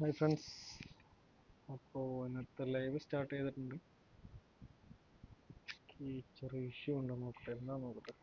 Hi friends. അപ്പോൾ ഇന്നത്തെ live start ചെയ്തിട്ടുണ്ട്. ഈ ചെറിയ ഇഷ്യൂ ഉണ്ടോ നോക്കട്ടെ, എന്താ നോക്കട്ടെ.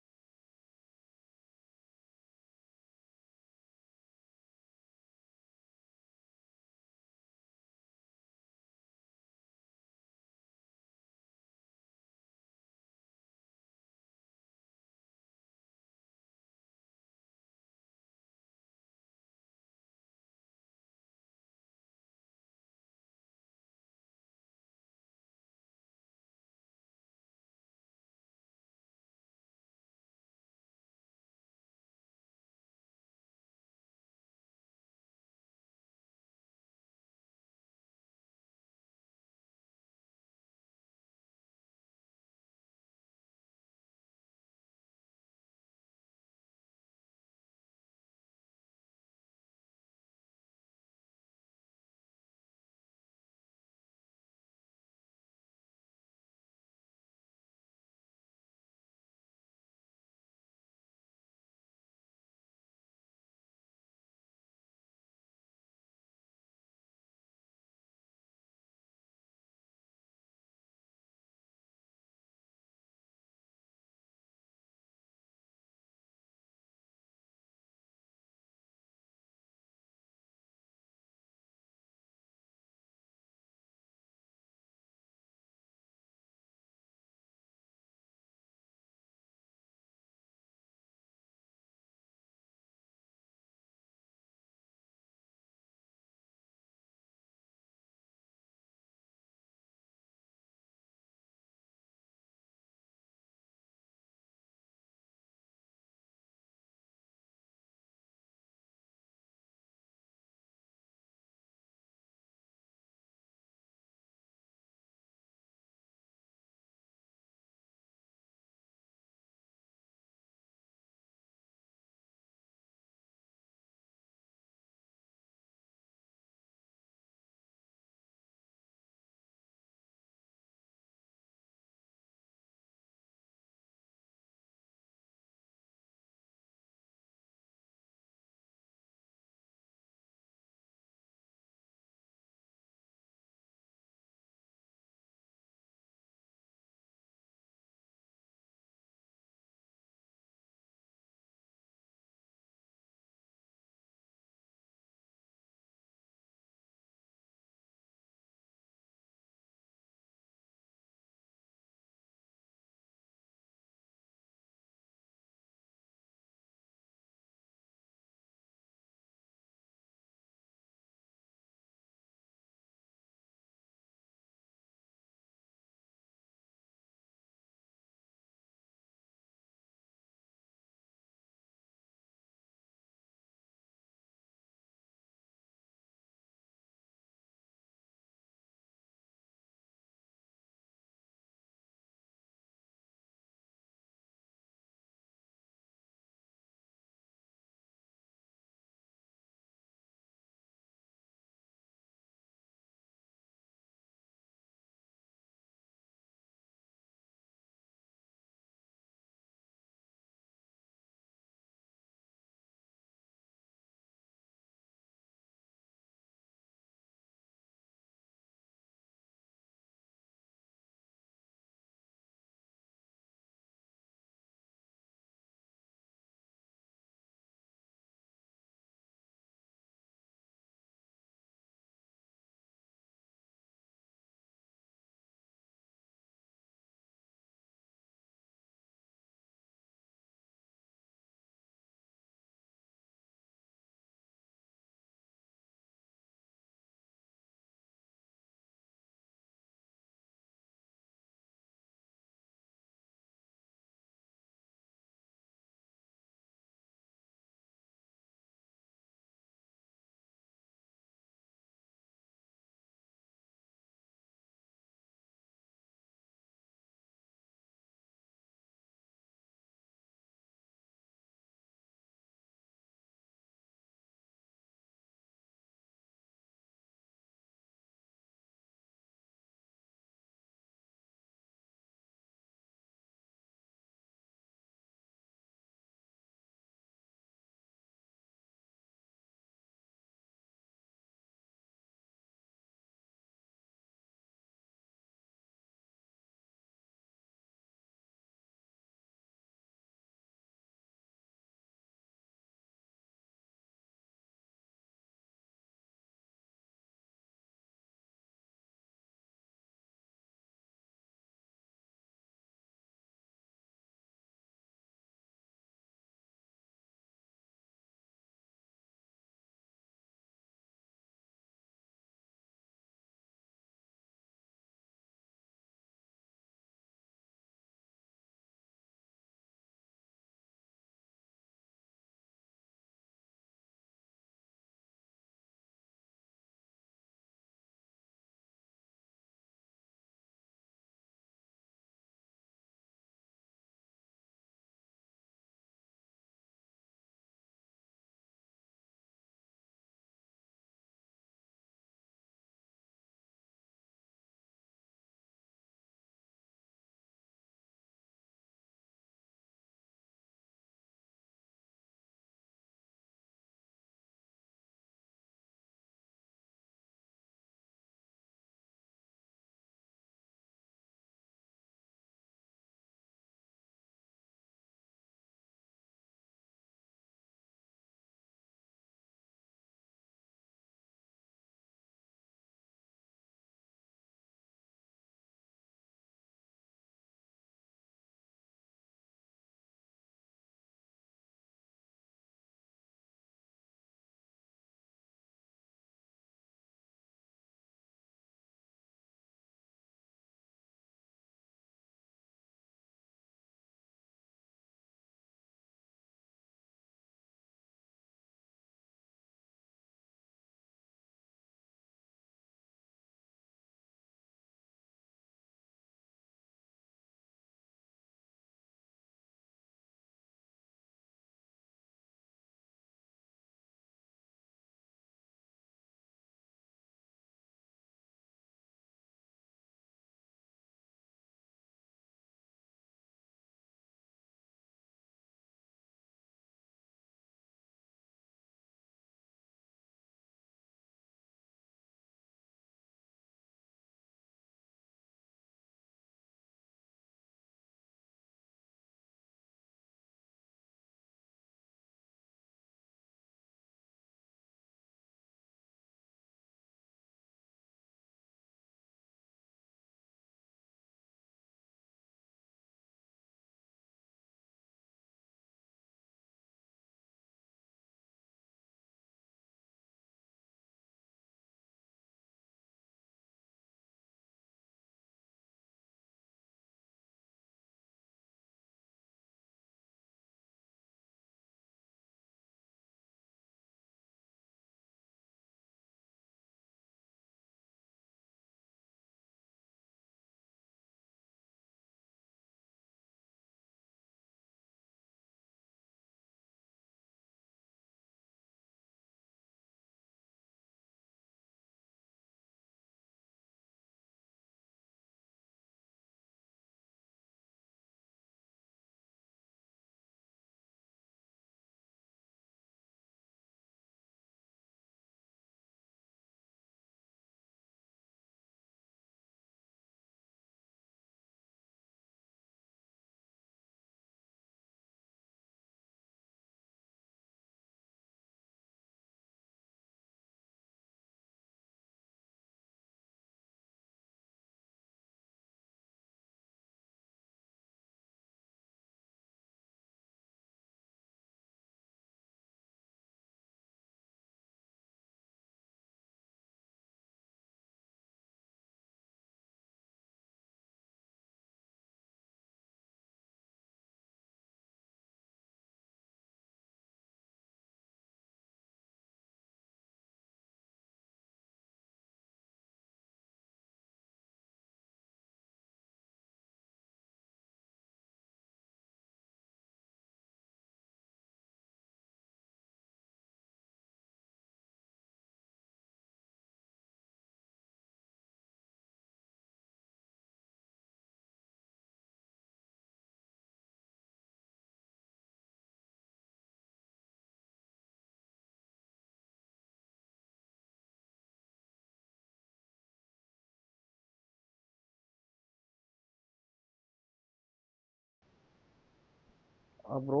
ബ്രോ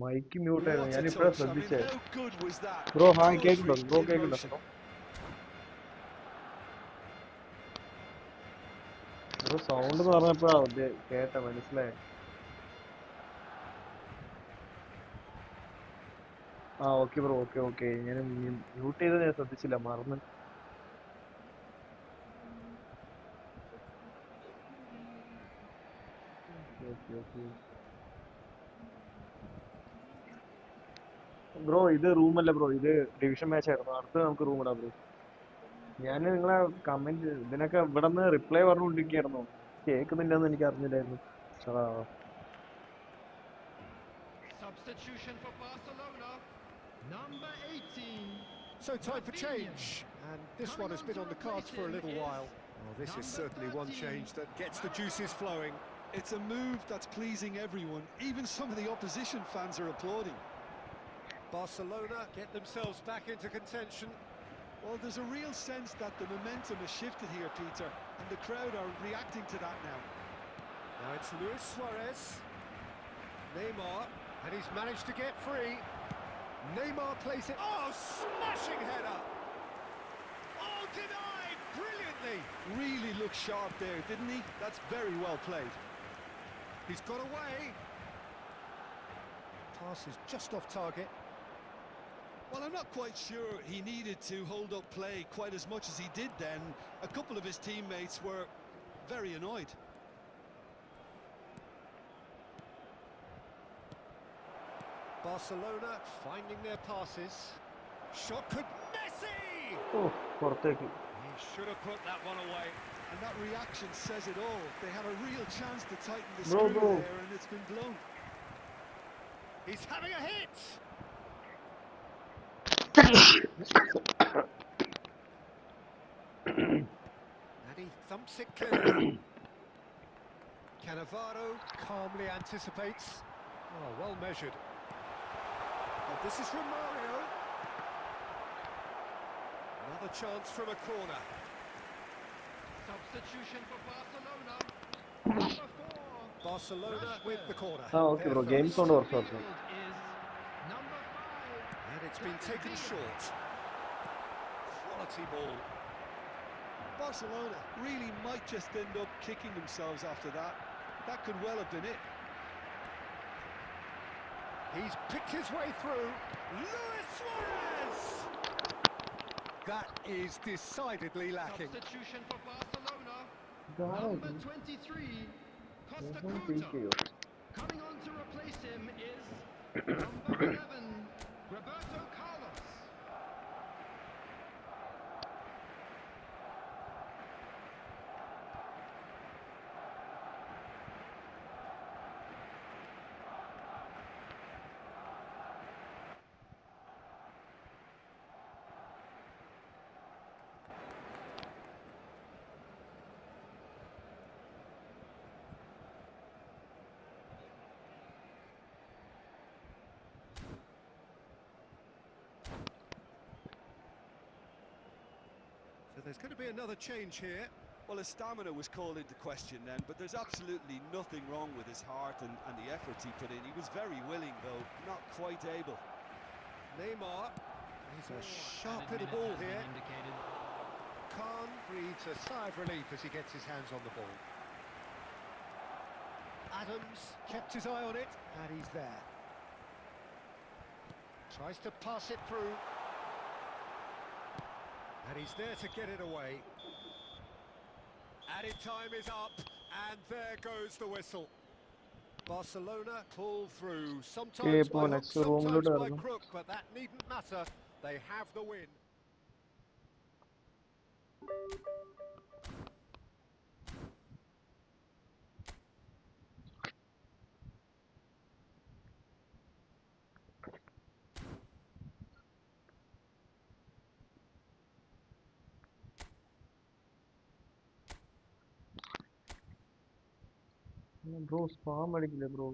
മൈക്ക് മ്യൂട്ട് ആയിരുന്നു, What a ഞാൻ ഇപ്പഴാ touch. I mean, ശ്രദ്ധിച്ചേ. how good was that? Bro hi, കേൾക്കുന്നുണ്ടോ? Poetry ബ്രോ in കേൾക്കുന്നുണ്ടോ? motion. ഹലോ ബ്രോ, സൗണ്ട് എന്ന് പറഞ്ഞപ്പോഴാ കേട്ട മനസ്സിലായി. ആ ഓക്കെ ബ്രോ, ഓക്കെ ഓക്കെ. ഞാൻ മ്യൂട്ട് ചെയ്തത് ഞാൻ ശ്രദ്ധിച്ചില്ല, മറന്ന്. ഓക്കെ ഓക്കെ ബ്രോ, ഇത് റൂമല്ല ബ്രോ, ഇത് ഡിവിഷൻ മാച്ച് ആയിരുന്നു. അടുത്ത് നമുക്ക് റൂം ഇടാം ബ്രോ. ഞാൻ നിങ്ങളെ കമന്റ് ഇതിനൊക്കെ ഇവിടെ നിന്ന് റിപ്ലൈ പറഞ്ഞുകൊണ്ടിരിക്കുകയായിരുന്നു, കേൾക്കുന്നില്ലെന്ന് എനിക്ക് അറിഞ്ഞില്ലായിരുന്നു. ആ Substitution for Barcelona, number 18. So time for change, and this one has been on the cards for a little while. Well, this is certainly one change that gets the juices flowing. It's a move that's pleasing everyone. Even some of the opposition fans are applauding. Barcelona get themselves back into contention. Well, there's a real sense that the momentum has shifted here, Peter, and the crowd are reacting to that now. Now it's Luis Suarez, Neymar, and he's managed to get free. Neymar plays it. Oh, smashing header! Oh, denied brilliantly. Really looked sharp there, didn't he? That's very well played. He's got away. Pass is just off target. Well, I'm not quite sure he needed to hold up play quite as much as he did then. A couple of his teammates were very annoyed. Barcelona finding their passes. Shot could Messi! ഓ, പുറത്തേക്ക്. He should have put that one away. And that reaction says it all. They had a real chance to tighten the Bro, screw bro. there, and it's been blown. He's having a hit! And he thumps it clearly. Cannavaro calmly anticipates. Oh, well measured. Oh, this is from Mario. Another chance from a corner. Substitution for Barcelona, number 4. Barcelona with the corner. ആ okay bro, game sound കുറച്ച് Field is number 5. And it's been taken short. Quality ball. Barcelona really might just end up kicking themselves after that. That could well have been it. He's picked his way through. Luis Suarez! That is decidedly lacking. Substitution for Barcelona, ഇതാരാ number ഇത്? 23. Costa ഇതൊന്നും feel Curta. ചെയ്യോ? Coming on to replace him is number 11, Roberto Carlos. So there's going to be another change here. Well, his stamina was called into question then, but there's absolutely nothing wrong with his heart and the efforts he put in. He was very willing, though, not quite able. Neymar. He's a sharp little ball here. Khan breathes a sigh of relief as he gets his hands on the ball. Adams kept his eye on it, and he's there. Tries to pass it through. And he's there to get it away. Added time is up, and there goes the whistle. Barcelona pull through, sometimes ഇപ്പോ by hook, next റൂമിലോട്ട് sometimes by ഇറങ്ങും. crook, but that needn't matter. They have the win. Bro spam അടിക്കില്ലേ bro?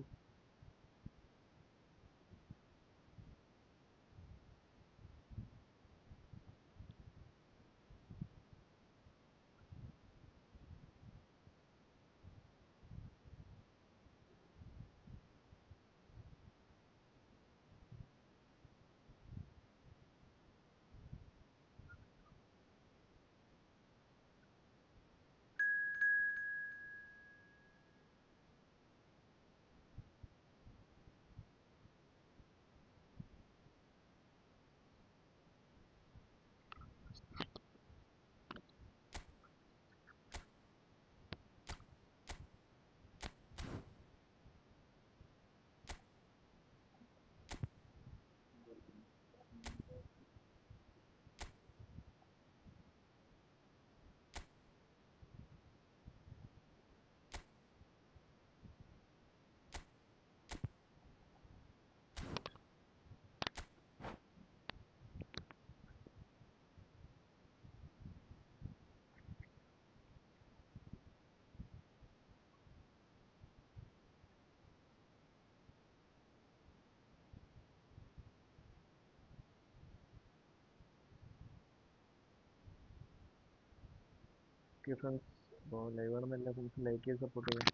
Okay friends, അപ്പോൾ live കാണുമ്പോൾ എല്ലാ ഫ്രണ്ട്സും like ചെയ്ത് support ചെയ്യാം.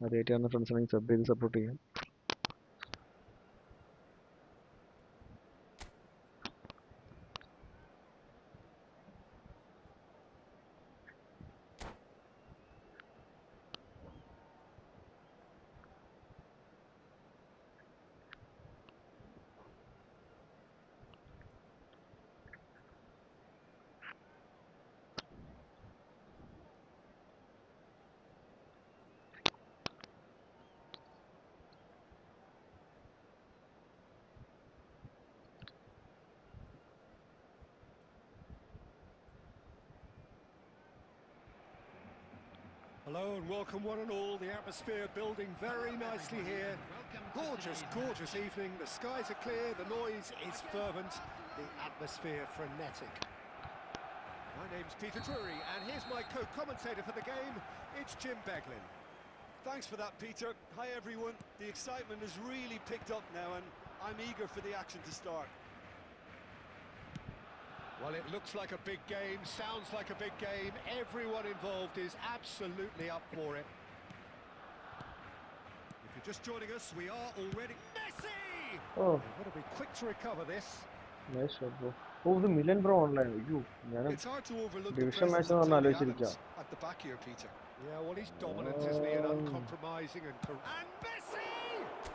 ആദ്യമായിട്ട് കാണുന്ന ഫ്രണ്ട്സ് ആണെങ്കിൽ സബ് ചെയ്ത് സപ്പോർട്ട് ചെയ്യാം. Hello and welcome one and all. The atmosphere building very nicely here. Gorgeous, gorgeous evening. The skies are clear, the noise is fervent, the atmosphere frenetic. My name's Peter Drury and here's my co-commentator for the game. It's Jim Beglin. Thanks for that, Peter. Hi, everyone. The excitement has really picked up now, and I'm eager for the action to start. Well, it looks like a big game, sounds like a big game. Everyone involved is absolutely up for it. If you're just joining us, we are already... Messi! Oh, They've got to be quick to recover this. nice shot, bro. Oh, the million bro online. You, It's hard to overlook the division presence match of on Tony ആലോചിച്ചിരിക്കുക. Adams at the back here, Peter. Yeah, well, he's dominant, isn't he? And uncompromising and... And Messi!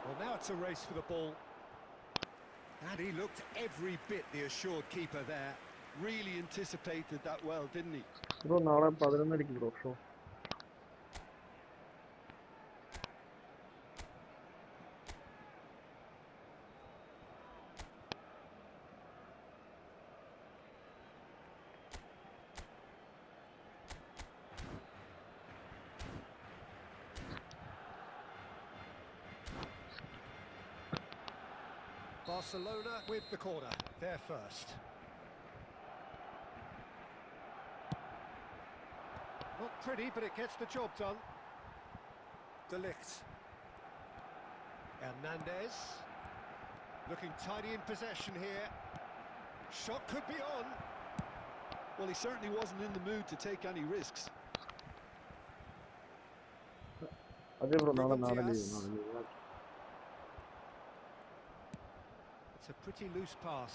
Well, now it's a race for the ball. And he looked every bit the assured keeper there. Really anticipated that well, didn't he? Bro, നാളെ 11 bro show. Barcelona with the corner. They're first. Not pretty, but it gets the job done. De Ligt. Hernandez. Looking tidy in possession here. Shot could be on. Well, he certainly wasn't in the mood to take any risks. അതെ bro, നാളെ Ruben നാളെ Dias. Leave. It's a pretty loose pass.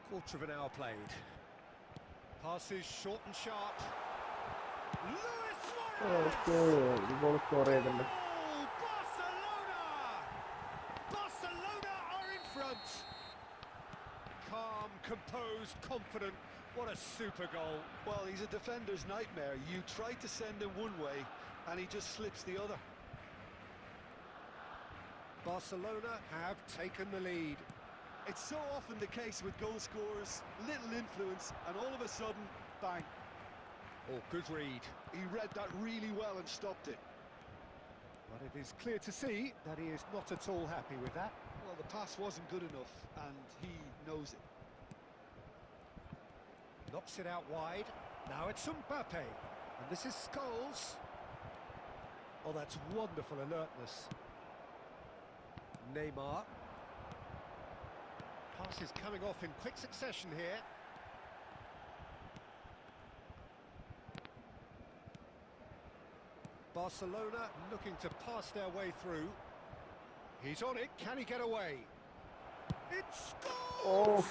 Quarter of an hour played. Passes short and sharp. Luis Suarez! Okay, ഈ ball score ചെയ്തിട്ടുണ്ട്. Oh, Barcelona! Barcelona are in front. Calm, composed, confident. What a super goal. Well, he's a defender's nightmare. You try to send him one way, and he just slips the other. Barcelona have taken the lead. It's so often the case with goal scorers, little influence, and all of a sudden, bang. Oh, good read. He read that really well and stopped it. But it is clear to see that he is not at all happy with that. Well, the pass wasn't good enough, and he knows it. Knocks it out wide. Now it's Mbappe. And this is Scholes. Oh, that's wonderful alertness. Neymar. Pass is coming off in quick succession here. Barcelona looking to pass their way through. He's on it. Can he get away? It's Oh, Scholes!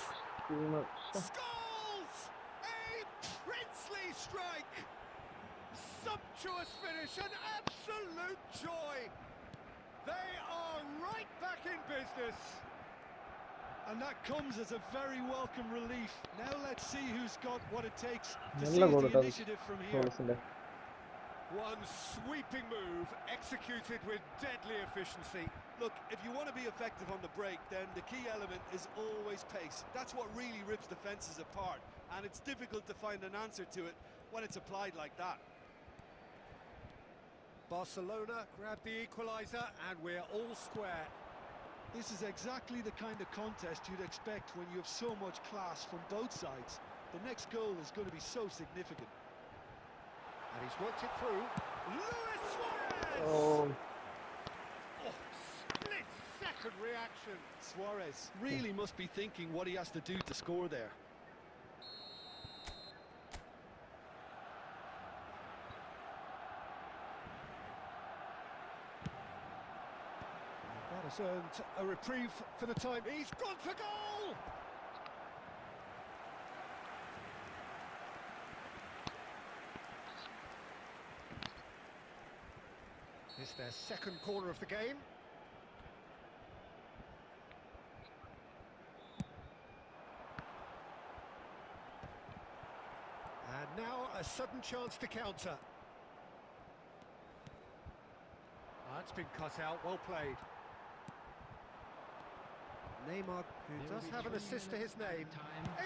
too much. Scholes! A princely strike! Sumptuous finish, an absolute joy! They are right back in business. And that comes as a very welcome relief. Now let's see who's got what it takes to നല്ല seize goal the ട്ടോ initiative from here. സോൾസിന്റെ. One sweeping move, executed with deadly efficiency. Look, if you want to be effective on the break, then the key element is always pace. That's what really rips defences apart, and it's difficult to find an answer to it when it's applied like that. Barcelona grab the equaliser and we're all square. This is exactly the kind of contest you'd expect when you have so much class from both sides. The next goal is going to be so significant. And he's worked it through. Luis Suarez! Oh, Split-second reaction. Suarez really must be thinking what he has to do to score there. Has earned a reprieve for the time. He's gone for goal! It's their second corner of the game. And now a sudden chance to counter. That's been cut out, well played. Neymar, who does have an assist to his name.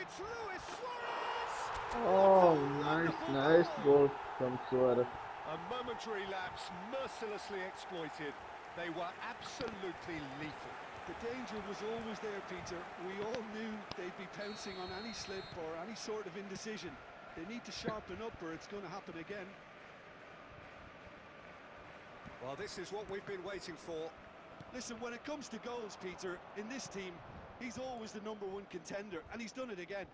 It's Luis Suarez! Oh, nice goal from Suarez. A momentary lapse mercilessly exploited. They were absolutely lethal. The danger was always there, Peter. We all knew they'd be pouncing on any slip or any sort of indecision. They need to sharpen up or it's going to happen again. Well, this is what we've been waiting for. Listen, when it comes to goals, Peter, in this team, he's always the #1 contender, and he's done it again.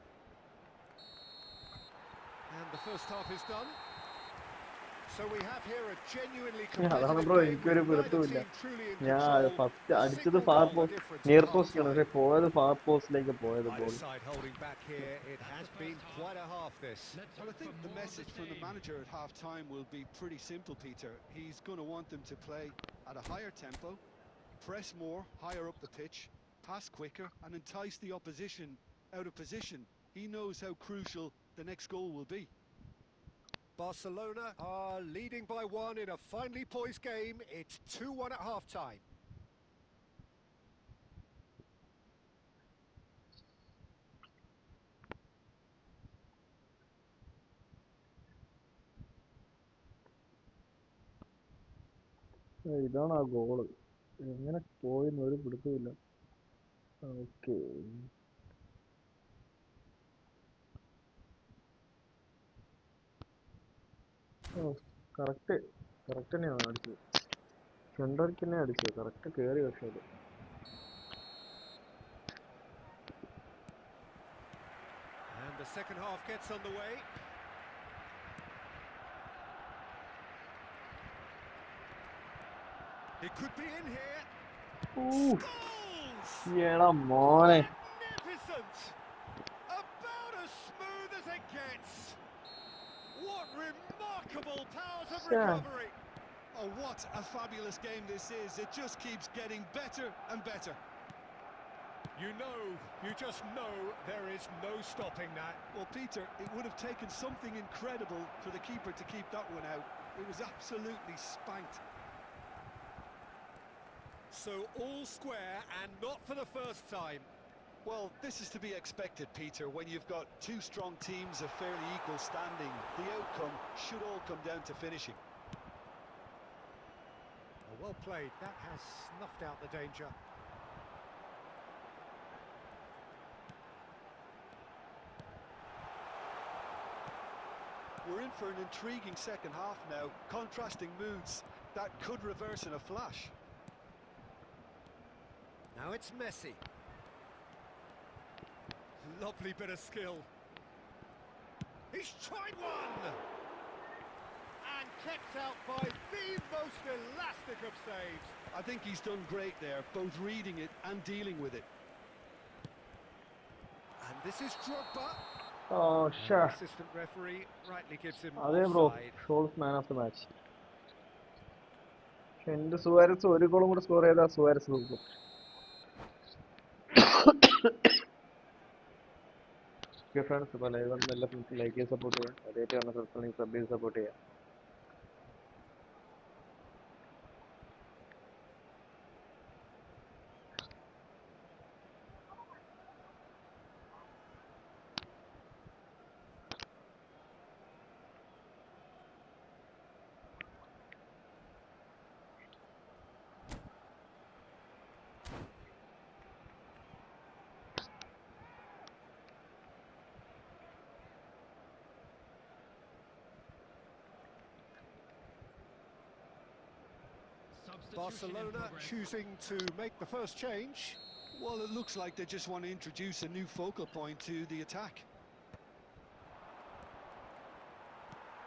And the first half is done. So we have here a genuinely അതാണ് competitive bro, game എനിക്കൊരു with neither പിടുത്തമില്ല. team truly in ഞാൻ control. First A അടിച്ചത് single far goal, the post difference near at പോസ്റ്റിലാണ്, half-time. പക്ഷെ പോയത് far പോസ്റ്റിലേക്ക് പോയത് Either ball. side holding back here, it has been quite a half this. Well, I think the message from the manager at half-time will be pretty simple, Peter. He's going to want them to play at a higher tempo, press more, higher up the pitch, pass quicker, and entice the opposition out of position. He knows how crucial the next goal will be. Barcelona are leading by 1 in a finely poised game. It's 2-1 at half-time. ഇതാണ് ആ goal. എങ്ങനെ പോയെന്ന് ഒരു പിടുത്തമില്ല. Okay, correct തന്നെയാണ് അടിച്ചത്. സെൻറ്ററിക്ക് തന്നെ അടിച്ചത്, correct കയറി. പക്ഷേ അത് And the second half gets underway. It could be in here. Goals! എടാ മോനെ, Magnificent! About as smooth as it gets. What remarkable powers of recovery. Oh, what a fabulous game this is. It just keeps getting better and better. You just know there is no stopping that. Well, Peter, it would have taken something incredible for the keeper to keep that one out. It was absolutely spanked. So all square, and not for the first time. Well, this is to be expected, Peter, when you've got two strong teams of fairly equal standing. The outcome should all come down to finishing. Well played. That has snuffed out the danger. We're in for an intriguing second half now. Contrasting moods that could reverse in a flash. Now it's Messi. Lovely bit of skill. He's tried one! And kept out by the most elastic of saves. I think he's done great there, both reading it and dealing with it. And this is Drogba. Shah, The assistant referee rightly gives him അതെ bro, offside. Shawls man of the match. പക്ഷെ എൻ്റെ Suarez ഒരു ഗോളും കൂടെ score ചെയ്താൽ Suarez നോക്കും. Friends ഇപ്പോൾ live വന്ന് എല്ലാ ഫ്രണ്ട്സും ലൈക്ക് ചെയ്ത് സപ്പോർട്ട് ചെയ്യാം. അതേറ്റ് പറഞ്ഞ ഫ്രണ്ട്സ് സബ് ചെയ്ത് സപ്പോർട്ട് ചെയ്യാം. Barcelona choosing to make the first change. Well, it looks like they just want to introduce a new focal point to the attack.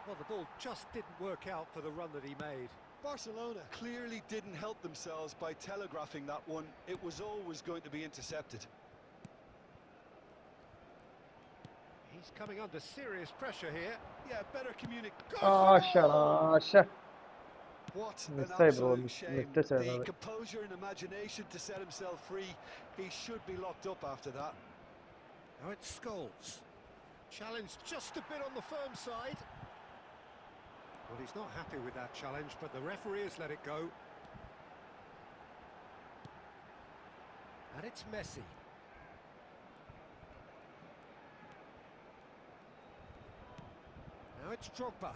Well, the ball just didn't work out for the run that he made. Barcelona clearly didn't help themselves by telegraphing that one. It was always going to be intercepted. He's coming under serious pressure here. Yeah, better communicate. Shut. What an Mistake, bro. absolute shame. Mistake. The composure and imagination to set himself free. He should be locked up after that. Now it's Scholes. Challenge just a bit on the firm side. Well, he's not happy with that challenge, but the referee has let it go. And it's Messi. Now it's Drogba.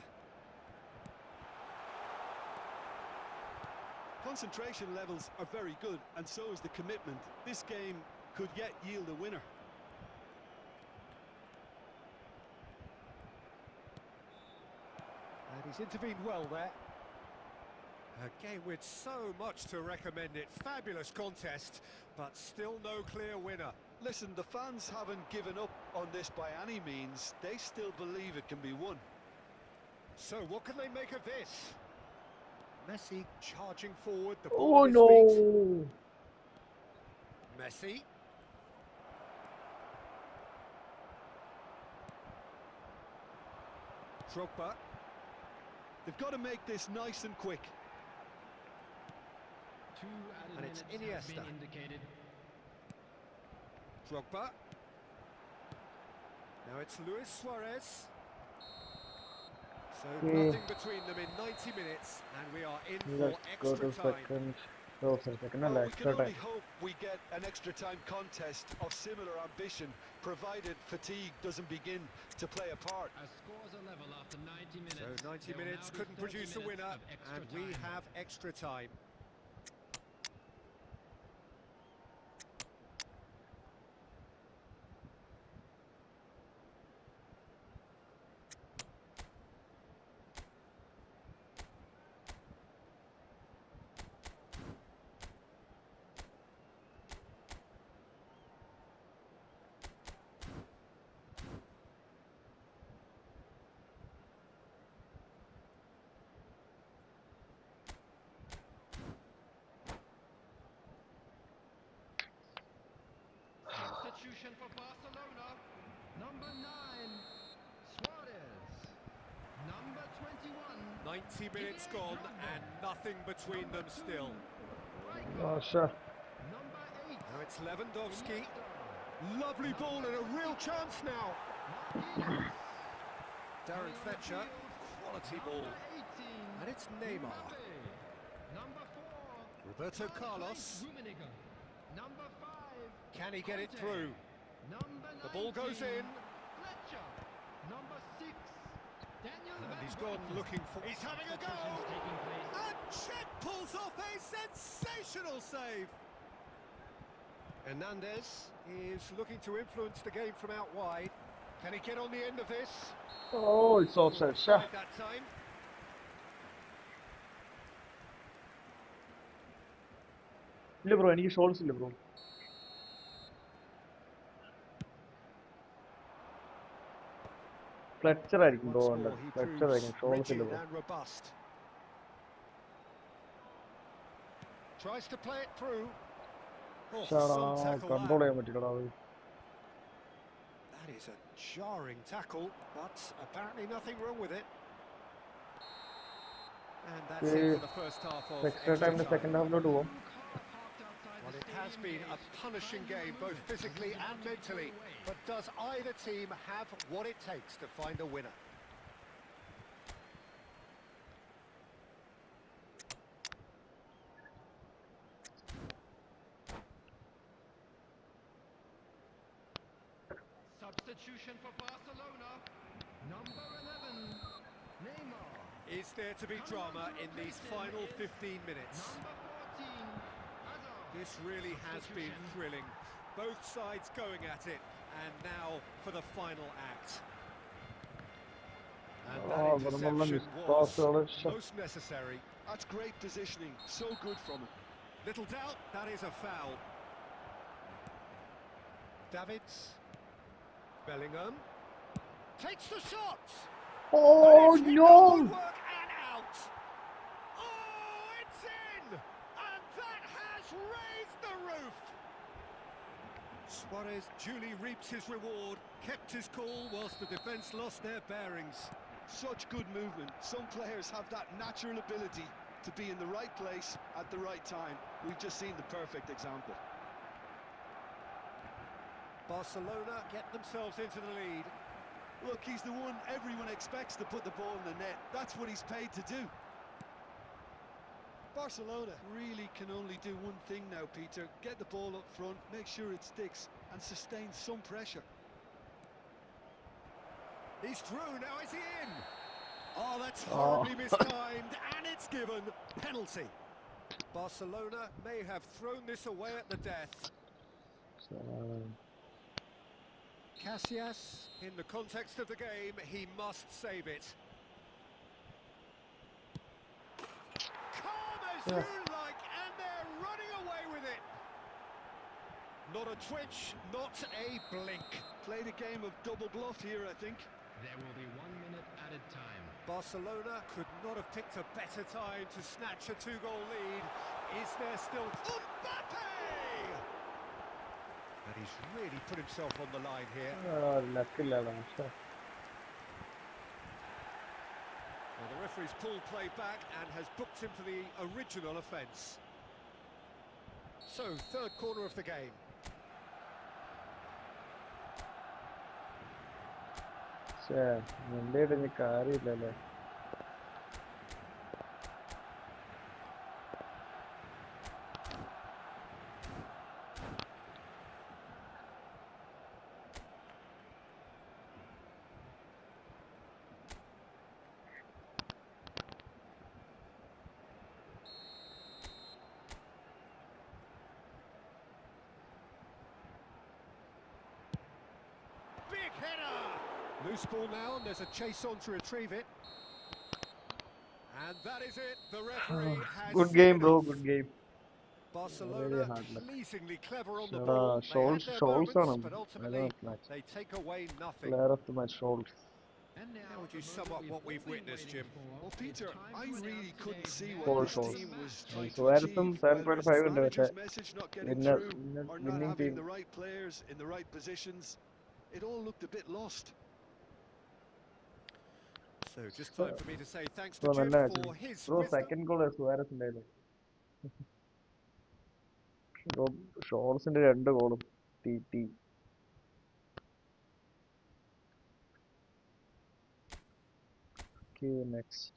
Concentration levels are very good, and so is the commitment. This game could yet yield a winner. And he's intervened well there. A game with so much to recommend it. Fabulous contest, but still no clear winner. Listen, the fans haven't given up on this by any means. They still believe it can be won. So what can they make of this? Messi charging forward, the Oh ball at his no! feet. Messi. Drogba. They've got to make this nice and quick. 2 added And it's minutes have Iniesta. been indicated. Drogba. Now it's Luis Suarez. So nothing between them in 90 minutes, and we are in Let's for go extra to time. second. Oh, second, Well, no, we extra can only time. hope we get an extra time contest of similar ambition, provided fatigue doesn't begin to play a part. As scores are level after 90 minutes. So 90 there will minutes now be couldn't 30 produce a minutes winner, of extra and we time. have extra time. Substitution for Barcelona. Number 9, Suarez. Number 21. 90 minutes gone, and nothing between them still. Oh, sure. Number 8. Now it's Lewandowski. Lovely ball and a real chance now. Darren Fletcher. Quality ball. Number 18. And it's Neymar. Mbappe. Number 4. Roberto Carlos. Rummenigge. Number 5. Can he get it Conte. through? Number 19. The ball goes in. Fletcher. Number 6. Daniel And Van he's gone Buyten. looking for... He's having a go! Substitutions taking place. And Czech pulls off a sensational save. Hernandez is looking to influence the game from out wide. Can he get on the end of this? Oh, it's offside. Sure. Offside that time. ഇല്ല bro എനിക്ക് shawls ഇല്ല bro flexure ആയിരിക്കും bro Once more, he flexure ആയിരിക്കും proves shawls ഇല്ല rigid bro and robust. Tries to play it through. Oh, some tackle control that. ചെയ്യാൻ പറ്റില്ലടാ അത് That is a jarring tackle, but apparently nothing wrong with it. And that's it for the first half of extra extra ടൈമിന്റെ time. Second ഹാഫിലോട്ട് പോകും Well, it has been a punishing game, both physically and mentally. But does either team have what it takes to find a winner? Substitution for Barcelona. Number 11. Neymar. Is there to be drama in these final 15 minutes? Number 14. Hazard. This really has been thrilling. Both sides going at it, and now for the final act. And that Oh, but I'm not interception cross was all most necessary. That's great positioning. So good from him. Little doubt, that is a foul. Davids. Bellingham. Takes the shot! Oh And it's hit the no woodwork and out! Oh, Suarez duly reaps his reward, kept his cool whilst the defence lost their bearings. Such good movement. Some players have that natural ability to be in the right place at the right time. We've just seen the perfect example. Barcelona get themselves into the lead. Look, he's the one everyone expects to put the ball in the net. That's what he's paid to do. Barcelona really can only do one thing now, Peter. Get the ball up front, make sure it sticks, and sustain some pressure. He's through, now is he in? Oh, that's horribly mistimed, and it's given. Penalty. Barcelona may have thrown this away at the death. Casillas, in the context of the game, he must save it. Calm as you like, and they're running away with it. Not a twitch, not a blink. Played a game of double bluff here, I think. There will be 1 minute added time. Barcelona could not have picked a better time to snatch a two-goal lead. Is there still... Mbappe! And he's really put himself on the line here. Lucky. Well, the referee's pulled play back and has booked him for the original offence. So, third quarter of the game. Big header! Loose ball now, and there's a chase on to retrieve it. And that is it. The referee has Good seen game, bro. enough. Good game. Barcelona hard luck. pleasingly clever on the ball. They had their Scholes moments, on him. but Man ultimately of the match. they take away nothing. Player of the match, Scholes. And now, How would you the sum moment up what all we've been witnessed, waiting Jim? for. Well, Peter, It's time I to announce really couldn't today's see man what of this the team match. was trying to Suarezum achieve, whether it's the 7.5 ഉണ്ട് manager's പക്ഷേ message not getting winner, through or not winning having team. the right players in the right positions. It all looked a bit lost. So just time for me to say thanks So to Jim നല്ല for his bro wisdom. second goal Suarez ഉണ്ടായിരുന്നു. Bro ഷോൾസിന്റെ 2 ഗോളും ടി. Okay, next.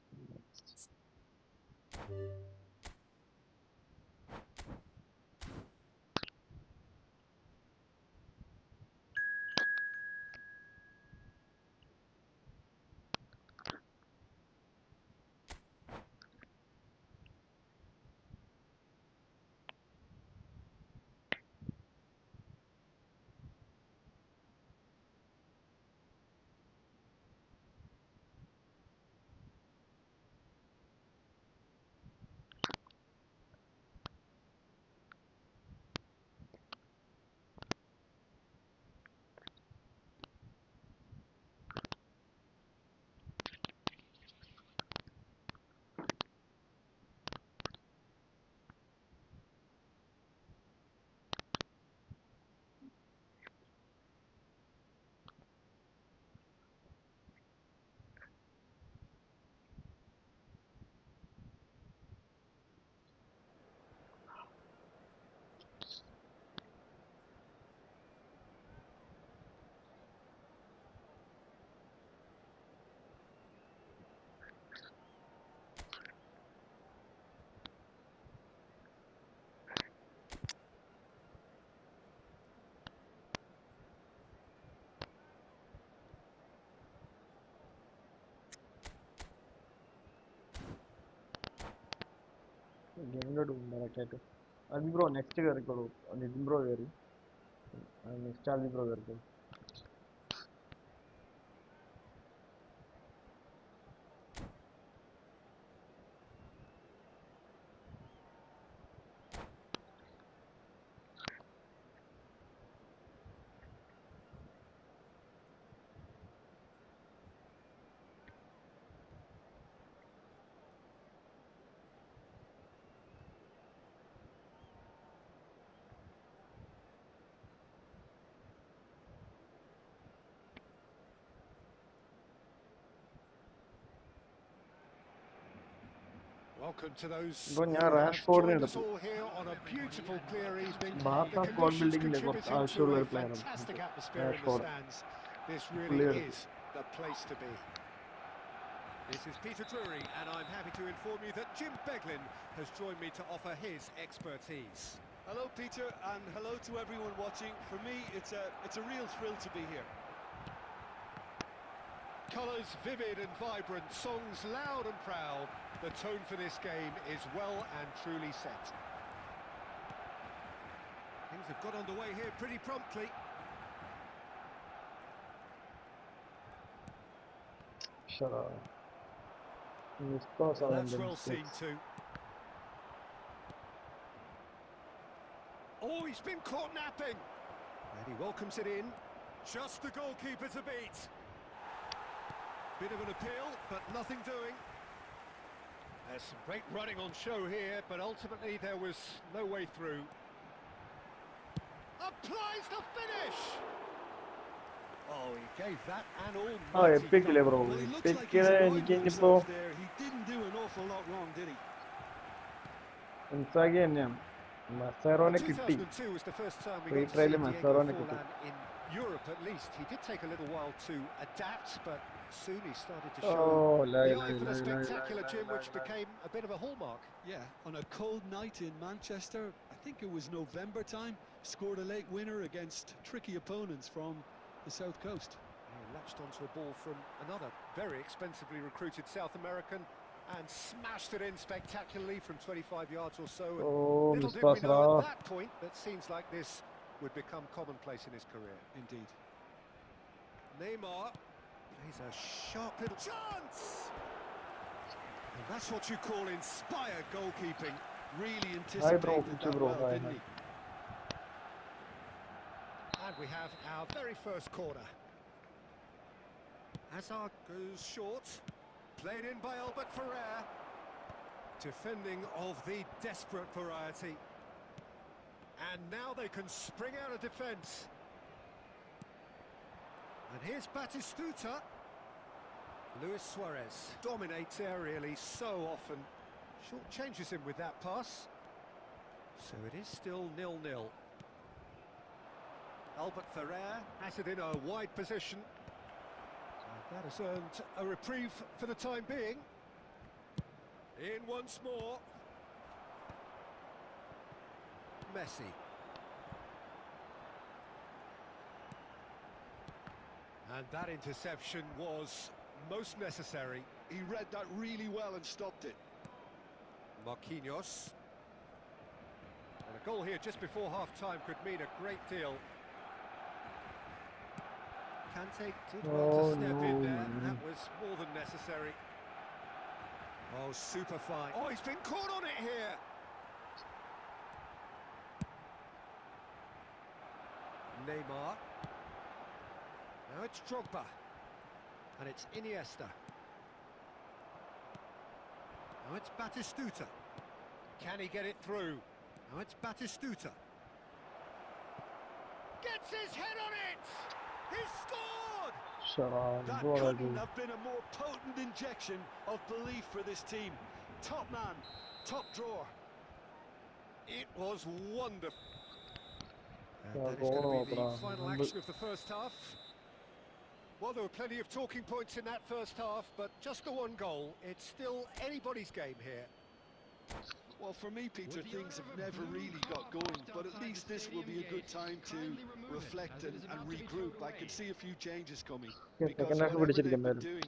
Adi bro next കേറിക്കോളൂ. Nithin bro കേറി. Next Aadi bro കേറിക്കോളൂ. Welcome to those ഇപ്പൊ who ഞാൻ have റാഷ്ഫോർഡിനെ joined us എടുത്തു. all here on a beautiful, clear evening. Barca The squad conditions ബിൽഡിങ്ങിന്റെ കുറച്ച് contributing to ആവശ്യമുള്ള a ഒരു പ്ലെയറാണ് fantastic atmosphere in the Rashford. stands. This really പുള്ളിയെ എടുത്തു. is the place to be. This is Peter Drury, and I'm happy to inform you that Jim Beglin has joined me to offer his expertise. Hello, Peter, and hello to everyone watching. For me, it's a real thrill to be here. Colours vivid and vibrant, songs loud and proud. The tone for this game is well and truly set. Things have got underway here pretty promptly. That's well seen too. Oh, he's been caught napping. And he welcomes it in. Just the goalkeeper to beat. Bit of an appeal, but nothing doing. There's some great running on show here, but ultimately there was no way through. Applies the finish! Oh, he gave that an almighty epic le bro. Well, he looks like Epic he's എനിക്ക് avoiding ഇനിയിപ്പോ himself there. He didn't do an awful lot wrong, did he? Inzaghi തന്നെയാണ്. മസാറോനെ കിട്ടി. 2002 was the first time we Free got to trial see Diego Mazzarone കിട്ടി. Forlan in Europe at least. He did take a little while to adapt, but soon he started to show the eye for the spectacular, Jim, which became a bit of a hallmark. Yeah, on a cold night in Manchester, I think it was November time, scored a late winner against tricky opponents from the South Coast. He latched onto a ball from another very expensively recruited South American and smashed it in spectacularly from 25 yards or so. And little did we know at that point that scenes like this would become commonplace in his career. Indeed. Neymar plays a sharp little chance! And that's what you call inspired goalkeeping. Really anticipated that well, didn't he? And we have our very first corner. Hazard goes short. Played in by Albert Ferrer. Defending of the desperate variety. And now they can spring out of defence. And here's Batistuta. Luis Suarez dominates aerially so often. Short changes him with that pass. So it is still 0-0. Albert Ferrer has it in a wide position. That has earned a reprieve for the time being. In once more. Messi. And that interception was most necessary. He read that really well and stopped it. Marquinhos. And a goal here just before half-time could mean a great deal. Kante did well to step in there. That was more than necessary. Oh, super fine. Oh, he's been caught on it here. Neymar. Now it's Drogba. And it's Iniesta. Now it's Batistuta. Can he get it through? Now it's Batistuta. Gets his head on it! He scored! That couldn't have been a more potent injection of belief for this team. Top man, top drawer. It was wonderful. And that is going to be the final action of the first half. Well, there were plenty of talking points in that first half, but just the one goal. It's still anybody's game here. Well, for me, Peter, things have never really got going, but at least this will be a good time to reflect and regroup. I can see a few changes coming, because whatever they've been doing,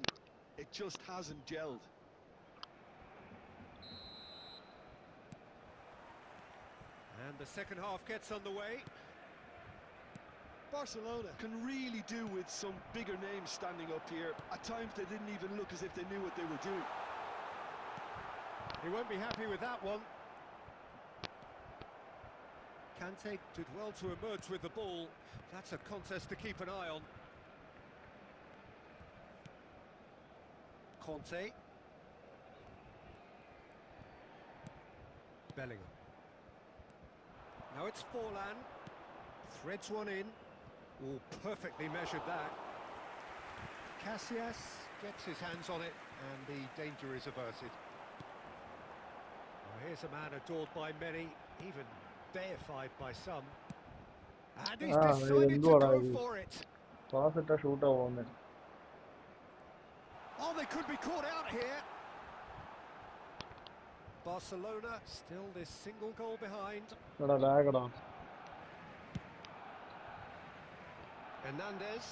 it just hasn't gelled. And the second half gets underway. Barcelona can really do with some bigger names standing up here. At times they didn't even look as if they knew what they were doing. He won't be happy with that one. Kante did well to emerge with the ball. That's a contest to keep an eye on. Conte. Bellingham. Now it's Forlan. Threads one in. Oh, perfectly measured that. Casillas gets his hands on it and the danger is averted. here's a man adored by many, even deified by some. And he's Ah, decided to എന്തുവാടാ go ഇത്? for it. Pass ഇട്ടാ shoot ആ പോകുന്നെ. Oh, they could be caught out here. Barcelona still this single goal behind. എടാ lag എടാ. Hernandez.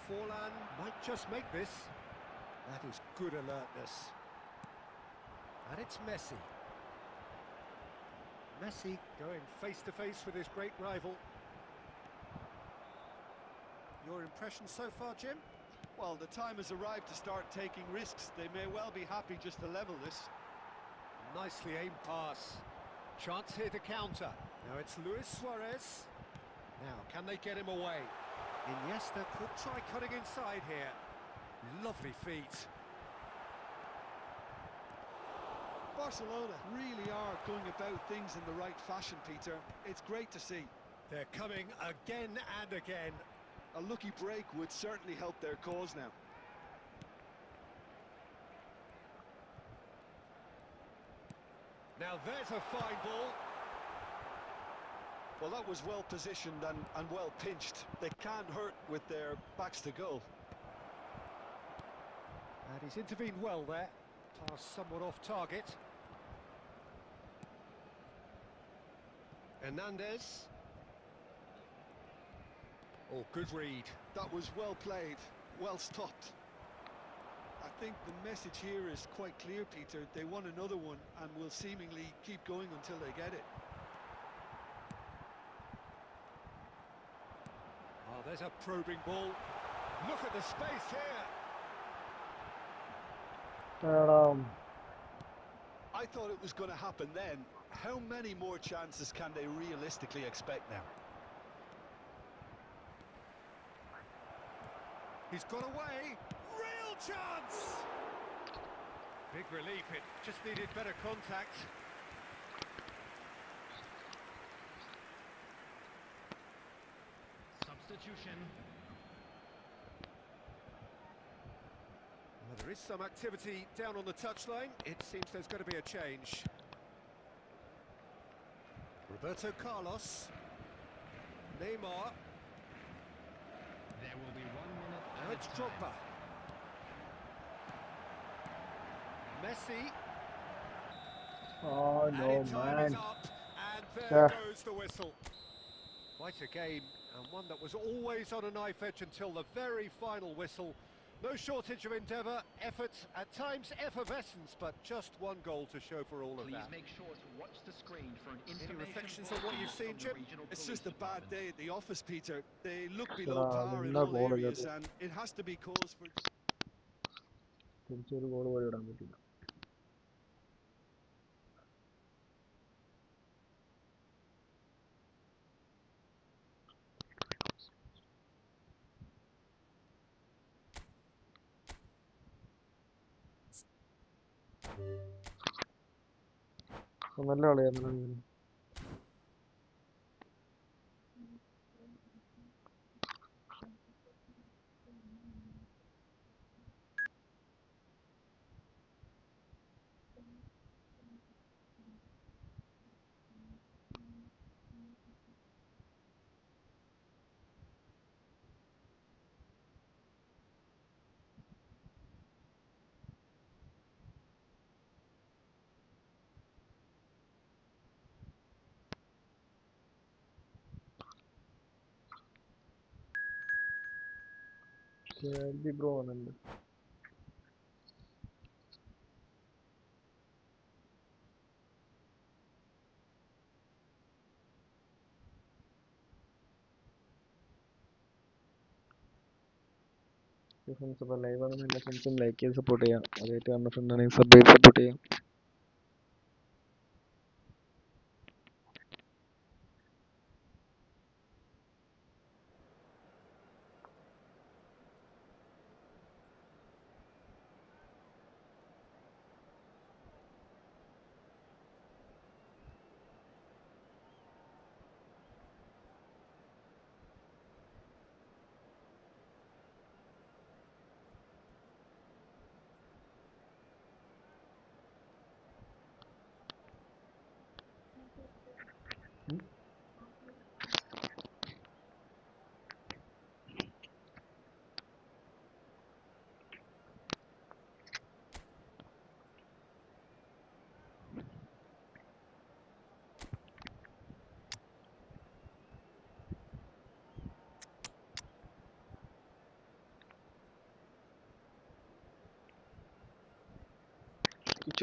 Forlan might just make this. That is good alertness. And it's Messi. Messi going face to face with his great rival. Your impressions so far, Jim? Well, the time has arrived to start taking risks. They may well be happy just to level this. Nicely aimed pass. Chance here to counter. Now it's Luis Suarez. Now, can they get him away? Iniesta could try cutting inside here. Lovely feet. Barcelona really are going about things in the right fashion, Peter. It's great to see. They're coming again and again. A lucky break would certainly help their cause now. Now there's a fine ball. Well, that was well positioned and well pinched. They can't hurt with their backs to goal. And he's intervened well there. Pass somewhat off target. Hernandez. Oh, good read. That was well played, well stopped. I think the message here is quite clear, Peter. They want another one and will seemingly keep going until they get it. Oh, there's a probing ball. Look at the space here. എടാ I thought it was going to happen then. How many more chances can they realistically expect now? He's got away. Real chance. Big relief. It just needed better contact. Substitution. Well, there is some activity down on the touchline. It seems there's going to be a change. Roberto Carlos. Neymar. There will be 1 minute. Now it's Drogba. Messi. Oh And no time is man. up. And there Ah. goes the whistle. Quite a game, and one that was always on a knife edge until the very final whistle. No shortage of endeavour, effort, at times effervescence, but just one goal to show for all of Please that. make sure to watch the screen for an Any information reflections on what you've seen, from the Jim? regional It's police just a bad department. day at the office, Peter. They look below എടാ par in നിന്നെ all goal areas, ഇല്ലത്. and it has to be cause for... തിരിച്ചൊരു goal പോലും ഇടാൻ പറ്റില്ല. നല്ല കളിയായിരുന്നു. Bro വന്നിട്ടുണ്ട്. ഫ്രണ്ട്സ് അപ്പോൾ ലൈവ് ആണെന്ന് എല്ലാ ഫ്രണ്ട്സും ലൈക്ക് ചെയ്ത് സപ്പോർട്ട് ചെയ്യാം. അതായിട്ട് കാണുന്ന ഫ്രണ്ട് ആണെങ്കിൽ സബ് ചെയ്ത് സപ്പോർട്ട് ചെയ്യാം.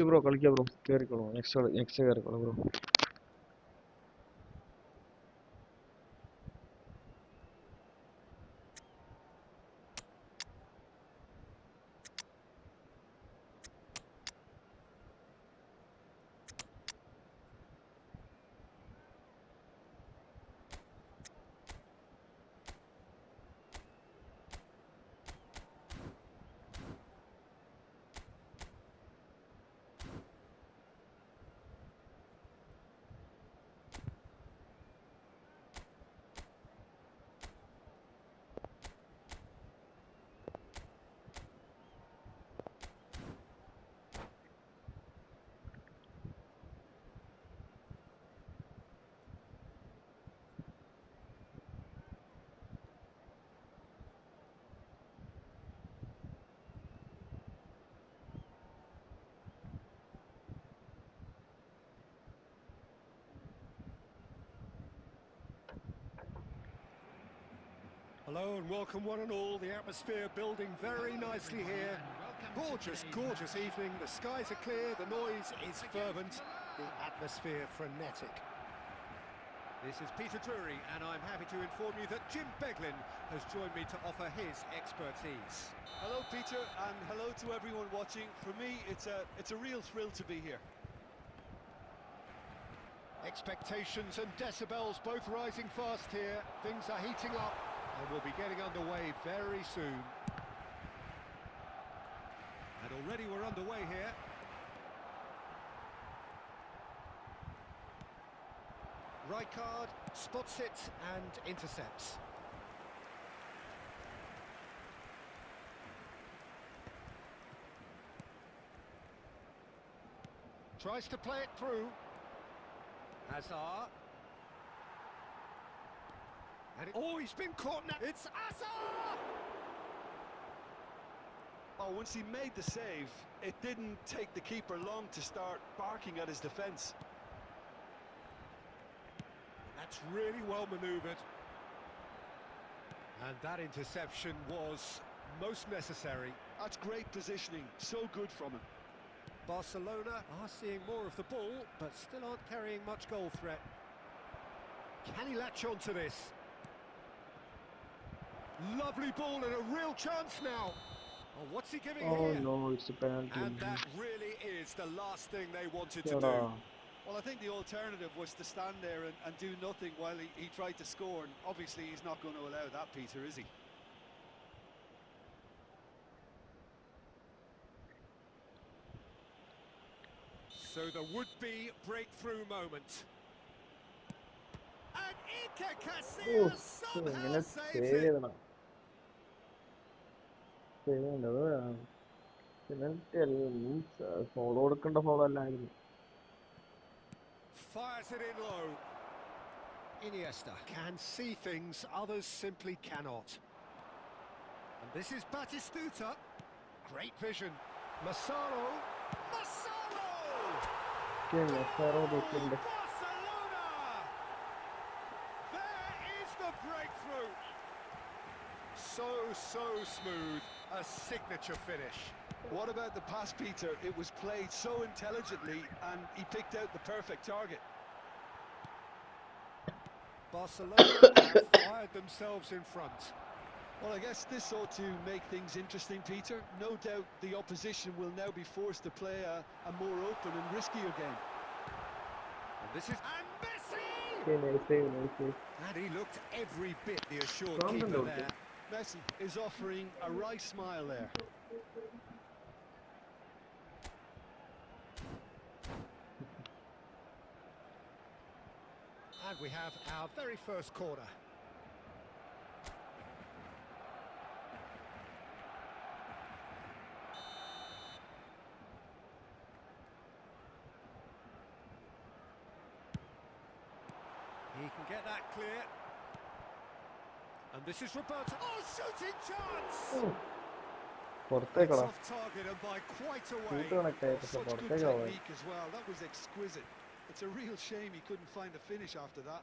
ബ്രോ കളിക്കാം ബ്രോ കയറിക്കോളൂ നെക്സ്റ്റ് കയറിക്കോളൂ bro. Hello and welcome one and all. The atmosphere building very nicely here. Gorgeous, gorgeous evening. The skies are clear, the noise is fervent, the atmosphere frenetic. This is Peter Drury and I'm happy to inform you that Jim Beglin has joined me to offer his expertise. Hello, Peter, and hello to everyone watching. For me, it's a real thrill to be here. Expectations and decibels both rising fast here. Things are heating up and we'll be getting underway very soon. And already we're underway here. Rijkaard spots it and intercepts. Tries to play it through. Hazard. And oh, he's been caught now. It's Hazard! Oh, once he made the save, it didn't take the keeper long to start barking at his defence. That's really well manoeuvred. And that interception was most necessary. That's great positioning, so good from him. Barcelona are seeing more of the ball, but still aren't carrying much goal threat. Can he latch on to this? Lovely ball and a real chance now. Oh, what's he giving Oh here? no, it's a penalty. And that really is the last thing they wanted to എടാ, do. Well, I think the alternative was to stand there and do nothing while he tried to score, and obviously he's not going to allow that, Peter, is he? So the would-be breakthrough moment. And Iker Casillas somehow ഇങ്ങനെ saves save it. ചെയ്തണം. Save ചെയ്യേണ്ടത് penalty അല്ല, follow കൊടുക്കേണ്ട follow അല്ലായിരുന്നു. Fires it in low. Iniesta can see things others simply cannot. And this is Batistuta. Great vision. Massaro. Massaro! Barcelona! Barcelona! There is the breakthrough. So smooth. A signature finish. What about the pass, Peter? It was played so intelligently and he picked out the perfect target. Barcelona have fired themselves in front. Well, I guess this ought to make things interesting, Peter. No doubt the opposition will now be forced to play a more open and riskier game. And this is... And Messi! Nice. And he looked every bit the assured From the keeper note. there. Messi is offering a wry smile there. And we have our very first corner. He can get that clear. And this is Roberto. Oh, shooting chance! It's പുറത്തേക്കടാ. off target and by quite a way. Shoot connect ആയി, പക്ഷെ Such good പുറത്തേക്കാ പോയത്. technique as well. That was exquisite. It's a real shame he couldn't find a finish after that.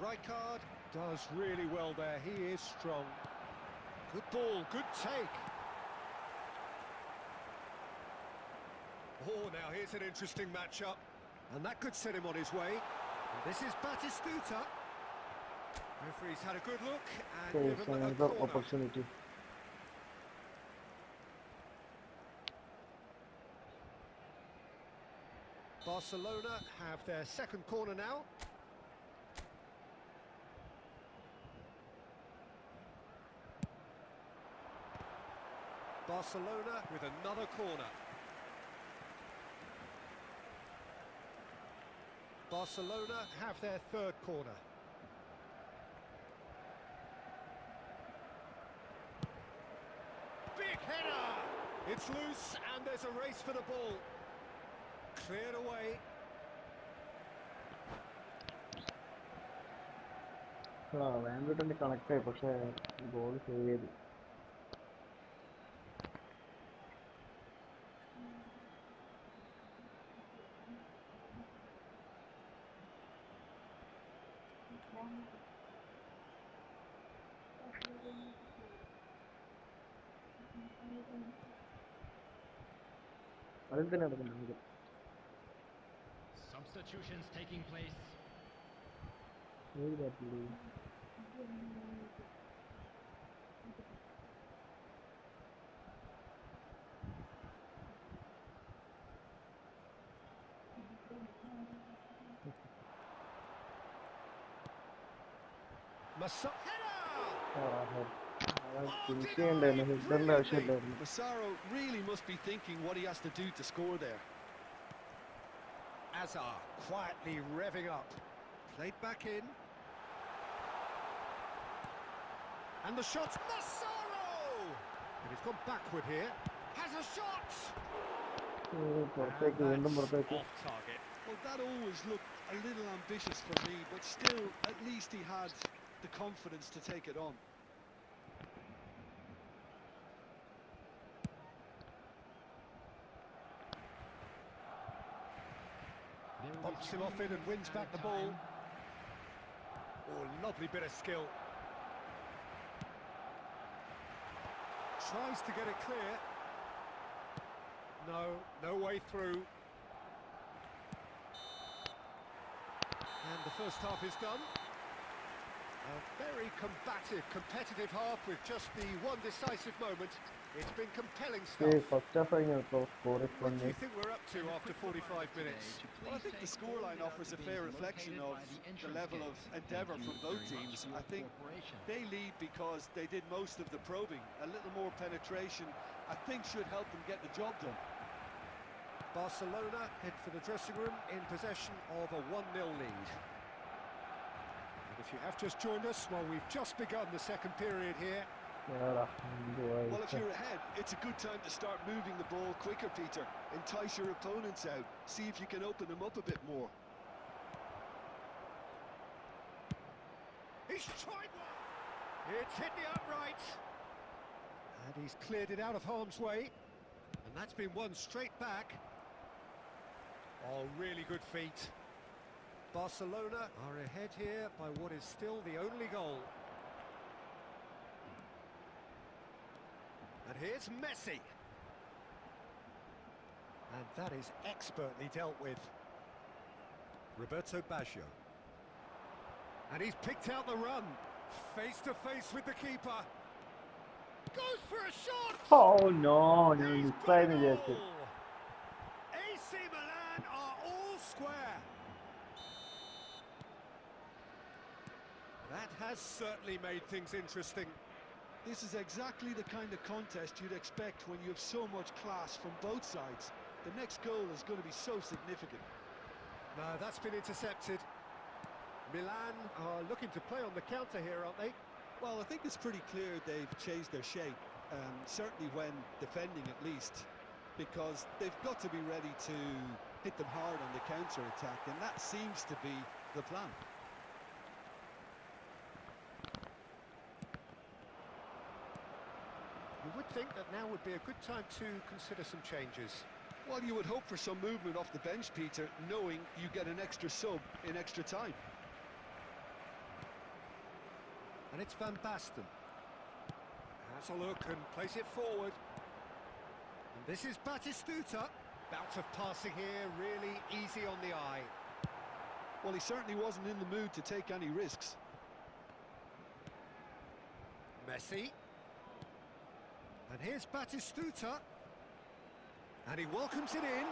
Rijkaard does really well there. He is strong. Good ball, good take. Oh, now here's an interesting matchup. And that could set him on his way. And this is Batistuta. Referee's had a good look and So given it's them a another corner. opportunity. Barcelona have their second corner now. Barcelona with another corner. Barcelona have their third corner. Big header! It's loose and there's a race for the ball. Cleared away. Vanderbilt connect ആയി പക്ഷേ goal save ചെയ്തു. അതിൽ തന്നെ നടക്കുന്നുണ്ട്. Substitutions taking place. ഏത് ബാറ്റിൽ? Massaro really must be thinking what he has to do to score there. Azar quietly revving up. Played back in. And the shot. Massaro! And he's gone backward here. Has a shot! പുറത്തേക്ക് വീണ്ടും പുറത്തേക്ക്. Off target. Well, that always looked a little ambitious for me, but still, at least he had the confidence to take it on. Pops him off it and wins back the ball. Oh, lovely bit of skill. Tries to get it clear. No way through. And the first half is done. A very combative, competitive half with just the one decisive moment. It's been compelling stuff. First half കഴിഞ്ഞപ്പോൾ score What do you think we're up to after 45 minutes? Well, I think the scoreline offers a fair reflection of the level of endeavour from both teams. I think they lead because they did most of the probing. A little more penetration, I think, should help them get the job done. Barcelona head for the dressing room in possession of a 1-0 lead. And if you have just joined us, well, we've just begun the second period here. Well, if you're ahead, it's a good time to start moving the ball quicker, Peter. Entice your opponents out. See if you can open them up a bit more. He's tried one! It's hit the upright. And he's cleared it out of harm's way. And that's been won straight back. Oh, really good feet. Barcelona are ahead here by what is still the only goal. And here's Messi. And that is expertly dealt with. Roberto Baggio. And he's picked out the run. Face to face with the keeper. Goes for a shot! Oh no, ഞാൻ He's മിസ്സായെന്ന് got it വിചാരിച്ചു. all. AC Milan are all square. That has certainly made things interesting. This is exactly the kind of contest you'd expect when you have so much class from both sides. The next goal is going to be so significant. No, that's been intercepted. Milan are looking to play on the counter here, aren't they? Well, I think it's pretty clear they've changed their shape, certainly when defending at least, because they've got to be ready to hit them hard on the counter-attack, and that seems to be the plan. You would think that now would be a good time to consider some changes. Well, you would hope for some movement off the bench, Peter, knowing you get an extra sub in extra time. And it's Van Basten. Has a look and place it forward. And this is Batistuta. Bout of passing here, really easy on the eye. Well, he certainly wasn't in the mood to take any risks. Messi. And here's Batistuta. And he welcomes it in.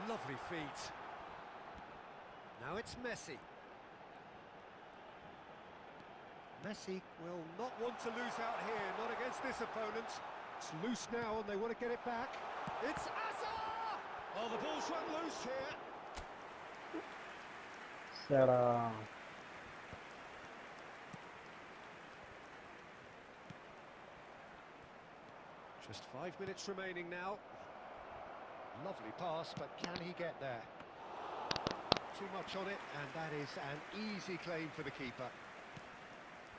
Lovely feet. Now it's Messi. Messi will not want to lose out here, not against this opponent. It's loose now and they want to get it back. It's Azar! Oh, the ball's run loose here. Sarah. Just 5 minutes remaining now. Lovely pass, but can he get there? Too much on it, and that is an easy claim for the keeper.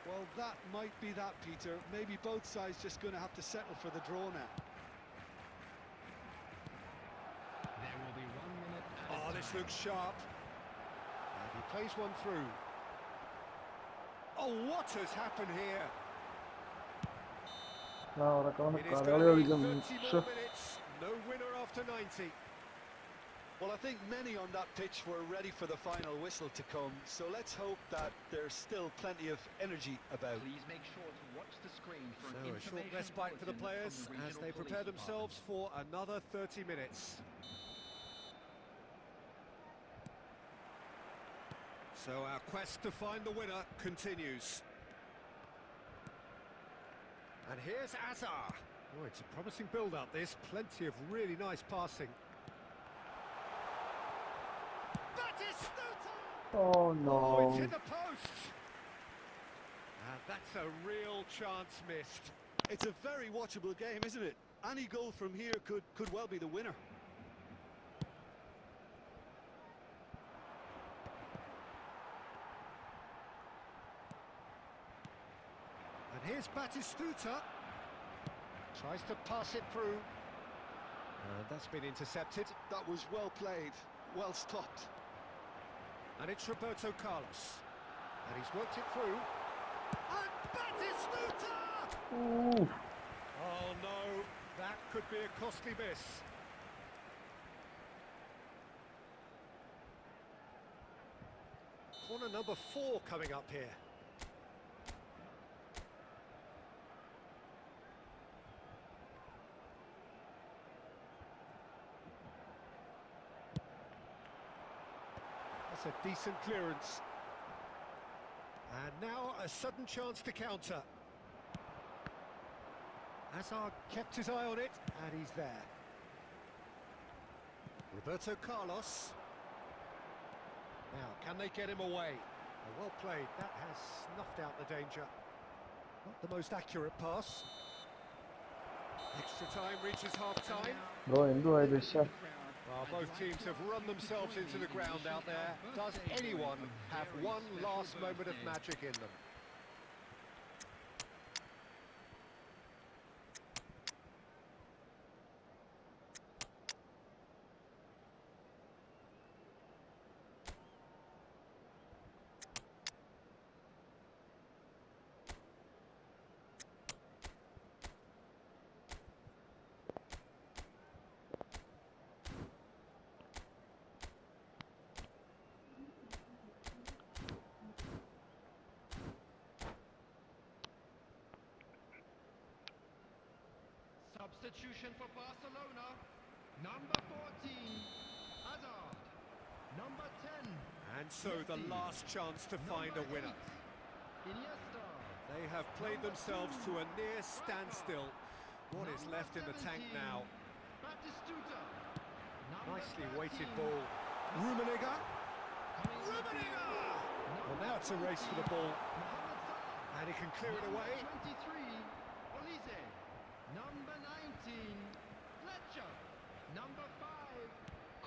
Well, that might be that, Peter. Maybe both sides just going to have to settle for the draw now. There will be 1 minute at a Oh, this time. looks sharp. And he plays one through. Oh, what has happened here? It is going to be 30 more minutes. No winner after 90. Well, I think many on that pitch were ready for the final whistle to come, so let's hope that there's still plenty of energy about. Please make sure to watch the screen for an So a short information respite for the bulletin players from the as regional they police prepare themselves department. for another 30 minutes. So our quest to find the winner continues. And here's Azar. Oh, it's a promising build-up, this. Plenty of really nice passing. Batistuta! Oh Oh, it's no. hit the post! And that's a real chance missed. It's a very watchable game, isn't it? Any goal from here could well be the winner. And here's Batistuta. Tries to pass it through. And that's been intercepted. That was well played, well stopped. And it's Roberto Carlos. And he's worked it through. And Batistuta! Ooh. Oh no, that could be a costly miss. Corner number 4 coming up here. That's a decent clearance. And now a sudden chance to counter. Azar kept his eye on it, and he's there. Roberto Carlos. Now, can they get him away? Oh, well played. That has snuffed out the danger. Not the most accurate pass. Extra time reaches half-time. Bro, എന്തുവാ ഇത്? ശ്ശെ. Well, both teams have run themselves into the ground out there. Does anyone have one last moment of magic in them? Substitution for Barcelona. Number 14, Hazard. Number 10. And so the last chance to find a winner. Iniesta. They have played themselves to a near standstill. What is left in the tank now? Batistuta. Number Nicely weighted 13. ball. Rummenigge. Coming with Rummenigge! the- Well, now it's a race for the ball. Mohamed Salah. And he can clear it away. Number 23, Olise. Number 19, Fletcher. Number 5,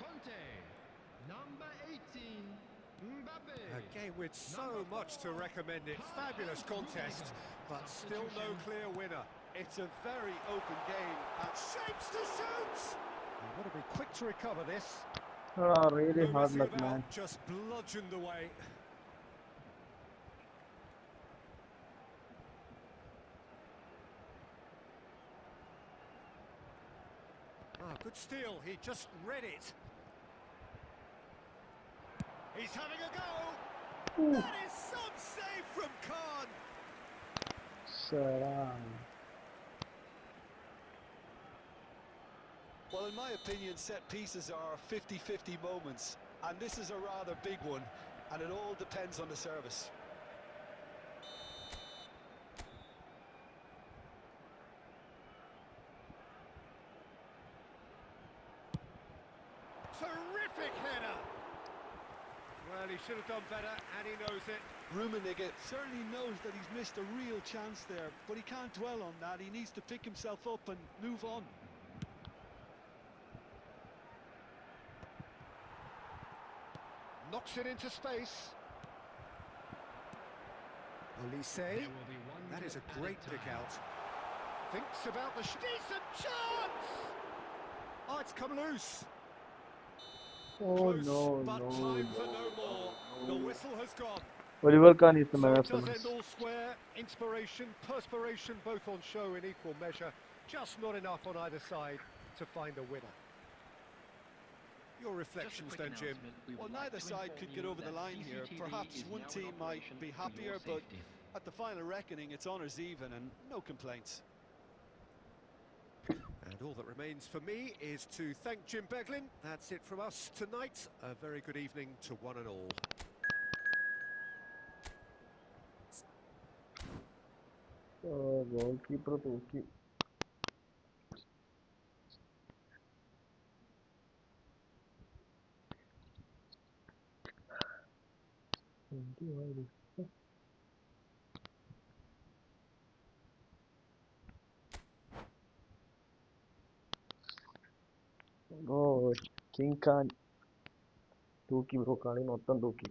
Conte. Number 18, Mbappe. A game with so much to recommend it. Fabulous contest, but still no clear winner. It's a very open game. And shapes to shoot! You've got to be quick to recover this. Ah, really No hard messing luck, about, man. just bludgeoned away. stood still, he just read it. He's having a go. Ooh. That is some save from Khan. Well, in my opinion, set pieces are 50-50 moments, and this is a rather big one, and it all depends on the service. Terrific header. Well, he should have done better, and he knows it. Rummenigge certainly knows that he's missed a real chance there, but he can't dwell on that. He needs to pick himself up and move on. Knocks it into space. Olise, that is a great pick out. Thinks about the decent chance! Oh, it's come loose. Oh Close, no, but no, time for no, no more. no. The whistle has gone. Oliver Kahn is the So man it of the does match. end all square. Inspiration, perspiration, both on show in equal measure. Just not enough on either side to find a winner. Your reflections then, Jim? Well, neither side could get over the line here. Perhaps one team might be happier, but at the final reckoning, it's honours even and no complaints. And all that remains for me is to thank Jim Beglin. That's it from us tonight. A very good evening to one and all. Goalkeeper തൂക്കി. Oh, King Khan തൂക്കി bro, കളി മൊത്തം തൂക്കി.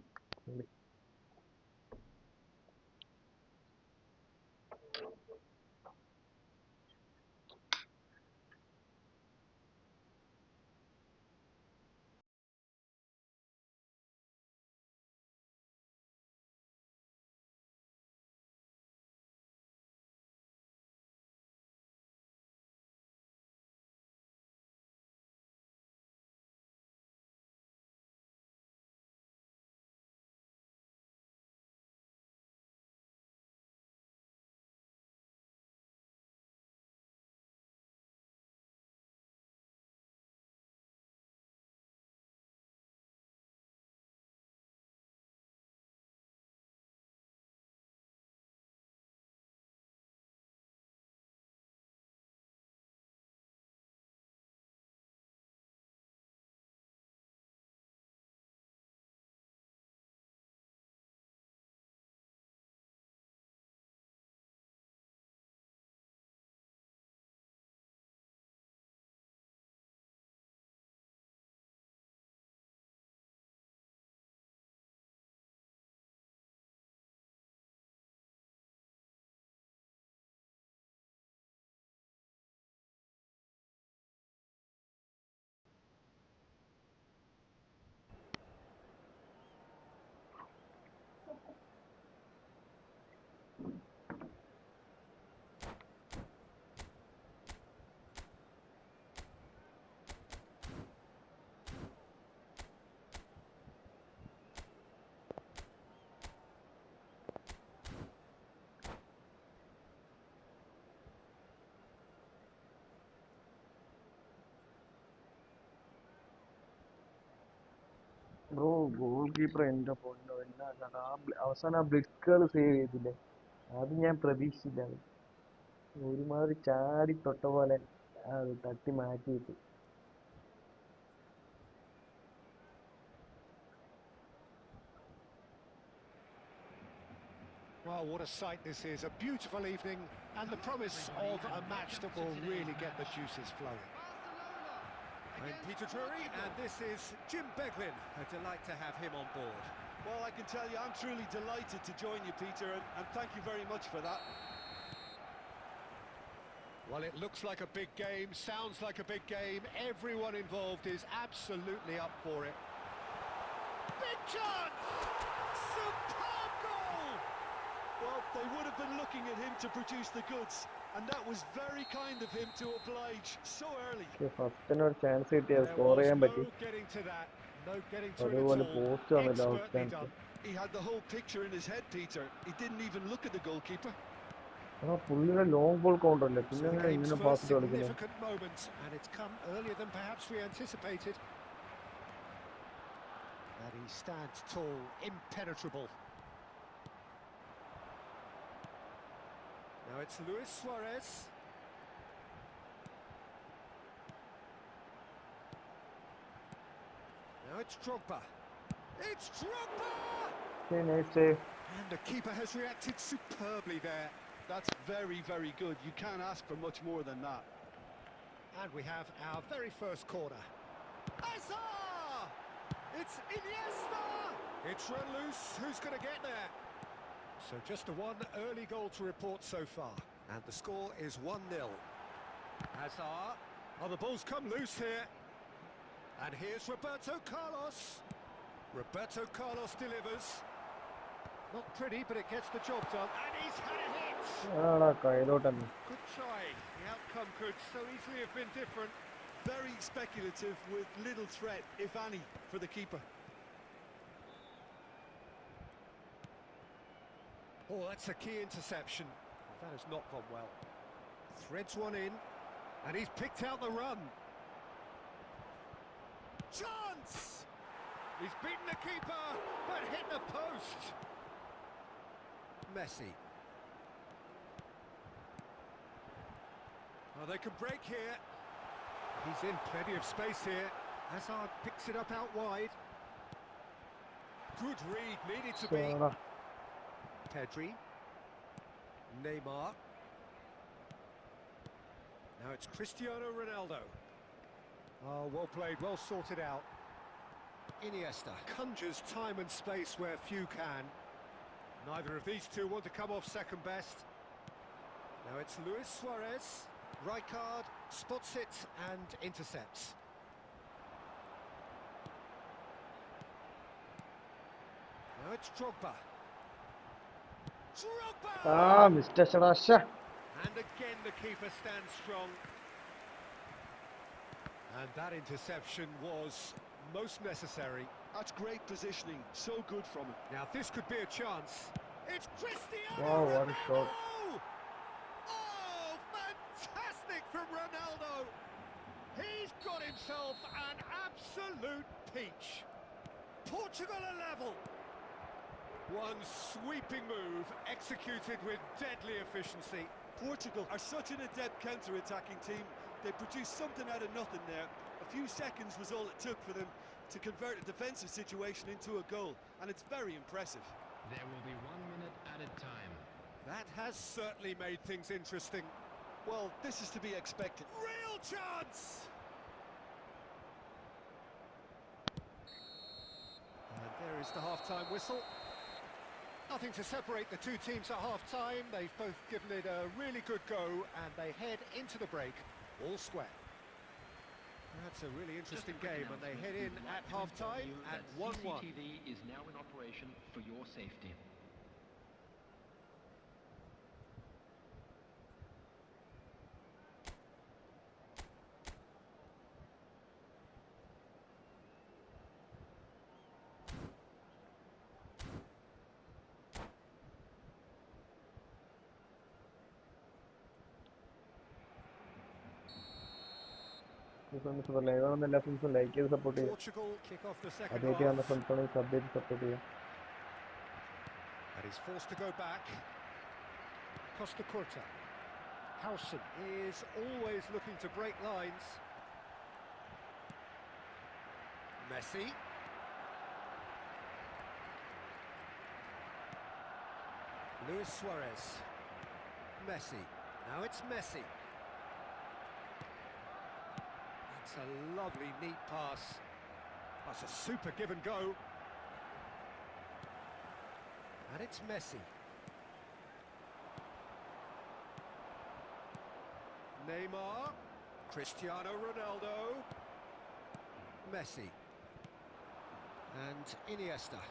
Bro goal keeper എൻ്റെ പൊന്നോ, അവസാനം ആ ബ്ലിക്സുകൾ save ചെയ്തില്ലേ, അത് ഞാൻ പ്രതീക്ഷിച്ചില്ല. ഒരുമാതിരി ചാടി തൊട്ട പോലെ അത് തട്ടി മാറ്റിയിട്ട്. Well, what a sight this is. A beautiful evening and the promise of a match that will really get the juices flowing. I'm Peter Drury, and this is Jim Beglin. A delight to have him on board. Well, I can tell you, I'm truly delighted to join you, Peter, and thank you very much for that. Well, it looks like a big game, sounds like a big game. Everyone involved is absolutely up for it. Big chance! Superb goal! Well, they would have been looking at him to produce the goods. And that was very kind of him to oblige so early. ഫസ്റ്റിന് ഒരു chance കിട്ടിയത് There score was ചെയ്യാൻ പറ്റി. no getting to that. No getting to it at അതുപോലെ all. Post വന്നില്ല out Expertly chance. done. He had the whole picture in his head, Peter. He didn't even look at the goalkeeper. ആ പുള്ളിയുടെ long ball counter അല്ലേ, So പിന്നെ the എങ്ങനെ game's ഇങ്ങനെ first pass ഇട്ട് കളിക്കുന്നത്? significant moment, and it's come earlier than perhaps we anticipated. And he stands tall, impenetrable. Now it's Luis Suarez. Now it's Drogba. It's Drogba! Nice save. And the keeper has reacted superbly there. That's very, very good. You can't ask for much more than that. And we have our very first corner. Hazard! It's Iniesta! It's run loose. Who's going to get there? So just the one early goal to report so far. And the score is 1-0. Hazard. Oh, the ball's come loose here. And here's Roberto Carlos. Roberto Carlos delivers. Not pretty, but it gets the job done. And he's had a hit! ആടാ കയ്യിലോട്ടന്നെ. Good try. The outcome could so easily have been different. Very speculative with little threat, if any, for the keeper. Oh, that's a key interception. That has not gone well. Threads one in, and he's picked out the run. Chance! He's beaten the keeper, but hit the post. Messi. Oh, they can break here. He's in plenty of space here. Hazard picks it up out wide. Good read, needed to be. ആടാ. Pedri. Neymar. Now it's Cristiano Ronaldo. Oh, well played, well sorted out. Iniesta conjures time and space where few can. Neither of these two want to come off second best. Now it's Luis Suarez. Rijkaard spots it and intercepts. Now it's Drogba. Drogba! Mister ഷടാശ. And again the keeper stands strong. And that interception was most necessary. That's great positioning. So good from him. Now this could be a chance. It's Cristiano Wow, what a Ronaldo! shot. Oh, fantastic from Ronaldo! He's got himself an absolute peach. Portugal are level. One sweeping move executed with deadly efficiency. Portugal are such an adept counter-attacking team. They produced something out of nothing there. A few seconds was all it took for them to convert a defensive situation into a goal, and it's very impressive. There will be 1 minute added time. That has certainly made things interesting. Well, this is to be expected. Real chance! And there is the half-time whistle. Nothing to separate the two teams at half-time. They've both given it a really good go, and they head into the break all square. That's a really interesting game, and they head in at half-time at 1-1. CCTV is now in operation for your safety. എല്ലാ ഫ്രണ്ട്സും like ചെയ്ത് support ചെയ്യാം. Portugal kick off the second അതേറ്റ് കാണുന്ന half. ഫ്രണ്ട്സാണെങ്കിൽ sub ചെയ്ത് support ചെയ്യാം. And he's forced to go back. Costa Curta. Howson is always looking to break lines. Messi. Luis Suarez. Messi. Now it's Messi. That's a lovely, neat pass. That's a super give and go. And it's Messi. Neymar. Cristiano Ronaldo. Messi. And Iniesta.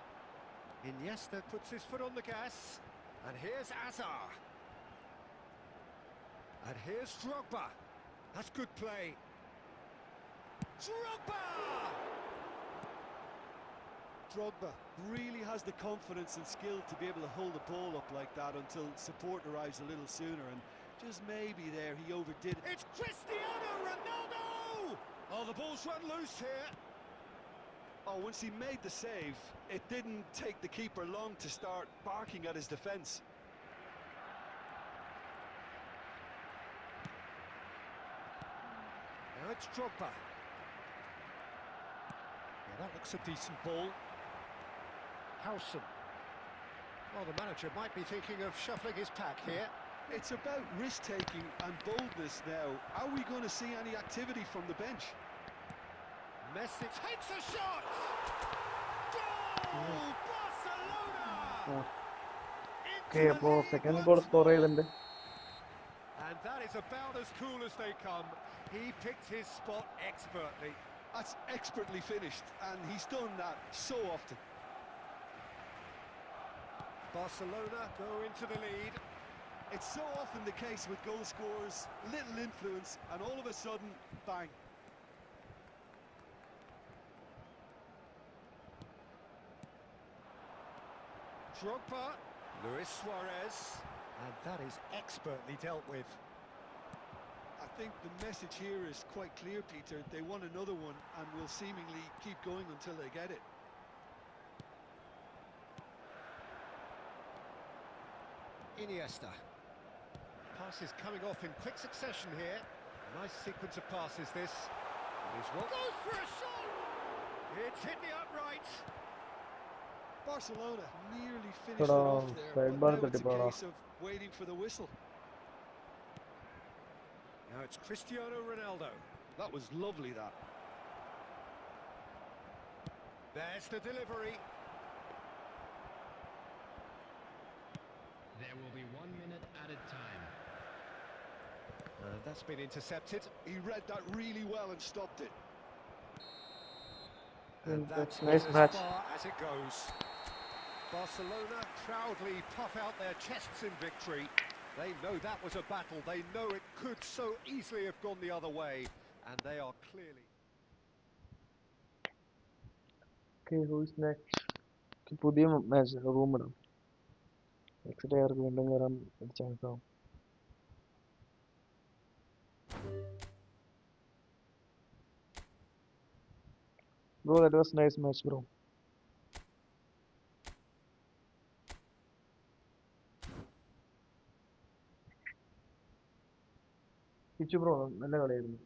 Iniesta puts his foot on the gas. And here's Hazard. And here's Drogba. That's good play. Drogba! Drogba really has the confidence and skill to be able to hold the ball up like that until support arrives a little sooner, and just maybe there he overdid it. It's Cristiano Ronaldo! Oh, the ball's run loose here. Oh, once he made the save, it didn't take the keeper long to start barking at his defence. Now it's Drogba. Yeah, that looks a decent ball. Howson. Well, the manager might be thinking of shuffling his pack here. It's about risk-taking and boldness now. Are we going to see any activity from the bench? Messi takes a shot! Goal! Barcelona! Okay, അപ്പോൾ second goal score ചെയ്തിട്ടുണ്ട്. And that is about as cool as they come. He picked his spot expertly. That's expertly finished, and he's done that so often. Barcelona go into the lead. It's so often the case with goal scorers, little influence, and all of a sudden, bang. Drogba, Luis Suarez, and that is expertly dealt with. I think the message here is quite clear, Peter. They want another one and will seemingly keep going until they get it. Iniesta. Passes coming off in quick succession here. Nice sequence of passes this. Goes for a shot! It's hit the upright. Barcelona nearly finished it off there, side but bar now it's a തട്ടിപ്പോടാ. case of waiting for the whistle. Now it's Cristiano Ronaldo. That was lovely, that. There's the delivery. There will be 1 minute added time. And that's been intercepted. He read that really well and stopped it. And That's that's nice as match. far as it goes. Barcelona proudly puff out their chests in victory. They know that was a battle. They know it could so easily have gone the other way. And they are clearly... Okay, who is next? പുതിയ match room ഇടാം. Exit ആയവർക്ക് വീണ്ടും കയറാൻ chance ആവും. Bro, that was nice match, bro. പിച്ചു bro നല്ല കളിയായിരുന്നു.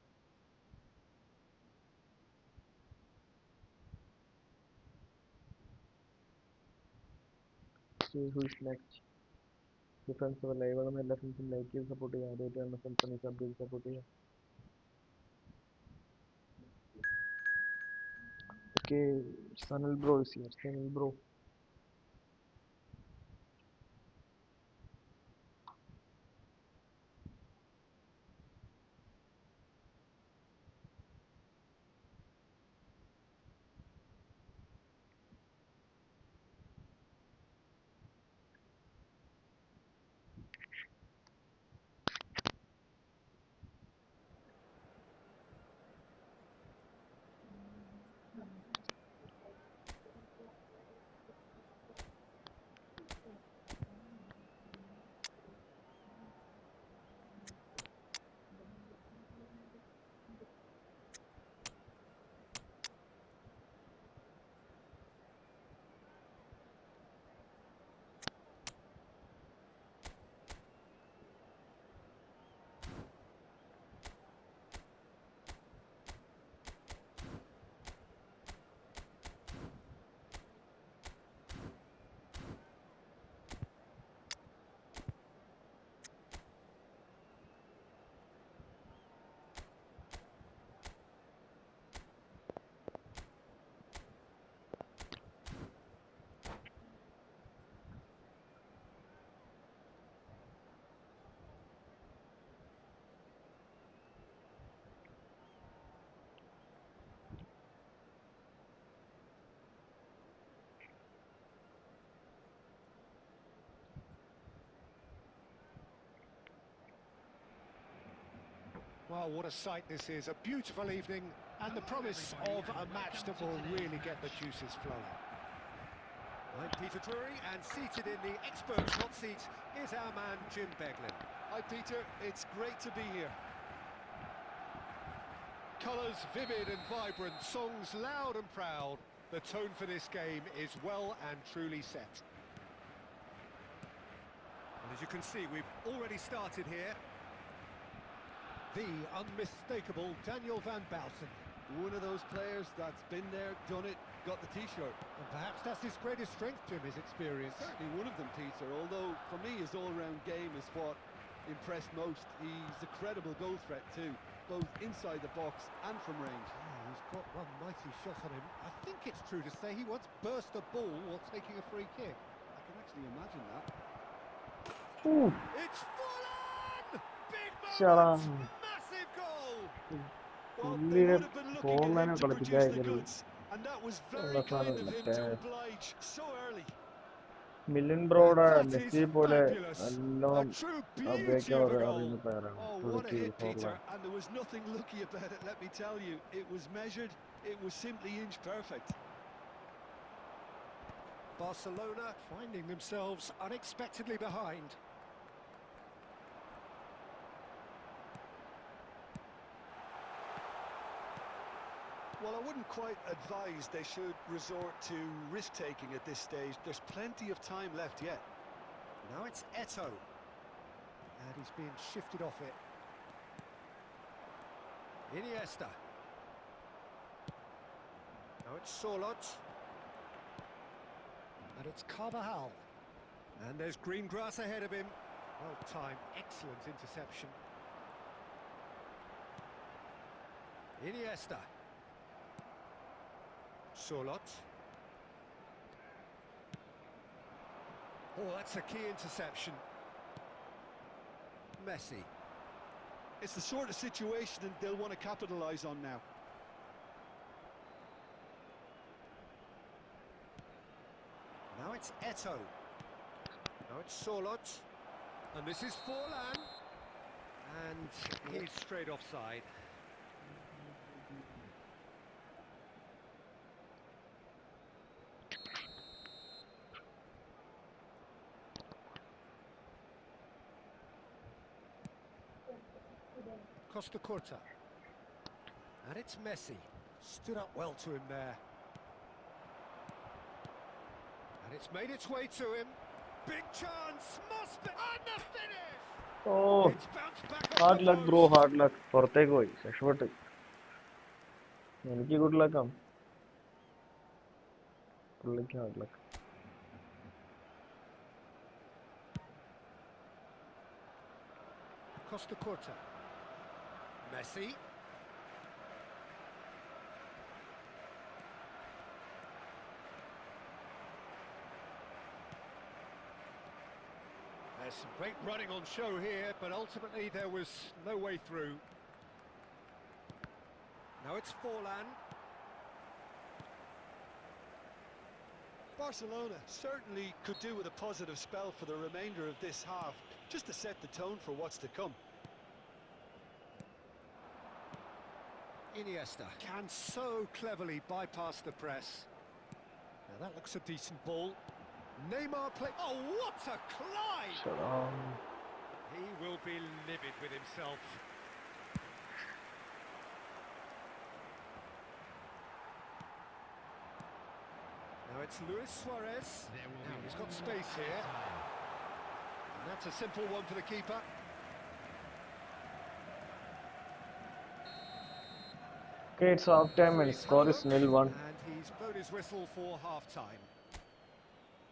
Who is next? Defense live ആണെന്ന് എല്ലാ ഫ്രണ്ട്സും ലൈക്ക് ചെയ്ത് സപ്പോർട്ട് ചെയ്യുക. ആദ്യമായിട്ട് കാണുന്ന ഫ്രണ്ട്സിനെ സബ് ചെയ്ത് സപ്പോർട്ട് ചെയ്യുക. Okay, Sanil bro is here. Sanil bro. Oh, what a sight this is. A beautiful evening and the promise of a match that will really get the juices flowing. I'm Peter Drury, and seated in the expert's hot seat is our man Jim Beglin. Hi Peter, it's great to be here. Colours vivid and vibrant, songs loud and proud. The tone for this game is well and truly set. And as you can see, we've already started here. The unmistakable Daniel van Bouten. One of those players that's been there, done it, got the t-shirt. And perhaps that's his greatest strength, Jim, his experience. Certainly one of them, Peter, although for me his all-round game is what impressed most. He's a credible goal threat too, both inside the box and from range. Oh, he's got one mighty shot on him. I think it's true to say he once burst a ball while taking a free kick. I can actually imagine that. Ooh, It's full on! Big shut up. moment! Massive goal! Well, they പുള്ളിയെ would have been looking at ഫോണിലാണ് him to produce the കളിപ്പിക്കാതിരിക്കരുത്. goods, and that was very ഉള്ള kind of സാധനമില്ല. him to oblige so early. Million ബ്രോയുടെ That is Messi പോലെ fabulous. A നല്ലോണം true beauty ഉപയോഗിക്കാൻ of a goal. അറിയുന്ന പേരാണ്. Oh, what a hit, Peter, and there was nothing lucky about it, let me tell you. It was measured, it was simply inch perfect. Barcelona finding themselves unexpectedly behind. Well, I wouldn't quite advise they should resort to risk-taking at this stage. There's plenty of time left yet. Now it's Eto. And he's being shifted off it. Iniesta. Now it's Sorloth. And it's Carvajal. And there's green grass ahead of him. Well timed, excellent interception. Iniesta. Sorloth. Oh, that's a key interception. Messi. It's the sort of situation that they'll want to capitalise on now. Now it's Eto. Now it's Sorloth. And this is Forlan. And he's straight offside. Costa Curta. And it's Messi. Stood up well to him there. And it's made its way to him. Big chance. Must be. And the finish! Oh, It's bounced back off hard the luck bro, post. hard luck. പുറത്തേക്ക് പോയി, രക്ഷപ്പെട്ട്. എനിക്ക് good ലക്കാം, പുള്ളിക്ക് hard luck. Costa Curta. Messi. There's some great running on show here, but ultimately there was no way through. Now it's Forlan. Barcelona certainly could do with a positive spell for the remainder of this half, just to set the tone for what's to come. Iniesta can so cleverly bypass the press. Now that looks a decent ball. Neymar play. Oh, what a climb! Shut up. He will be livid with himself. Now it's Luis Suarez. Now he's got space here. And that's a simple one for the keeper. Okay, it's half time and score is 0-1. And he's blown his whistle for half-time.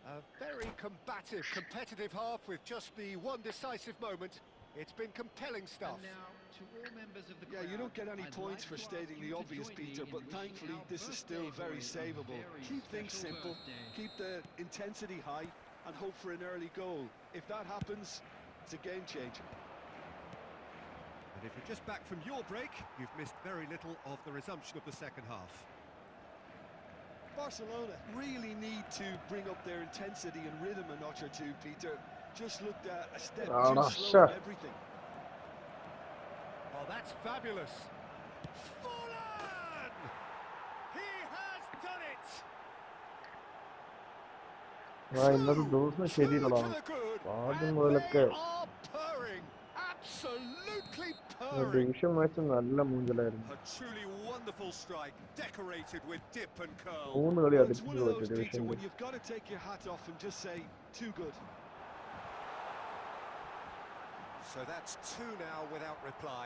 A very combative, competitive half with just the one decisive moment. It's been compelling stuff. And now, to all members of the Yeah, you crowd, don't get any I'd points like for to stating ask the you to obvious, join me Peter, in but wishing thankfully our this is still birthday very boy a savable. very Keep things special simple, birthday. keep the intensity high, and hope for an early goal. If that happens, it's a game changer. And if you're just back from your break, you've missed very little of the resumption of the second half. Barcelona really need to bring up their intensity and rhythm a notch or two, Peter. Just looked a step too slow in everything. Oh, Oh, that's fabulous. Fallen! He has done it! ഇന്നത്തെ ദിവസം Two ശരിയല്ലടാ. to the good, ആദ്യം and മുതലൊക്കെ they are purring, absolutely purring. Division match നല്ല മൂഞ്ചലായിരുന്നു. A truly wonderful strike, decorated with dip and curl. 3 കളി Well, it's one അടുപ്പിച്ച് of തോറ്റു those, Peter, ഡിവിഷനിൽ. when you've got to take your hat off and just say, too good. So that's 2 now without reply.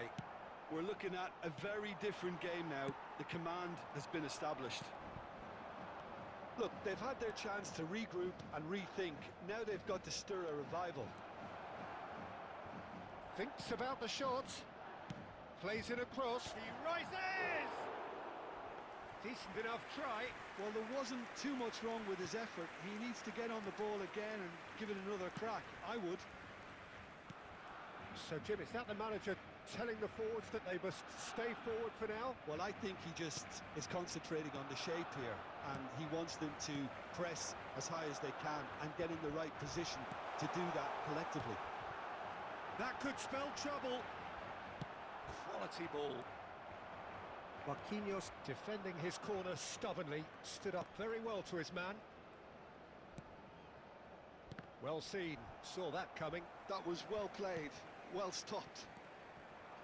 We're looking at a very different game now. The command has been established. Look, they've had their chance to regroup and rethink. Now they've got to stir a revival. Thinks about the shot. Plays it across. He rises! Decent enough try. Well, there wasn't too much wrong with his effort. He needs to get on the ball again and give it another crack. I would. So, Jim, is that the manager telling the forwards that they must stay forward for now? Well, I think he just is concentrating on the shape here, and he wants them to press as high as they can and get in the right position to do that collectively. That could spell trouble. Quality ball. Marquinhos defending his corner stubbornly, stood up very well to his man. Well seen, saw that coming. That was well played, well stopped.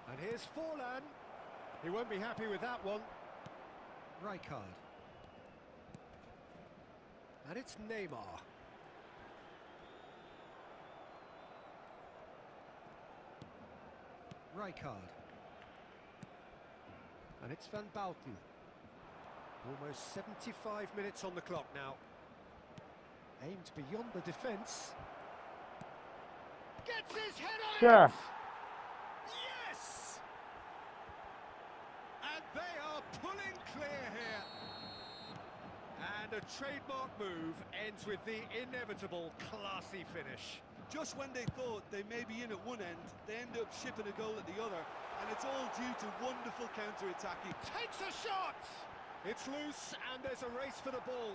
And here's Forlan. He won't be happy with that one. Rijkaard. And it's Neymar. Rijkaard. And it's Van Bouten. Almost 75 minutes on the clock now. Aimed beyond the defence. Gets his head on Yeah. it! Yes! And they are pulling clear here. And a trademark move ends with the inevitable classy finish. Just when they thought they may be in at one end, they end up shipping a goal at the other, and it's all due to wonderful counter-attacking. Takes a shot! It's loose and there's a race for the ball.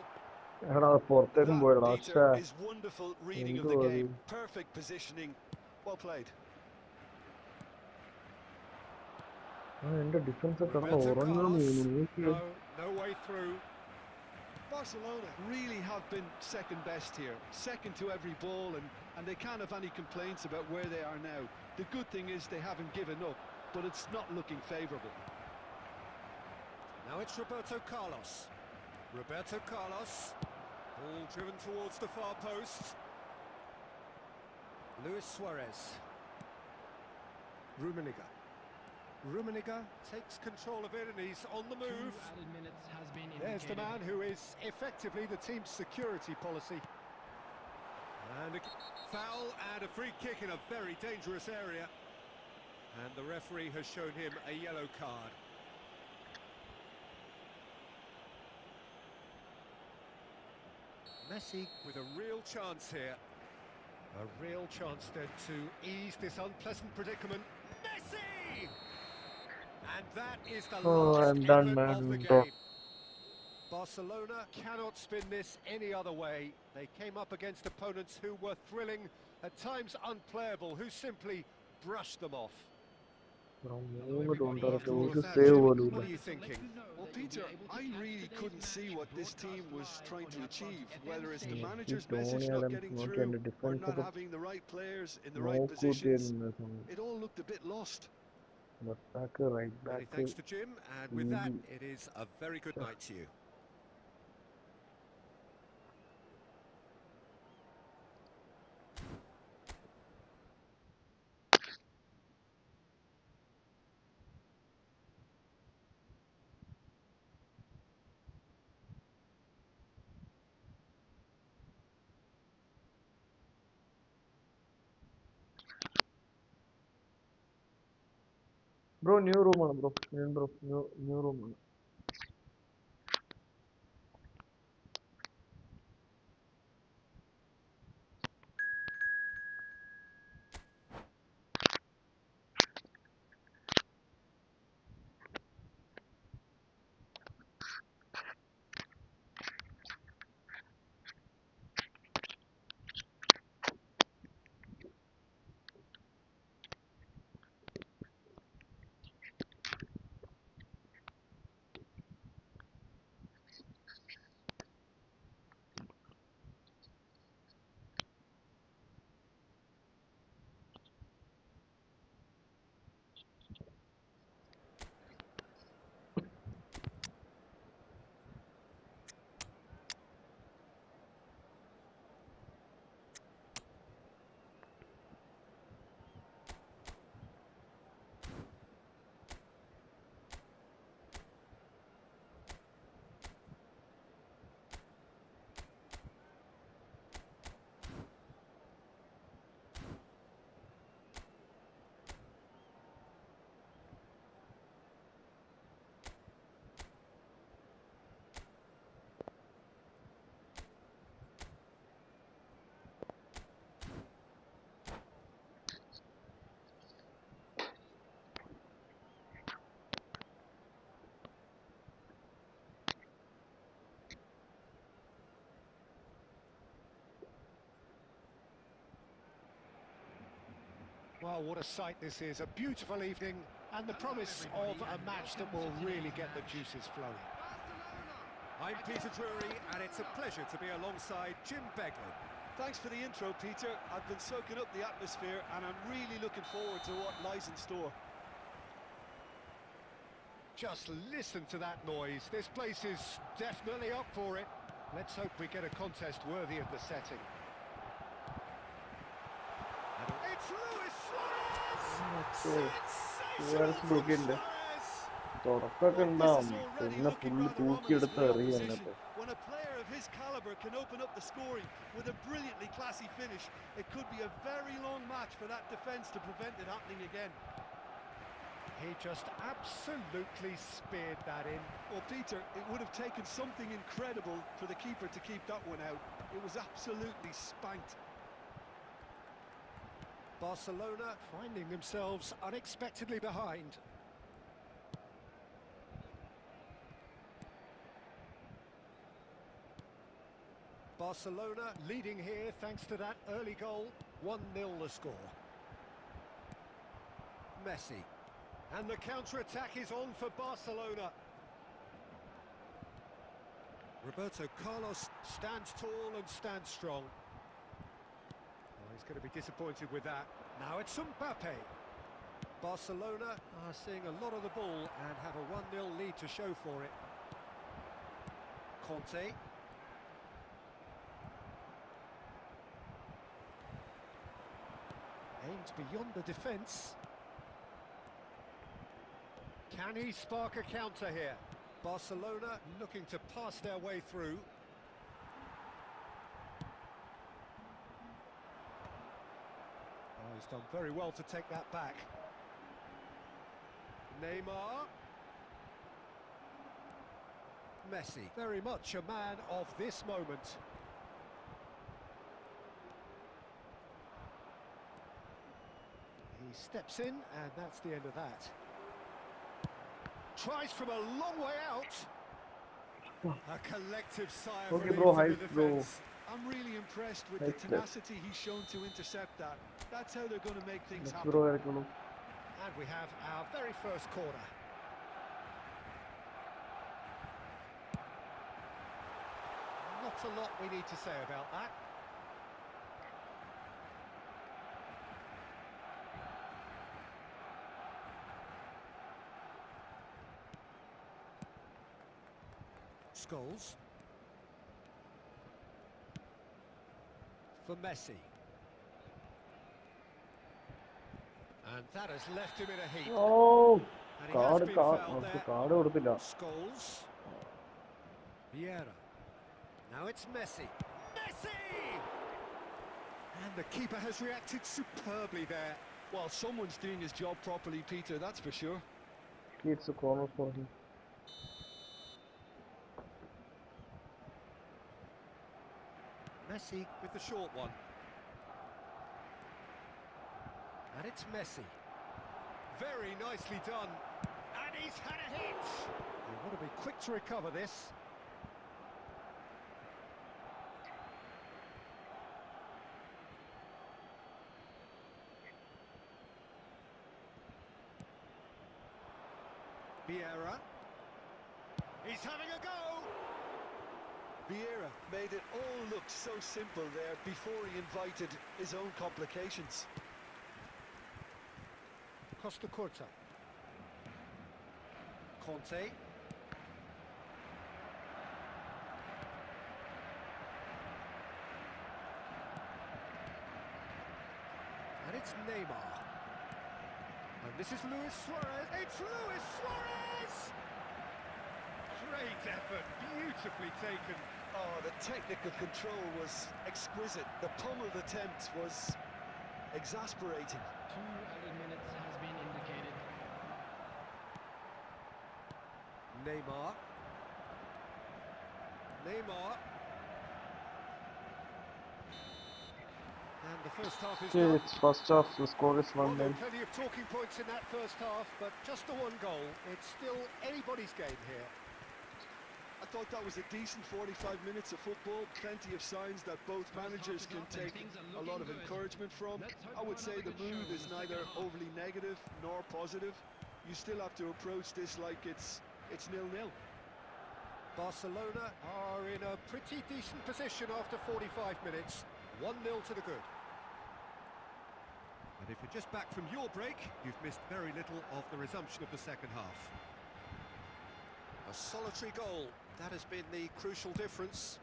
എടാ പുറത്തേക്കും പോയടാ. That, Peter, is wonderful reading of the game. Perfect positioning. Well played. എന്റെ defence കിടന്ന് Roberto ഉറങ്ങാൻ Carlos. No way through. Barcelona really have been second best here, second to every ball, and they can't have any complaints about where they are now. The good thing is they haven't given up, but it's not looking favourable. Now it's Roberto Carlos. Roberto Carlos. Ball driven towards the far post. Luis Suarez. Rummenigge. Rummenigge takes control of it and he's on the move. There's the man who is effectively the team's security policy. And a foul and a free kick in a very dangerous area. And the referee has shown him a yellow card. Messi with a real chance here. A real chance then to ease this unpleasant predicament. Messi! And that is the last I'm done, effort of man. the game. Barcelona cannot spin this any other way. They came up against opponents who were thrilling, at times unplayable, who simply brushed them off. After all of that, Jim, what are you thinking? Well, Peter, I really couldn't see what this team was trying to achieve, whether it's the manager's message not getting through or not having the right players in the right positions. It all looked a bit lost. Many thanks to Jim, and with that, it is a very good night to you. Bro new റൂമാണ് bro. New റൂമാണ്. Oh, what a sight this is. A beautiful evening and the promise of a match that will really get the juices flowing. I'm Peter Drury, and it's a pleasure to be alongside Jim Beglin. Thanks for the intro, Peter. I've been soaking up the atmosphere and I'm really looking forward to what lies in store. Just listen to that noise. This place is definitely up for it. Let's hope we get a contest worthy of the setting. It's Luis Suarez! Sensational from Suarez! തുടക്കമൊക്കെ ഉണ്ടാവും പിന്നെ full തൂക്കിയെടുത്ത് എറിയും എന്നിട്ട്. When a player of his caliber can open up the scoring with a brilliantly classy finish, it could be a very long match for that defence to prevent it happening again. He just absolutely speared that in. Well, Peter, it would have taken something incredible for the keeper to keep that one out. It was absolutely spanked. Barcelona finding themselves unexpectedly behind. Barcelona leading here thanks to that early goal. 1-0 the score. Messi. And the counter-attack is on for Barcelona. Roberto Carlos stands tall and stands strong. Oh, he's going to be disappointed with that. Now it's Mbappe. Barcelona are seeing a lot of the ball and have a 1-0 lead to show for it. Conte. Aimed beyond the defence. Can he spark a counter here? Barcelona looking to pass their way through. Oh, he's done very well to take that back. Neymar. Messi, very much a man of this moment. He steps in, and that's the end of that. Tries from a long way out. A collective sigh of Okay, relief bro, from hype, the bro. defence. I'm really impressed with That's the it. tenacity he's shown to intercept that. That's how they're going to make things happen. Bro ഇറക്കുള്ളൂ. And we have our very first corner. Not a lot we need to say about that. Scholes. For Messi. And that has left him in a heap. Oh And he has been fouled there. Card കൊടുത്തില്ല. Scholes. Vieira. Now it's Messi. Messi! And the keeper has reacted superbly there. Well, someone's doing his job properly, Peter, that's for sure. It's a corner for him. Messi with the short one. And it's Messi. Very nicely done. And he's had a hit. They want to be quick to recover this. Vieira. He's having a go. Vieira made it all look so simple there before he invited his own complications. Costa Curta. Conte. And it's Neymar. And this is Luis Suarez. It's Luis Suarez! Great effort, beautifully taken. Oh, the technical control was exquisite. The pummeled attempt was exasperating. 2 added minutes has been indicated. Neymar. Neymar. And the first half is Okay, done. it's first half. The score is Well, there 1-0. were plenty of talking points in that first half, but just the one goal. It's still anybody's game here. I thought that was a decent 45 minutes of football. Plenty of signs that both managers can take a lot of encouragement from. I would say the mood is neither overly negative nor positive. You still have to approach this like it's 0-0. Barcelona are in a pretty decent position after 45 minutes. 1-0 to the good. And if you're just back from your break, you've missed very little of the resumption of the second half. A solitary goal, that has been the crucial difference.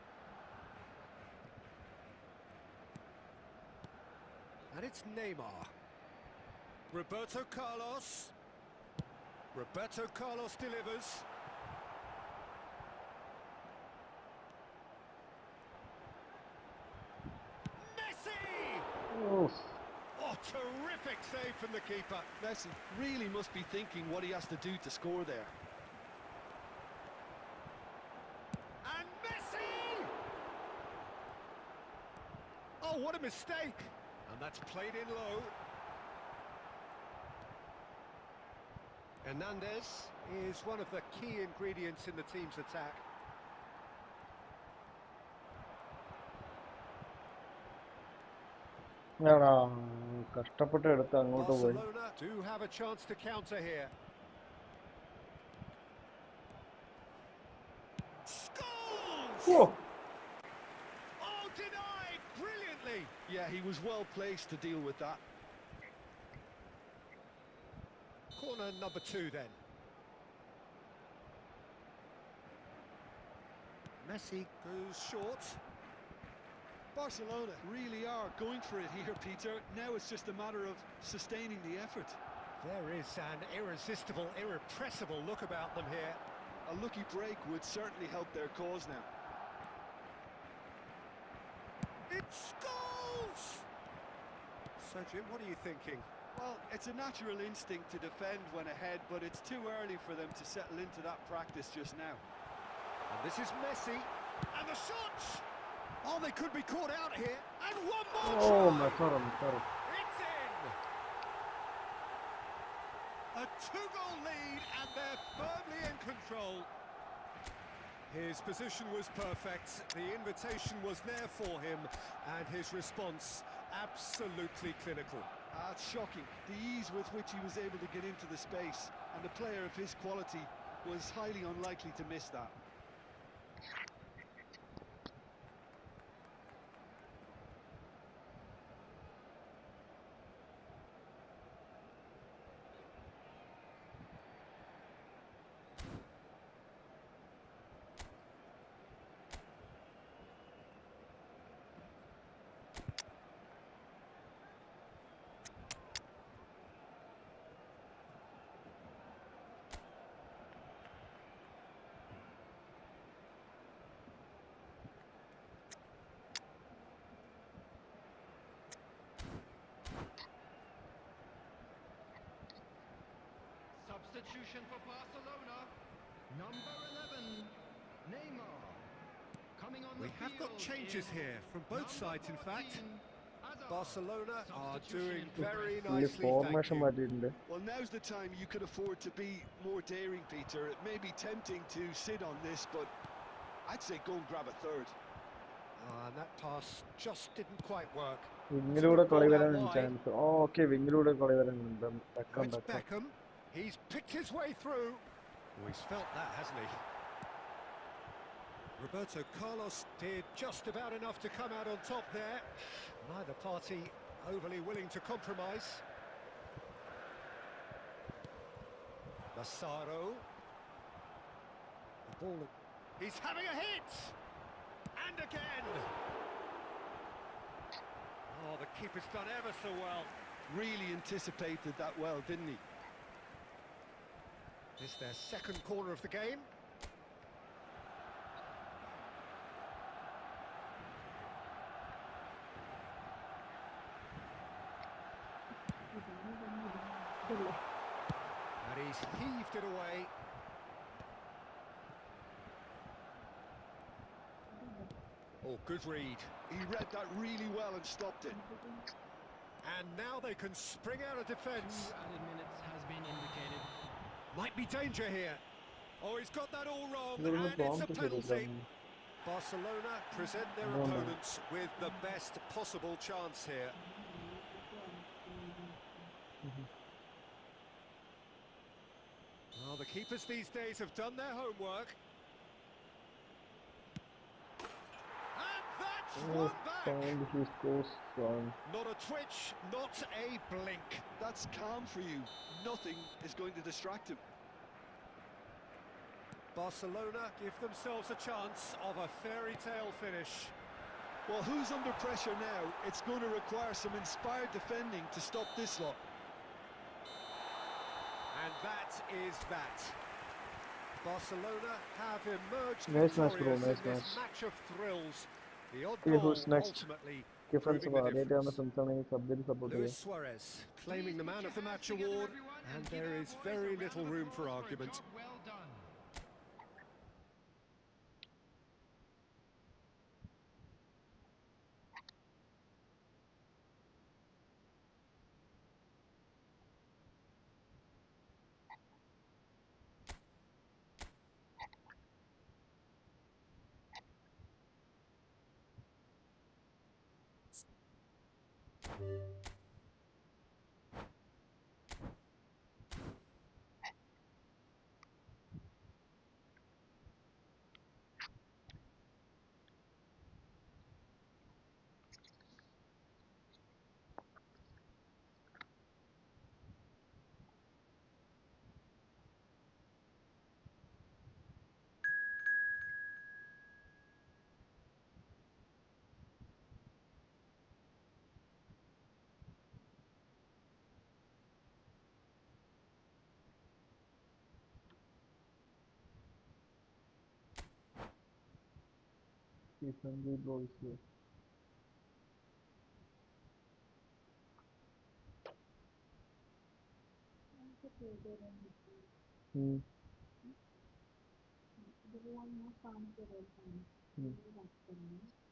And it's Neymar. Roberto Carlos. Roberto Carlos delivers. Messi! Oof. Oh, terrific save from the keeper. Messi really must be thinking what he has to do to score there. And Messi! Oh, what a mistake! And that's played in low. Hernandez is one of the key ingredients in the team's attack. എടാ കഷ്ടപ്പെട്ട് എടുത്ത് അങ്ങോട്ട് പോയി. Barcelona do have a chance to counter here. Scores! Oh Oh, denied brilliantly. Yeah, he was well placed to deal with that. Corner number 2 then. Messi goes short. Barcelona really are going for it here, Peter. Now it's just a matter of sustaining the effort. There is an irresistible, irrepressible look about them here. A lucky break would certainly help their cause now. It's goals! So, Jim, what are you thinking? Well, it's a natural instinct to defend when ahead, but it's too early for them to settle into that practice just now. And this is Messi, and the shots! Oh, they could be caught out here, and one more oh try! മെസ്സറും. It's in! A 2-goal lead, and they're firmly in control. His position was perfect, the invitation was there for him, and his response absolutely clinical. It's shocking, the ease with which he was able to get into the space, and a player of his quality was highly unlikely to miss that. Substitution for Barcelona. Number 11, Neymar. Coming on We the have got field changes is here, from both number sides in fact. 14, Hazard. Barcelona are doing Substitution for very പുള്ളി nicely, thank formation you. മാറ്റിയിട്ടുണ്ട്. Well, now's the time you could afford to be more daring, Peter. It may be tempting to sit on this, but I'd say go and grab a third. And that pass just didn't quite work. വിങ്ങിലൂടെ കളി Ball out വരാൻ wide. Chance. Okay വിങ്ങിലൂടെ കളി വരാനുണ്ട്. Now ബെക്കം it's ബെക്കം. Beckham. He's picked his way through. Oh, he's felt that, hasn't he? Roberto Carlos did just about enough to come out on top there. Neither party overly willing to compromise. Massaro. The ball. He's having a hit! And again! Oh, the keeper's done ever so well. Really anticipated that well, didn't he? This is their second corner of the game. And he's heaved it away. Oh, good read. He read that really well and stopped it. And now they can spring out of defence. 2 added minutes has been indicated. Might be danger here. Oh, he's got that all wrong, ഇതൊന്ന് and it's a prompt penalty. ശരിയല്ല. Barcelona present their No, no. opponents with the best possible chance here. Well, the keepers these days have done their homework. And that's one back. And he scores one. Not a twitch, not a blink. That's calm for you. Nothing is going to distract him. Barcelona give themselves a chance of a fairy tale finish. Well, who's under pressure now? It's going to require some inspired defending to stop this lot. And that is that. Barcelona have emerged Nice match, bro, victorious nice in this match. match of thrills. The odd Okay, goal who's next? ultimately Difference proving the ആദ്യമായിട്ടാണ് difference. സംസാരിക്കുന്ന subject support Luis ചെയ്യാം. Suarez claiming the man of the match Together, award, everyone, and give there our is boys very a little round of room for applause a argument. job well done. Sanjay bro is here.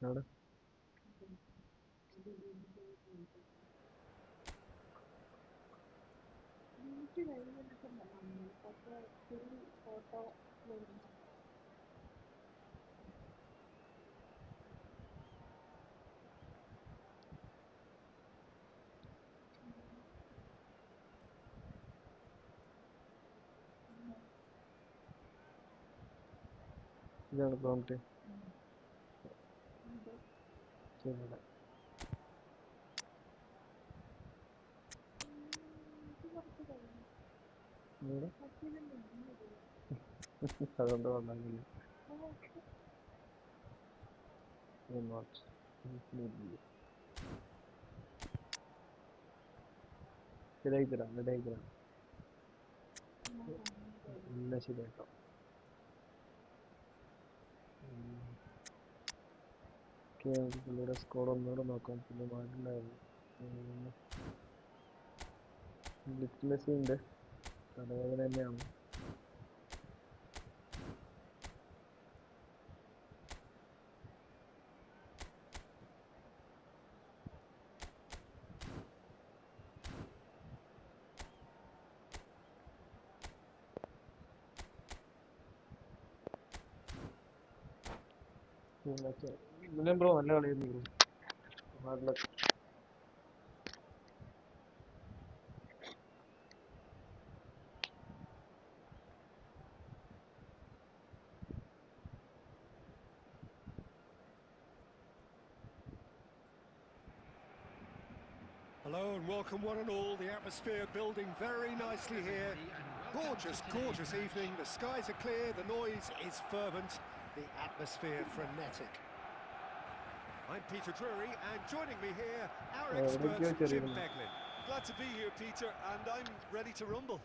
എവിടെ? ഇതാണ് prompt. ശരിയല്ല. ഇവിടെ അതുകൊണ്ട് വന്നില്ല. ശരിയായി തരാം, റെഡിയായി തരാം. എല്ലാം ശരിയാക്കാം. നമുക്ക് പുള്ളിയുടെ സ്കോർ ഒന്നുകൂടെ നോക്കാം. പിന്നെ മാറ്റുണ്ടായിരുന്നു. ലിറ്റ്ലസി ഉണ്ട്, തലവേദന തന്നെയാണ്. ബ്രോ നല്ല കളിയായിരുന്നു bro. Hard luck. Hello and welcome one and all. The atmosphere building very nicely here. Gorgeous, gorgeous evening. The skies are clear, the noise is fervent, the atmosphere frenetic. I'm Peter Drury, and joining me here, our expert Jim Beglin. Glad to be here, Peter, and I'm ready to rumble.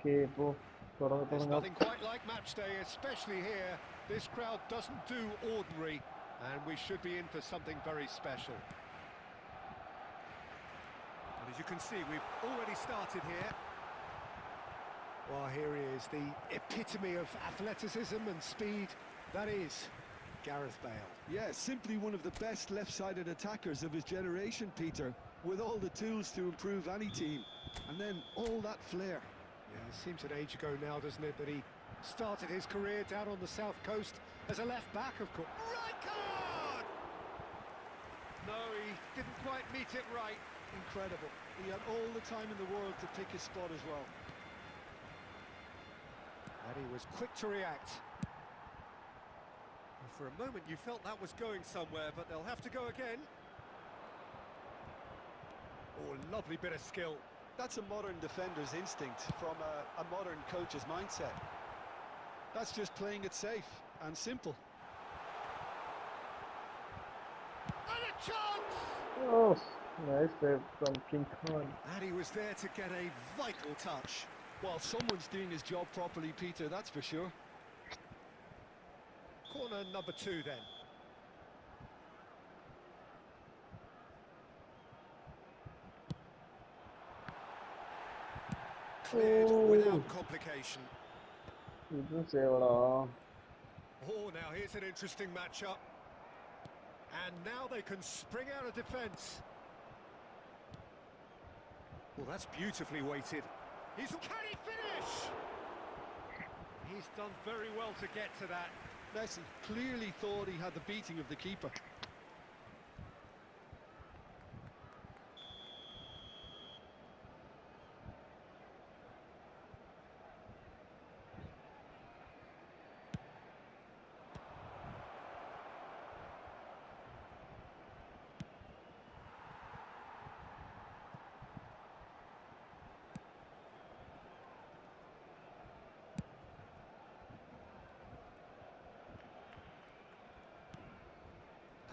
There's nothing quite like match day, especially here. This crowd doesn't do ordinary, and we should be in for something very special. And as you can see, we've already started here. Well, here he is, the epitome of athleticism and speed. That is Gareth Bale. Yeah, simply one of the best left-sided attackers of his generation, Peter, with all the tools to improve any team. And then all that flair. Yeah, it seems an age ago now, doesn't it, that he Started his career down on the south coast as a left back, of course. Right card! No, he didn't quite meet it right. Incredible. He had all the time in the world to pick his spot as well. And he was quick to react. For a moment you felt that was going somewhere, but they'll have to go again. Oh, lovely bit of skill. That's a modern defender's instinct from a modern coach's mindset. That's just playing it safe and simple. And a chance! Oh, nice save from King Khan. And he was there to get a vital touch. Well, someone's doing his job properly, Peter, that's for sure. Corner number 2 then. Cleared without complication. Good save, ടാ. Oh, now here's an interesting matchup. And now they can spring out of defence. Well, that's beautifully weighted. Can he finish? He's done very well to get to that. Messi clearly thought he had the beating of the keeper.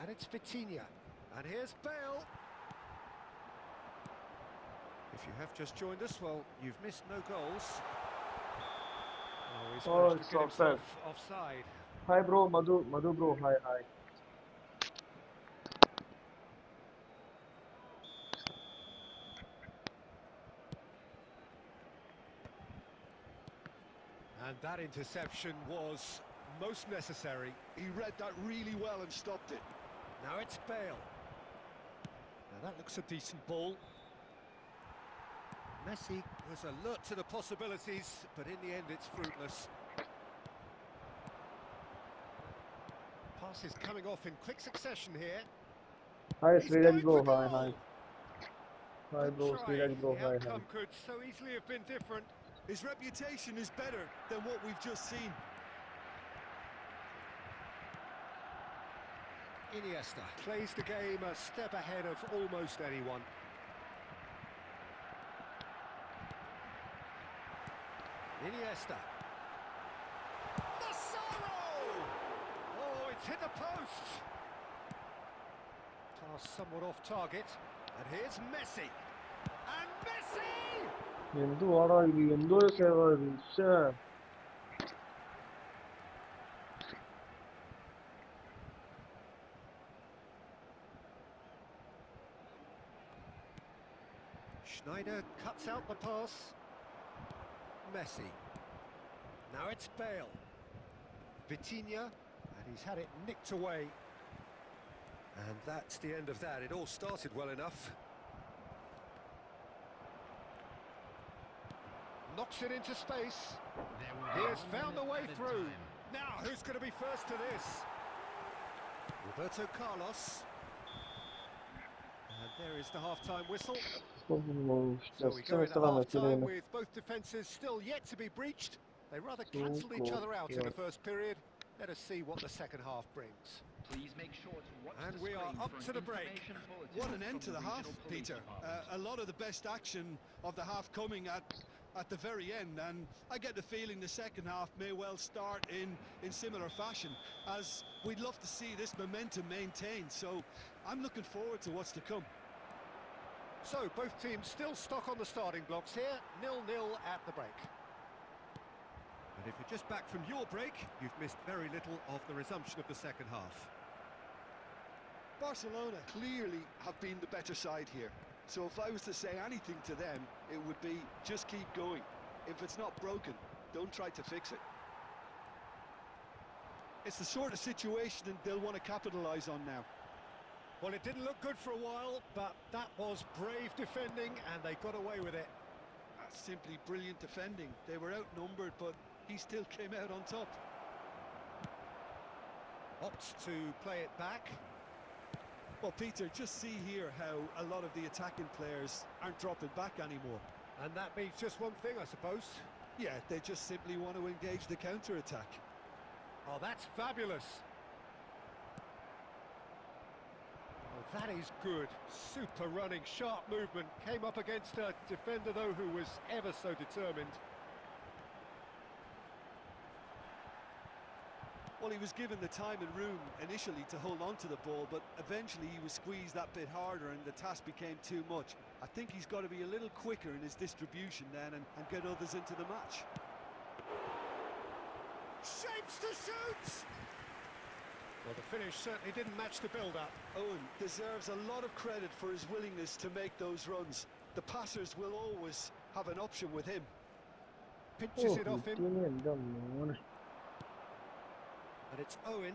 And it's Vitinha. And here's Bale. If you have just joined us, well, you've missed no goals. Oh, he's Oh, managed it's to get offside. himself offside. Hi bro, Madhu bro, hi. And that interception was most necessary. He read that really well and stopped it. Now it's Bale. Now that looks a decent ball. Messi was alert to the possibilities, but in the end it's fruitless. Passes coming off in quick succession here. Hi He's Sriraj going bro, for hi. goal. Hi Good bro, try. Sriraj bro, The hi. outcome could so easily have been different. His reputation is better than what we've just seen. Iniesta plays the game a step ahead of almost anyone. Iniesta. Massaro! Oh, it's hit the post. Pass somewhat off target. And here's Messi. And Messi! എന്തുവാടാ ഇത്, എന്തൊരു സേവാ ഇത്, ശ്ശേ. Schneider cuts out the pass. Messi. Now it's Bale. Vitinha, and he's had it nicked away. And that's the end of that. It all started well enough. Knocks it into space. He has found the way through. Now, who's going to be first to this? Roberto Carlos. And there is the half-time whistle. So we go into half-time with both defences still yet to be breached. They rather cancelled each other out in the first period. Let us see what the second half brings. Please make sure to watch And the we are screen up for to an the break. information bulletin What an end from to the half, regional police Peter. department. A lot of the best action of the half coming at the very end, and I get the feeling the second half may well start in similar fashion, as we'd love to see this momentum maintained. So I'm looking forward to what's to come. So both teams still stuck on the starting blocks here, 0-0 at the break. And if you're just back from your break, you've missed very little of the resumption of the second half. Barcelona clearly have been the better side here. So if I was to say anything to them, it would be just keep going. If it's not broken, don't try to fix it. It's the sort of situation they'll want to capitalise on now. Well, it didn't look good for a while, but that was brave defending and they got away with it. That's simply brilliant defending. They were outnumbered, but he still came out on top. Opts to play it back. Well, Peter, just see here how a lot of the attacking players aren't dropping back anymore. And that means just one thing, I suppose. Yeah, they just simply want to engage the counter-attack. Oh, that's fabulous. Oh, that is good. Super running, sharp movement. Came up against a defender, though, who was ever so determined. Well, he was given the time and room initially to hold on to the ball, but eventually he was squeezed that bit harder and the task became too much. I think he's got to be a little quicker in his distribution then and get others into the match. Shapes to shoot! Well, the finish certainly didn't match the build-up. Owen deserves a lot of credit for his willingness to make those runs. The passers will always have an option with him. Pinches it off him. him. And it's Owen.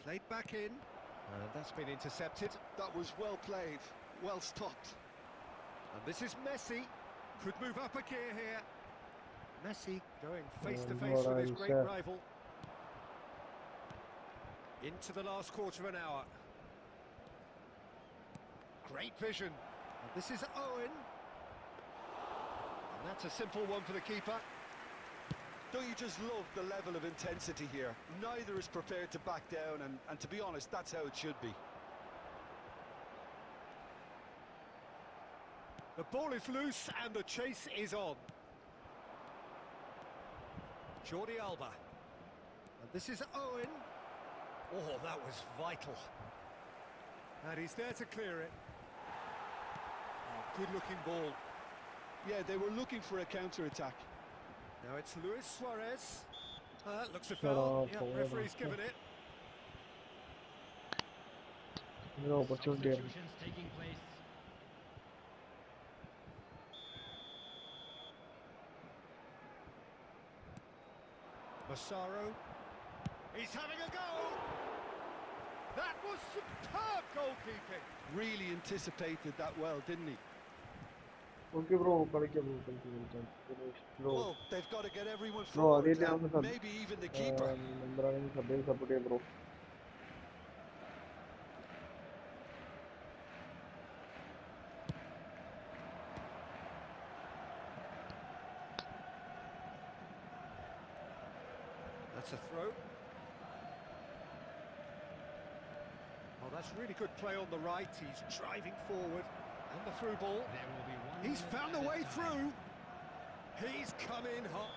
Played back in. And that's been intercepted. That was well played, well stopped. And this is Messi. Could move up a gear here. Messi going face to face with his great rival. Into the last quarter of an hour. Great vision. And this is Owen. And that's a simple one for the keeper. Don't you just love the level of intensity here? Neither is prepared to back down, and to be honest, that's how it should be. The ball is loose and the chase is on. Jordi Alba. And this is Owen. Oh, that was vital. And he's there to clear it. Oh, good-looking ball. Yeah, they were looking for a counter-attack. Now it's Luis Suarez. Looks a foul. Yeah, referee's given it. No opportunity. Substitutions taking place. Massaro. He's having a go! That was superb goalkeeping! Really anticipated that well, didn't he? Okay, bro. Bro. Well, they've got to get everyone Bro, forward, and maybe even the keeper. Support, bro. That's a throw. Oh, that's really good play on the right. He's driving forward. And the through ball. There will be one. He's found a way through. He's come in hot.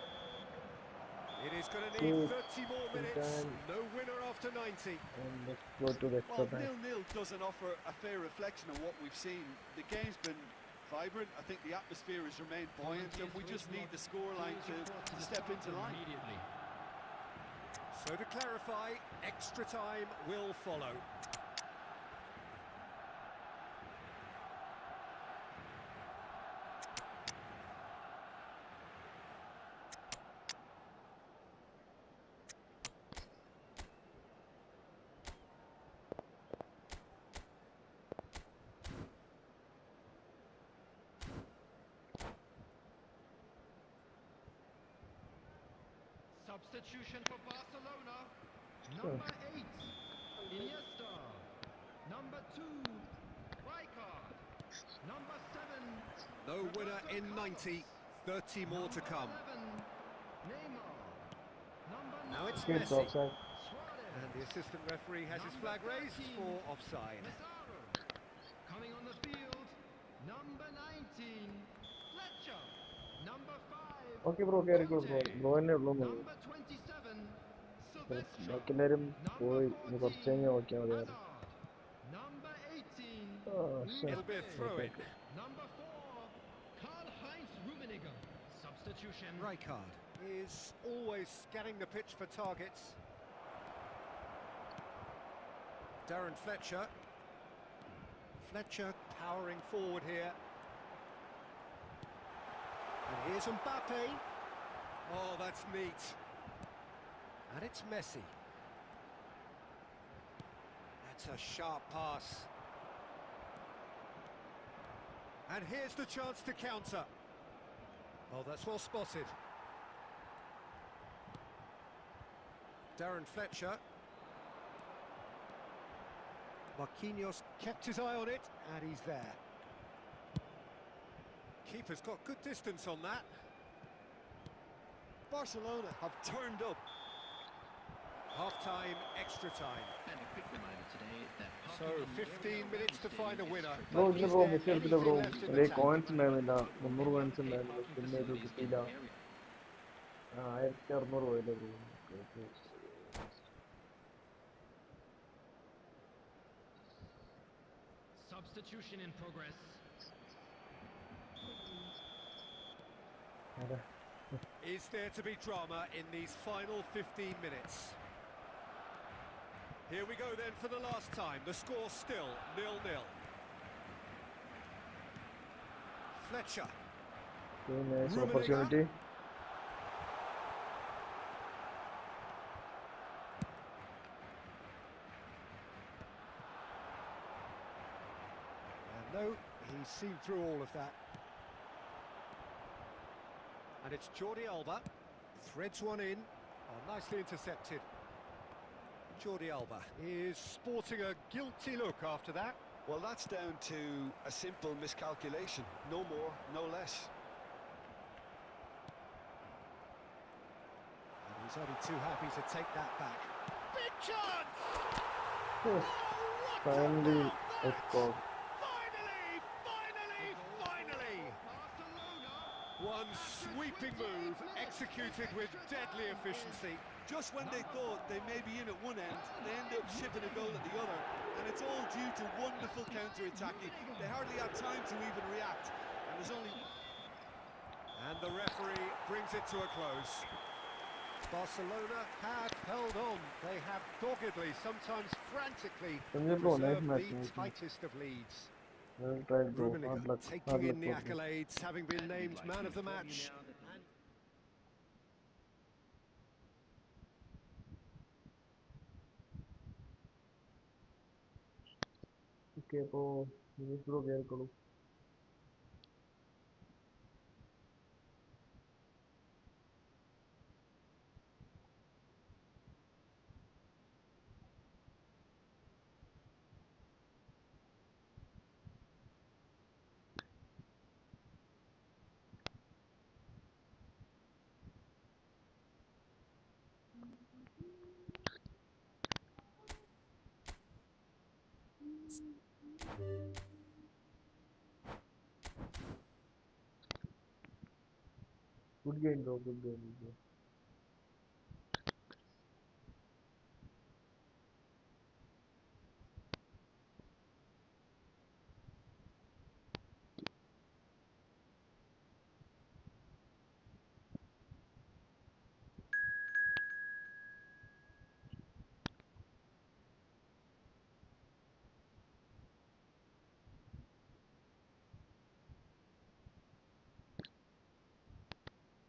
It is going to need 30 more minutes. No winner after 90. And let's go to the extra Well, time. 0-0 doesn't offer a fair reflection of what we've seen. The game's been vibrant. I think the atmosphere has remained buoyant, and we just need the scoreline to step into line. Immediately. So to clarify, extra time will follow. Substitution for Barcelona. Number 8, Iniesta. Number 2, Rijkaard. Number 7. No winner in 90. 30 more to come. 11, Neymar. Number 9, Now it's Kids Messi. offside. Suarez. And the assistant referee has his flag raised for offside. Massaro. Coming on the field. Number 19, Fletcher. Number 5. Okay, bro. Carry good, bro. Bro, and no. Number 27, Silvestre. ബാക്കിയെല്ലാരും പോയി Number കുറച്ച് കഴിഞ്ഞ് 14, നോക്കിയാൽ മതി. Hazard. Number 18, shit. It'll be a throw-in. Number 4, Karl-Heinz Rummenigge. Substitution. Rijkaard is always scanning the pitch for targets. Darren Fletcher. Fletcher powering forward here. And here's Mbappe. Oh, that's neat. And it's Messi. That's a sharp pass. And here's the chance to counter. Oh, that's well spotted. Darren Fletcher. Marquinhos kept his eye on it, and he's there. Keeper's got good distance on that. Barcelona have turned up. Half-time, extra time. And a quick reminder today that So 15 minutes to find a winner. Bro But ഇതിന് is bro there Messi എടുത്തില്ല anything bro left in the അതേ tank? Coins ഉണ്ടായിരുന്നില്ല 300 coins ഉണ്ടായിരുന്നില്ല പിന്നെ ഇത് കിട്ടിയില്ല 1600 പോയില്ലേ bro substitution in progress. അതെ Is there to be drama in these final 15 minutes? Here we go then for the last time. The score still 0-0. Fletcher. nice Rummenigge. opportunity. And no, he's seen through all of that. And it's Jordi Alba. Threads one in. Oh, nicely intercepted. Jordi Alba is sporting a guilty look after that. Well, that's down to a simple miscalculation. No more, no less. And he's only too happy to take that back. Big chance! Yes, What finally about a that? score. Finally! One sweeping move executed with deadly efficiency. Just when they thought they may be in at one end, they end up shipping a goal at the other. And it's all due to wonderful counter-attacking. They hardly had time to even react. And there's only... And the referee brings it to a close. Barcelona have held on. They have doggedly, sometimes frantically, Sanjay bro, nice preserved match. the tightest of leads. Well tried bro. Hard Rummenigge luck. taking Hard in luck the bro. accolades, having been named man of the match. And Okay bro. Finish bro കേറിക്കോളൂ. Good game bro. Good game. Good game.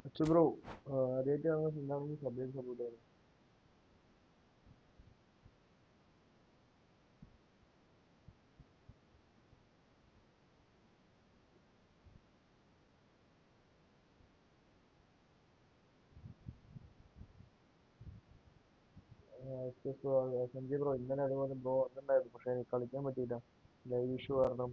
അച്ഛ bro ആദ്യമായിട്ടാണ് എന്താണെങ്കിൽ subject support ചെയ്യുന്നത്. Sanjay bro ഇന്നലെ അതുപോലെ bro വന്നിട്ടുണ്ടായിരുന്നു പക്ഷെ എനിക്ക് കളിക്കാൻ പറ്റിയില്ല ലൈവ് ഇഷ്യൂ കാരണം.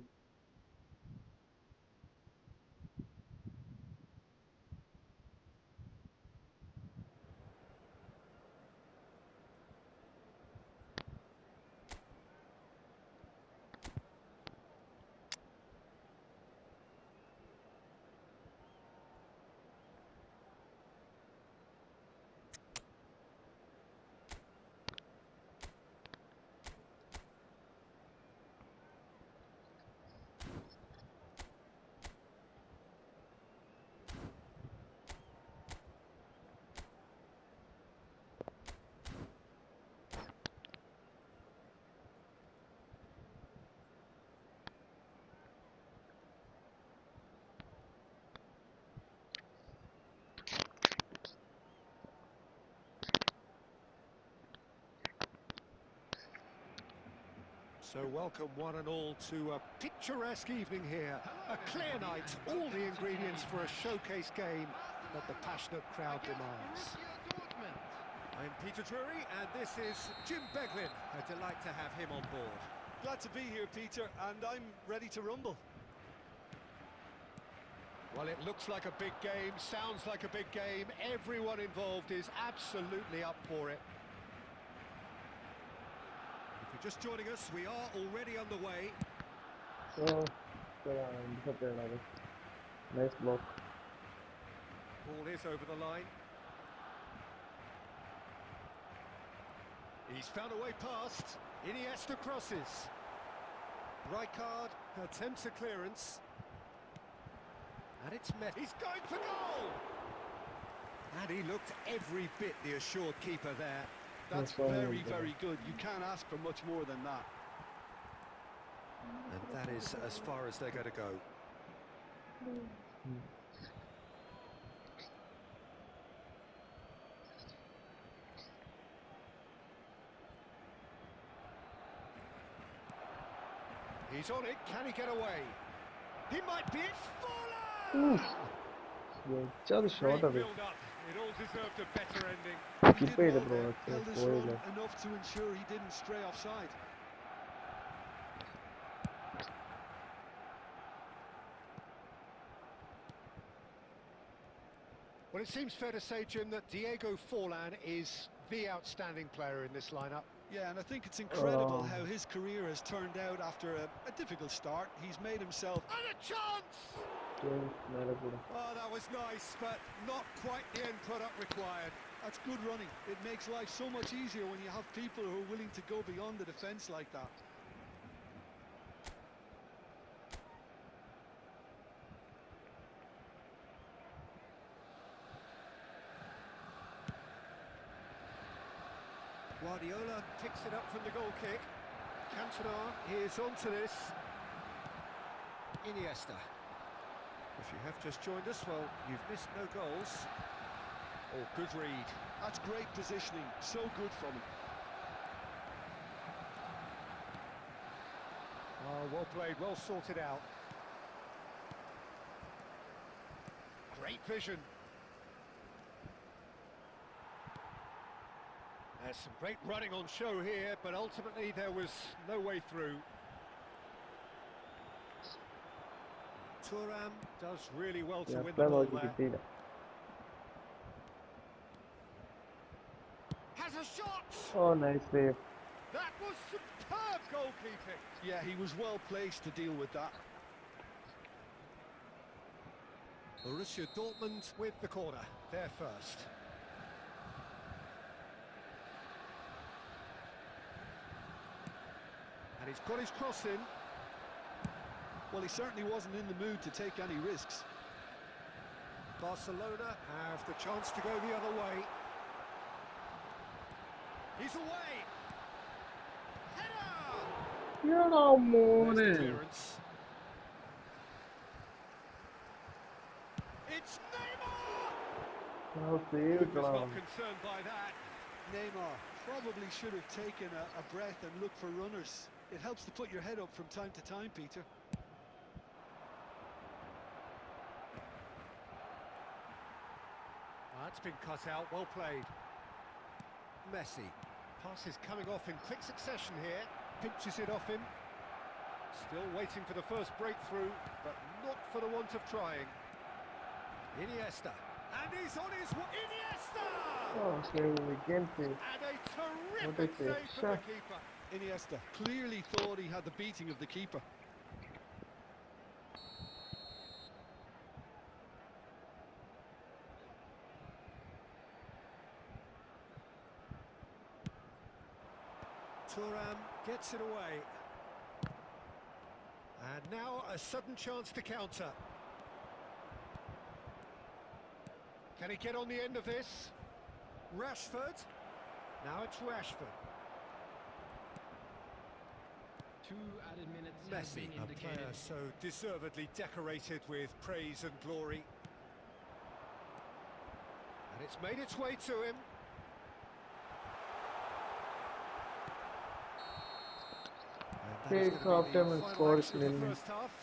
So welcome one and all to a picturesque evening here. A clear night, all the ingredients for a showcase game that the passionate crowd demands. I'm Peter Drury and this is Jim Beglin. A delight to have him on board. Glad to be here, Peter, and I'm ready to rumble. Well, it looks like a big game, sounds like a big game. Everyone involved is absolutely up for it. If you're just joining us, we are already underway. So, nice block. Ball is over the line. He's found a way past. Iniesta crosses. Rijkaard attempts a clearance. And it's met. He's going for goal! And he looked every bit the assured keeper there. That's very, very good. You can't ask for much more than that. And that is as far as they're going to go. He's on it. Can he get away? He might be it. Fuller! Just short Great of it. build-up. It all deserved a better ending. He Keep did it, well bro. there, held his run Spoiler. enough to ensure he didn't stray offside. Well, it seems fair to say, Jim, that Diego Forlan is the outstanding player in this lineup. Yeah, and I think it's incredible how his career has turned out after a difficult start. He's made himself... And a chance! Oh, that was nice, but not quite the end product required. That's good running. It makes life so much easier when you have people who are willing to go beyond the defence like that. Guardiola picks it up from the goal kick. Cantona is onto this. Iniesta. If you have just joined us, well, you've missed no goals. Oh, good read. That's great positioning. So good from him. Oh, well played, well sorted out. Great vision. There's some great running on show here, but ultimately there was no way through. Thuram does really well to win the ball there. Has a shot! Oh, nice save. That was superb goalkeeping. Yeah, he was well placed to deal with that. Borussia Dortmund with the corner. They're first. And he's got his cross in. Well, he certainly wasn't in the mood to take any risks. Barcelona have the chance to go the other way. He's away. Header! Yeah, no more. There's the clearance. It's Neymar! Now save He was it. not concerned by that. Neymar probably should have taken a breath and looked for runners. It helps to put your head up from time to time, Peter. That's been cut out, well played. Messi. Pass is coming off in quick succession here. Pinches it off him. Still waiting for the first breakthrough, but not for the want of trying. Iniesta. And he's on his way. Iniesta! Oh, save again, save. And a What terrific a save. save from the keeper. Iniesta clearly thought he had the beating of the keeper. Thuram gets it away. And now a sudden chance to counter. Can he get on the end of this? Rashford. Now it's Rashford. 2 added minutes have Messi, been a indicated. player so deservedly decorated with praise and glory. And it's made its way to him. And is it's going half to be time the and final score is action of the 0-0. first half.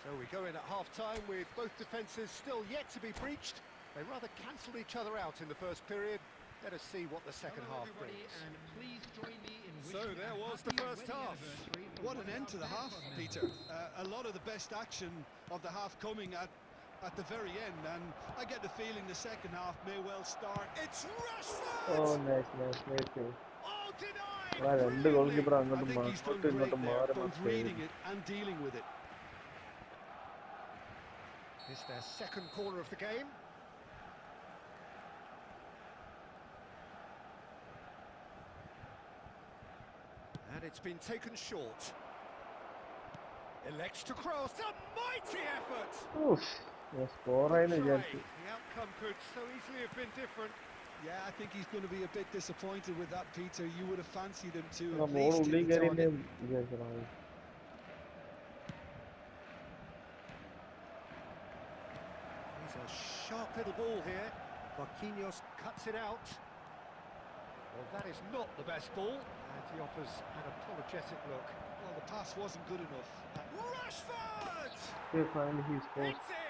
So we go in at half-time with both defences still yet to be breached. They rather cancelled each other out in the first period. Let us see what the second Hello, half everybody, brings. and please join me in So wishing there a was the happy first wedding half. anniversary from What one an of end our to the half, best members. Peter. A lot of the best action of the half coming at the very end, and I get the feeling the second half may well start. It's Oh, Rashford! nice, nice, nice save. Oh, denied ആ രണ്ട് goal brilliantly! Keeper I അങ്ങോട്ടും think he's done അങ്ങോട്ടും great ഇങ്ങോട്ടും there, മാറി both മാറി save reading ചെയ്തു. it and dealing with it. It's their second corner of the game. And it's been taken short. Elects to cross. A mighty effort! Oof. ഞാൻ score Good ആയെന്ന് try. വിചാരിച്ചു. The outcome could so easily have been different. Yeah, I think he's going to be a bit disappointed with that, Peter. You would have fancied him to ആ at ball least hit ഉള്ളിൽ the കയറി target. വിചാരിച്ചതാണ്. He's a sharp little ball here. Marquinhos cuts it out. Well, that is not the best ball. And he offers an apologetic look. Well, the pass wasn't good enough. Rashford! Okay, finally he scores. It's in!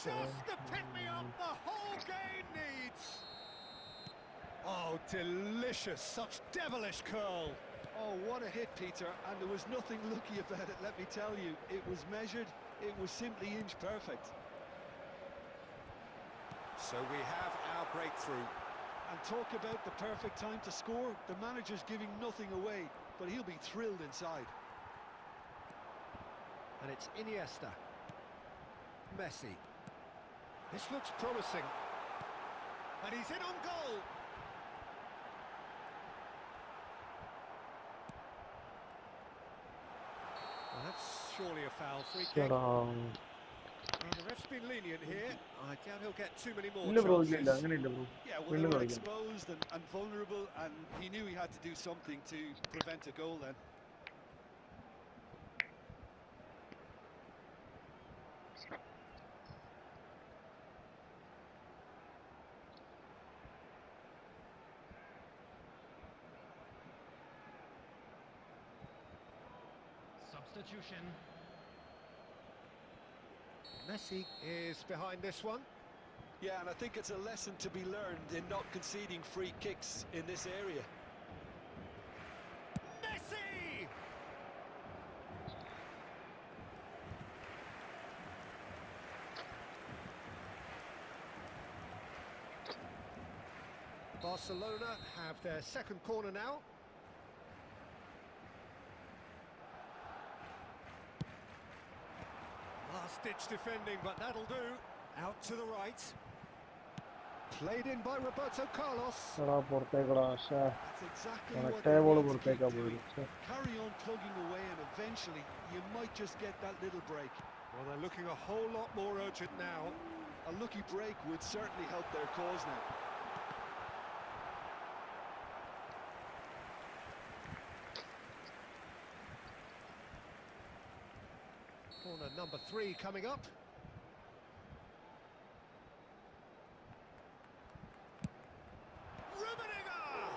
Just the pick-me-up the whole game needs! Oh, delicious. Such devilish curl. Oh, what a hit, Peter. And there was nothing lucky about it, let me tell you. It was measured. It was simply inch perfect. So we have our breakthrough. And talk about the perfect time to score. The manager's giving nothing away, but he'll be thrilled inside. And it's Iniesta. Messi. This looks promising. And he's in on goal. Well, that's surely a foul. Free kick. ശ്ശെടാ. And the ref's been lenient here. I doubt he'll get too many more ഇല്ല bro, ഇല്ല chances. അങ്ങനെയില്ല bro. Yeah, well, they വീണ്ടും were കളിക്കാം. exposed and vulnerable, and he knew he had to do something to prevent a goal then. Substitution. Messi is behind this one. Yeah, and I think it's a lesson to be learned in not conceding free kicks in this area. Messi! Barcelona have their second corner now. Last-ditch defending, but that'll do. Out to the right. Played in by Roberto Carlos. എടാ പുറത്തേക്കടാ. ശ്ശെ. That's exactly what കറക്റ്റായ they ball need to keep പുറത്തേക്കാ doing. പോയത്. ശ്ശെ. Carry on plugging away, and eventually you might just get that little break. Well, they're looking a whole lot more urgent now. A lucky break would certainly help their cause now. Corner number 3 coming up. Rummenigge!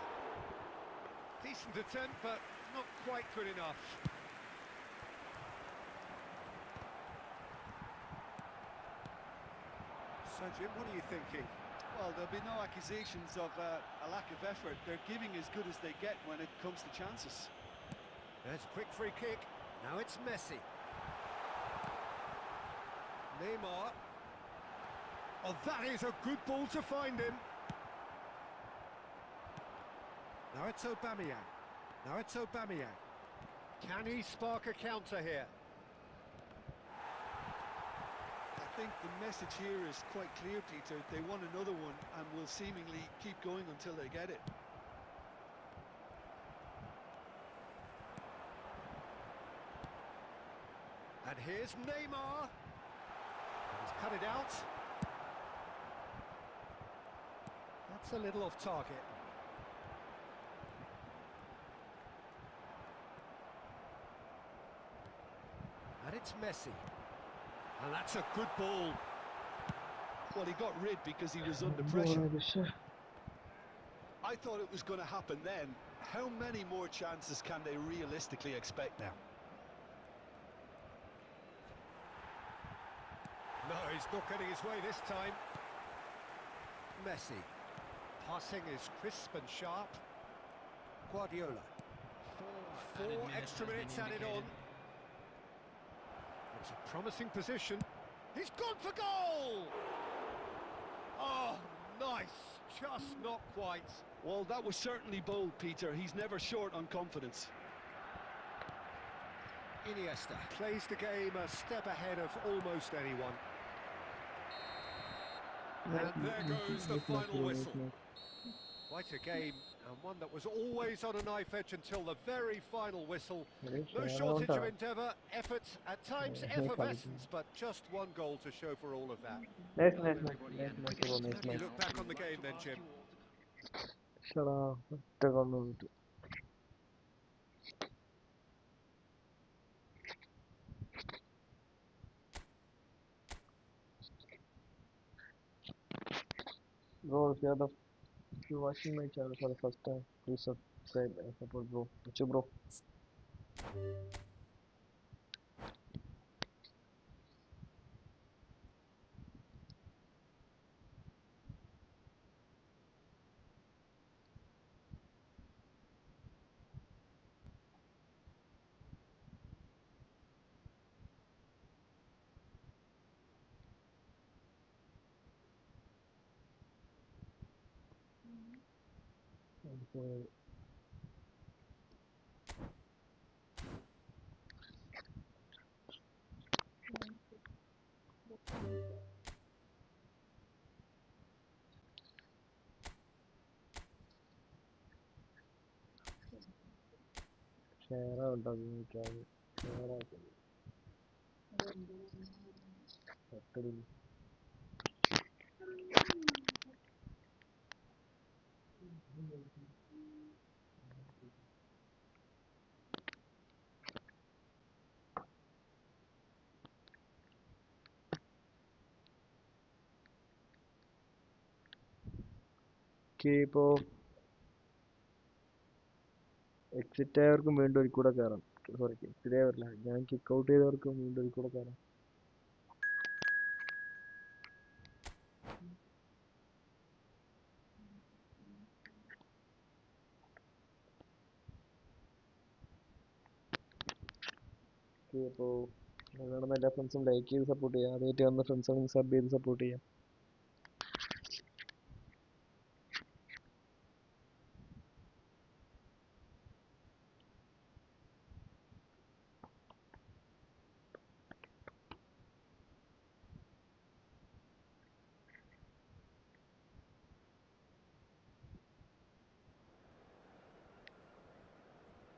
Decent attempt, but not quite good enough. So, Jim, what are you thinking? Well, there'll be no accusations of a lack of effort. They're giving as good as they get when it comes to chances. There's a quick free kick. Now it's Messi. Neymar. Oh, that is a good ball to find him. Now it's Aubameyang. Now it's Aubameyang. Can he spark a counter here? I think the message here is quite clear, Peter. They want another one and will seemingly keep going until they get it. And here's Neymar. He's cut it out. That's a little off target. And it's Messi. And that's a good ball. Well, he got rid because he was under എന്ത് pressure. ബോളാ ഇത്? ശ്ശെ. I I thought it was going to happen then. How many more chances can they realistically expect now? No, he's not getting his way this time. Messi. Passing is crisp and sharp. Guardiola. Four extra minutes added on. It's a promising position. He's gone for goal! Oh, nice. Just not quite. Well, that was certainly bold, Peter. He's never short on confidence. Iniesta plays the game a step ahead of almost anyone. And there goes the final whistle. Quite a game, and one that was always on a knife edge until the very final whistle. No shortage of endeavour, effort, at times effervescence, but just one goal to show for all of that. Nice, nice, nice, nice, nice, bro, nice, How do you nice. look back on the game then, Jim? Shut up. Take on the bro, if you're watching my channel for the first time, please subscribe and support, bro. Thank you, bro. Okay. Share out of the channel. Share out. ഇപ്പോൾ exit ആയവർക്കും വീണ്ടും ഒരു കൂടെ കയറാം. Sorry, exit ആയവരില്ല, ഞാൻ kick out ചെയ്തവർക്കും വീണ്ടും ഒരു കൂടെ കയറാം. ഇപ്പോൾ കാണുന്ന എല്ലാ ഫ്രണ്ട്സും ലൈക്ക് ചെയ്ത് സപ്പോർട്ട് ചെയ്യാം. ആദ്യമായിട്ട് വന്ന ഫ്രണ്ട്സാണെങ്കിൽ സബ് ചെയ്ത് സപ്പോർട്ട് ചെയ്യാം.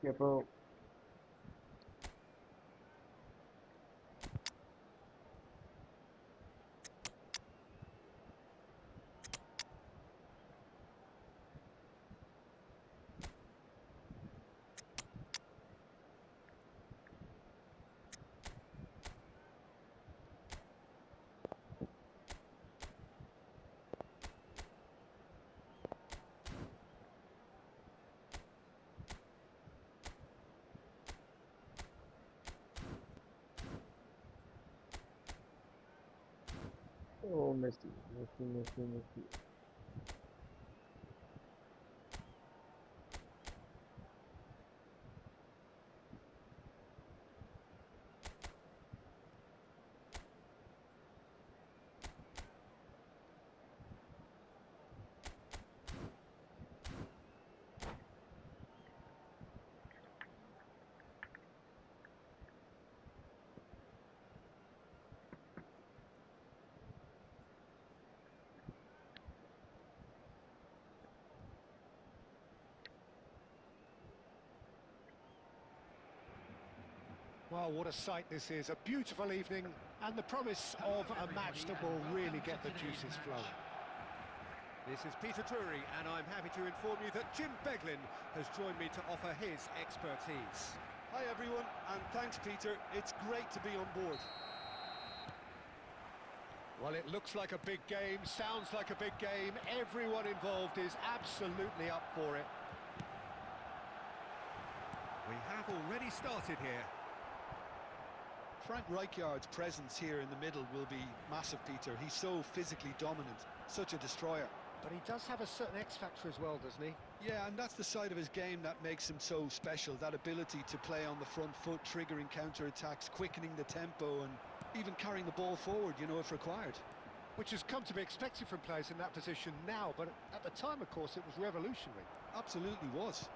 അപ്പോൾ Messi, Messi, Messi, Messi. Well, what a sight this is. A beautiful evening and the promise of a match that will really get the juices flowing. This is Peter Drury, and I'm happy to inform you that Jim Beglin has joined me to offer his expertise. Hi everyone, and thanks Peter. It's great to be on board. Well, it looks like a big game, sounds like a big game. Everyone involved is absolutely up for it. We have already started here. Frank Rijkaard's presence here in the middle will be massive, Peter. He's so physically dominant, such a destroyer. But he does have a certain X factor as well, doesn't he? Yeah, and that's the side of his game that makes him so special, that ability to play on the front foot, triggering counter-attacks, quickening the tempo, and even carrying the ball forward, you know, if required. Which has come to be expected from players in that position now, but at the time, of course, it was revolutionary. Absolutely was.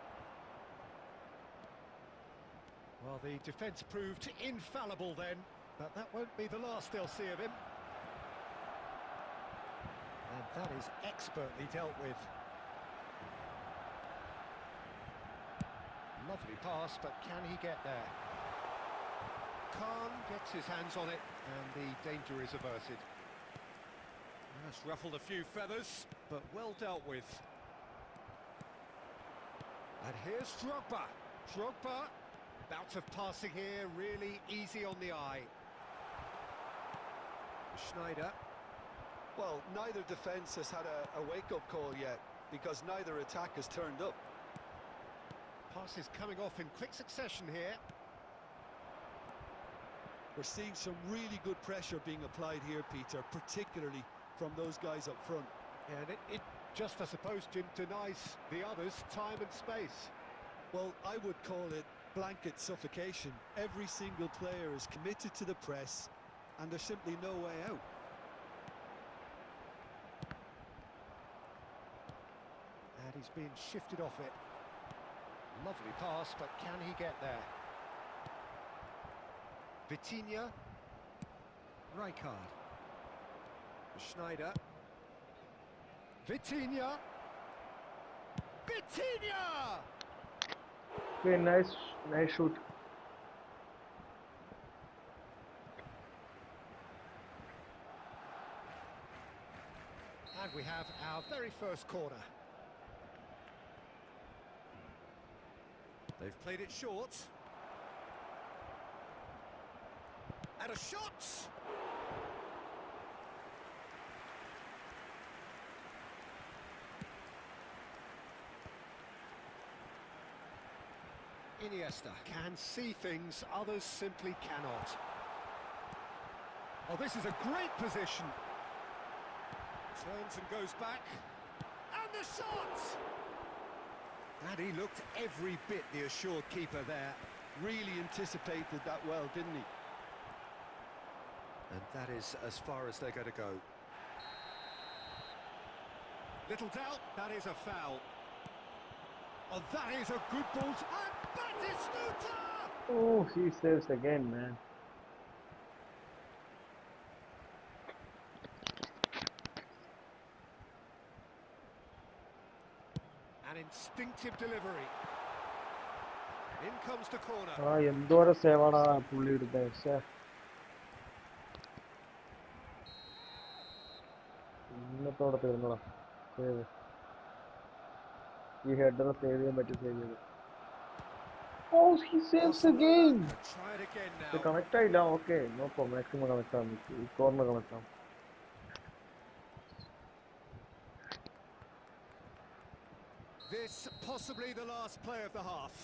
Well, the defence proved infallible then, but that won't be the last they'll see of him. And that is expertly dealt with. Lovely pass, but can he get there? Khan gets his hands on it, and the danger is averted. That's ruffled a few feathers, but well dealt with. And here's Drogba. Drogba, bout of passing here, really easy on the eye. Schneider. Well, neither defence has had a wake-up call yet, because neither attack has turned up. Passes coming off in quick succession here. We're seeing some really good pressure being applied here, Peter, particularly from those guys up front. Yeah, and it just, I suppose, Jim, denies the others time and space. Well, I would call it blanket suffocation. Every single player is committed to the press, and there's simply no way out. And he's being shifted off it. Lovely pass, but can he get there? Vitinha. Rijkaard. Schneider. Vitinha. Vitinha! Okay, nice shoot. And we have our very first corner. They've played it short. And a shot! Iniesta can see things others simply cannot. Oh, this is a great position. Turns and goes back. And the shot! And he looked every bit the assured keeper there. Really anticipated that well, didn't he? And that is as far as they're going to go. Little doubt, that is a foul. Oh, that is a good ball. And Batistuta! Oh, he saves again, man. An instinctive delivery. In comes the corner. എന്തോരം സേവാണ് പുള്ളി എടുത്തത് പക്ഷേ ഇന്നത്തോടെ തീർന്നടാ save ഈ header save ചെയ്യാൻ പറ്റി save ചെയ്തു. Oh, he saves again. Try it again now. ഇത് കണക്ട് ആയില്ല. ഓക്കെ നോക്കോ മാക്സിമം കണക്ട് ആവും. ഈ കോർണർ കണക്ട് ആവും. This possibly the last play of the half.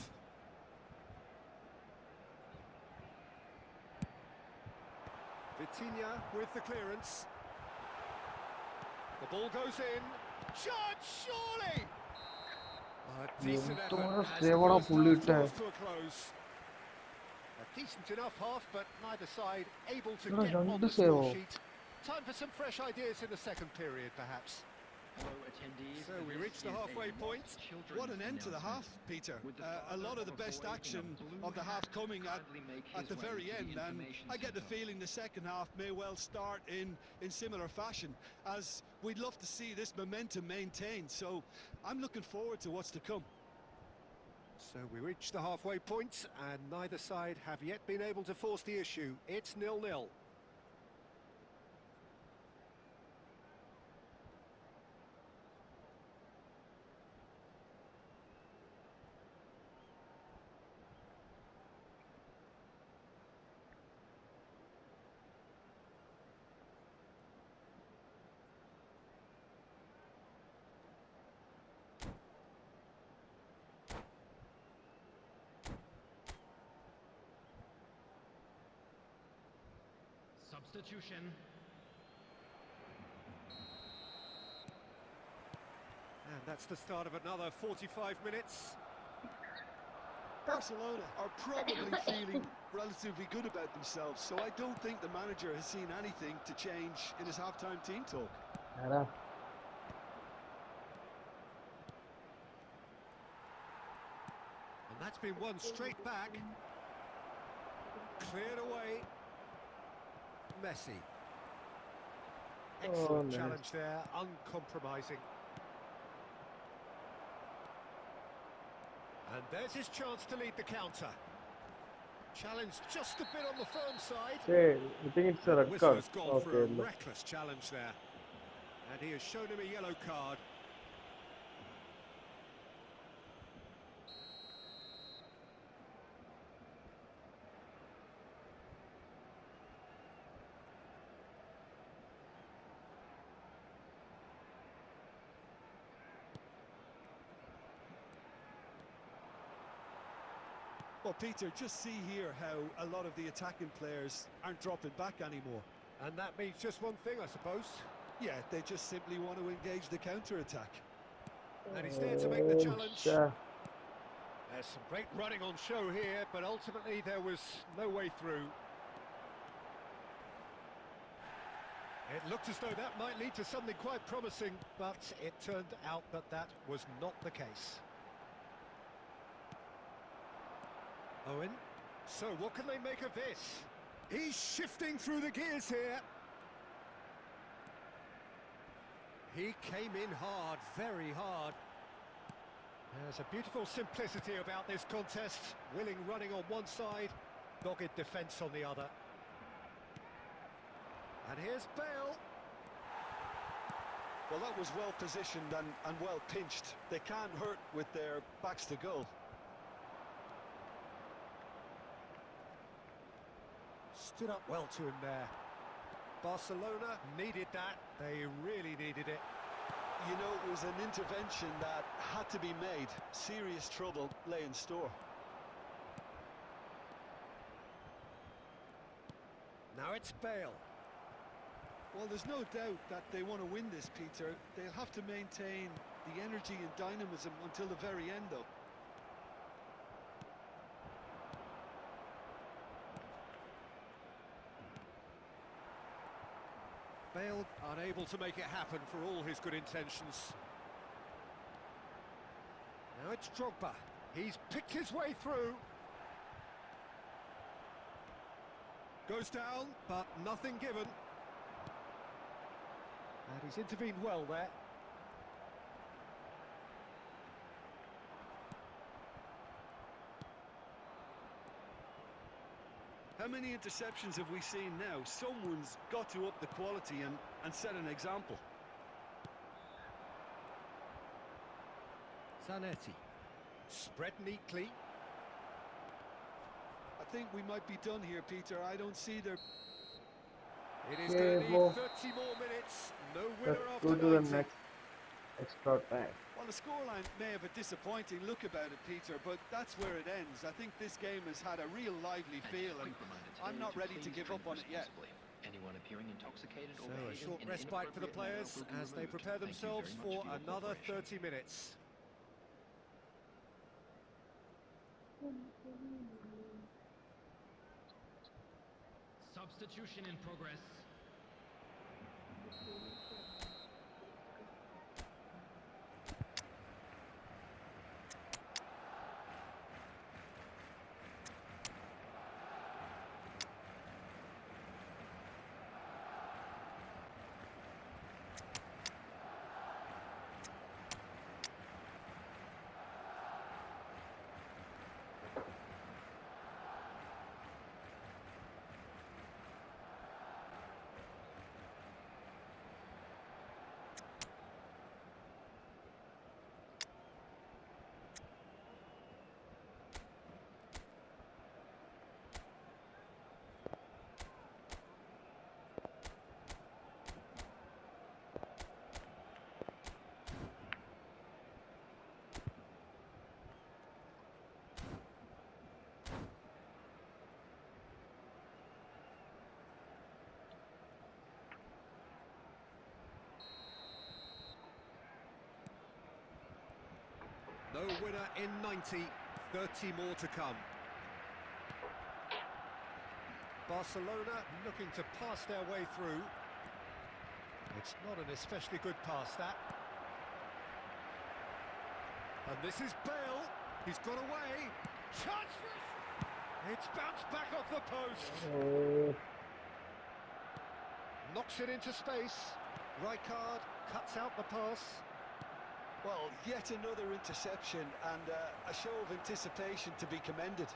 Vitinha with the clearance. The ball goes in. Shot, surely! A decent effort as the first half draws to a close. A decent enough half, but neither side able to get on the score sheet. Time for some fresh ideas in the second period, perhaps. So we reach the halfway point. What an end to the half, Peter. A lot of the best action of the half coming at the very end, and I get the feeling the second half may well start in similar fashion, as we'd love to see this momentum maintained. So I'm looking forward to what's to come. So we reach the halfway point, and neither side have yet been able to force the issue. It's 0-0. Substitution. And that's the start of another 45 minutes. Barcelona are probably feeling relatively good about themselves, so I don't think the manager has seen anything to change in his half-time team talk. ആരാ And that's been won straight back. Cleared away. Messi. Excellent nice. challenge there, uncompromising. And there's his chance to lead the counter. Challenge just a bit on the firm side. Hey, I think it's a And the red whistle card. has gone for Okay, a look. reckless challenge there. And he has shown him a yellow card. Well, Peter, just see here how a lot of the attacking players aren't dropping back anymore. And that means just one thing, I suppose. Yeah, they just simply want to engage the counter-attack. And he's there to make the challenge. Sure. There's some great running on show here, but ultimately there was no way through. It looked as though that might lead to something quite promising, but it turned out that that was not the case. Owen. So what can they make of this? He's shifting through the gears here. He came in hard, very hard. There's a beautiful simplicity about this contest. Willing running on one side, dogged defence on the other. And here's Bale. Well, that was well positioned and well pinched. They can't hurt with their backs to goal. Stood up well to him there. Barcelona needed that. They really needed it. You know, it was an intervention that had to be made. Serious trouble lay in store. Now it's Bale. Well, there's no doubt that they want to win this, Peter. They'll have to maintain the energy and dynamism until the very end, though. Bale unable to make it happen for all his good intentions. Now it's Drogba. He's picked his way through. Goes down, but nothing given. And he's intervened well there. How many interceptions have we seen now? Someone's got to up the quality and set an example. Zanetti. Spread neatly. I think we might be done here, Peter. I don't see their... It is going to well, need 30 more minutes. No Let's winner go after to the 90. next extra time. Well, the scoreline may have a disappointing look about it, Peter, but that's where it ends. I think this game has had a real lively feel, and I'm not ready to give up on it yet. Anyone appearing intoxicated or So a behaving short in an respite for the inappropriate manner players will be as they removed. prepare Thank you themselves very much for your another cooperation. 30 minutes. Substitution in progress. No winner in 90, 30 more to come. Barcelona looking to pass their way through. It's not an especially good pass, that. And this is Bale. He's got away. Chance for... It's bounced back off the post. Knocks it into space. Rijkaard cuts out the pass. Well, yet another interception and a show of anticipation to be commended.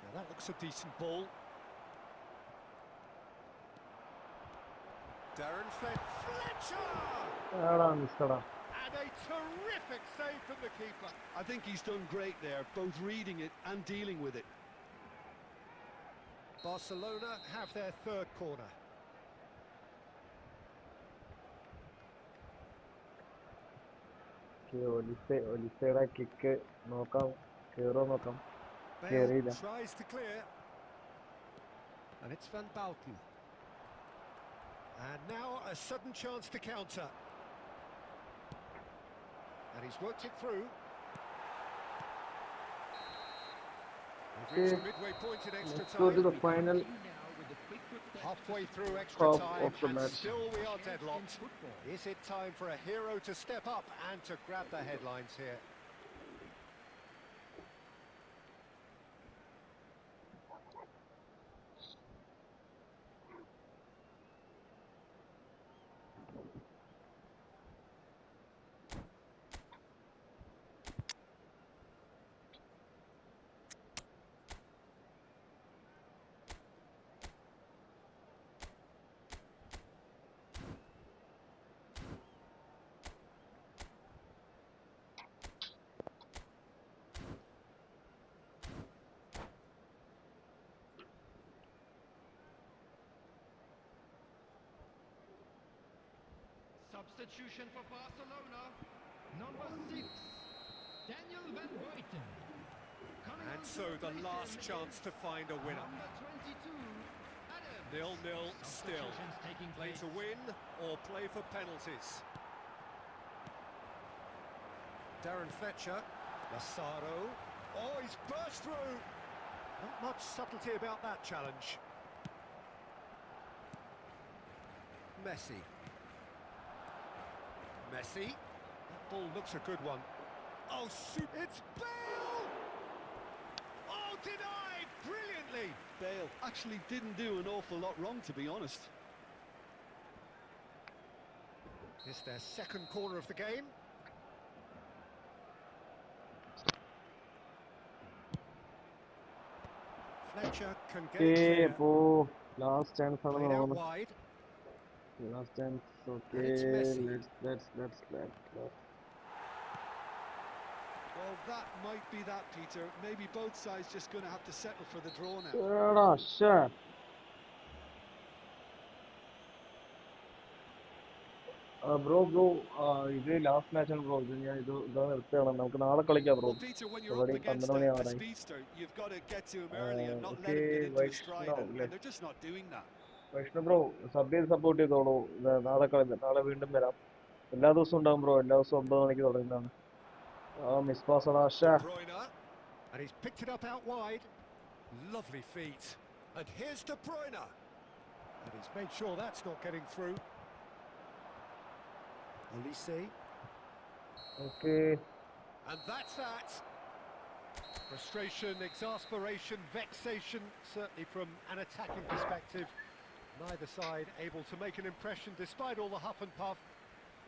Now that looks a decent ball. Darren Fletcher! And a terrific save from the keeper. I think he's done great there, both reading it and dealing with it. Barcelona have their third corner. Oliseda kick നോക്കാം കേറോ നോക്കാം Bale കേറിയില്ല tries to clear. And it's Van Bauten. And now a sudden chance to counter. And he's worked it through. We've reached the midway point in extra Let's go to the time. final Halfway through extra half time, of the and match. still we are deadlocked. Is it time for a hero to step up and to grab the headlines here? Substitution for Barcelona. Number 6, Daniel Van Buiten. Coming And on so to the replace last him, chance to find a winner. Number 22, Adams. 0-0 still. Substitutions taking Play place. to win or play for penalties. Darren Fletcher. Lassaro. Oh, he's burst through. Not much subtlety about that challenge. Messi. Messi. That ball looks a good one. Oh, it's Bale! Oh, denied brilliantly. Bale actually didn't do an awful lot wrong, to be honest. It's their second corner of the game. Fletcher can get it clear. ഇപ്പോ last chance ആണെന്ന് Played out തോന്നുന്നു wide. last chance And it's okay Messi. let's Well, that might be that, Peter. Maybe both sides just going to have to settle for the draw now. എടാ ശ്ശേ. Bro ഇത് last match ആണ് bro ഇത് ഞാൻ ഇതാ നിർത്തുകയാണ് നമുക്ക് നാളെ കളിക്കാം bro Well, Peter, when you're up already against 12 a മണിയാവാറായി speedster, you've got to get to him early and not let okay him get into his stride, Vaishnav and they're just not doing that. Vaishnav bro sub ചെയ്ത് support ചെയ്തോളൂ നാളെ വീണ്ടും വരാം എല്ലാ ദിവസവും ഉണ്ടാവും bro എല്ലാ ദിവസവും 9 മണിക്ക് തുടങ്ങുന്നതാണ് miss pass De Bruyne. And he's picked it up out wide. Lovely feet. And here's De Bruyne. And he's made sure that's not getting through. Olise. okay And that's that. Frustration, exasperation, vexation, certainly from an attacking perspective. Neither side able to make an impression despite all the huff and puff.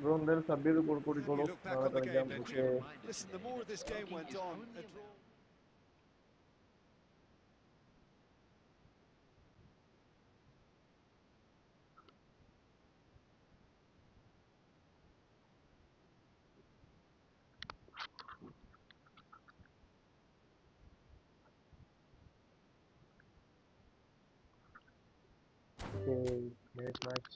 Bro എന്തായാലും sub ചെയ്ത് കൂടിക്കോളൂ look back നാളെ on the കളിക്കാം game then, okay Listen, the more this game went on, a draw... next match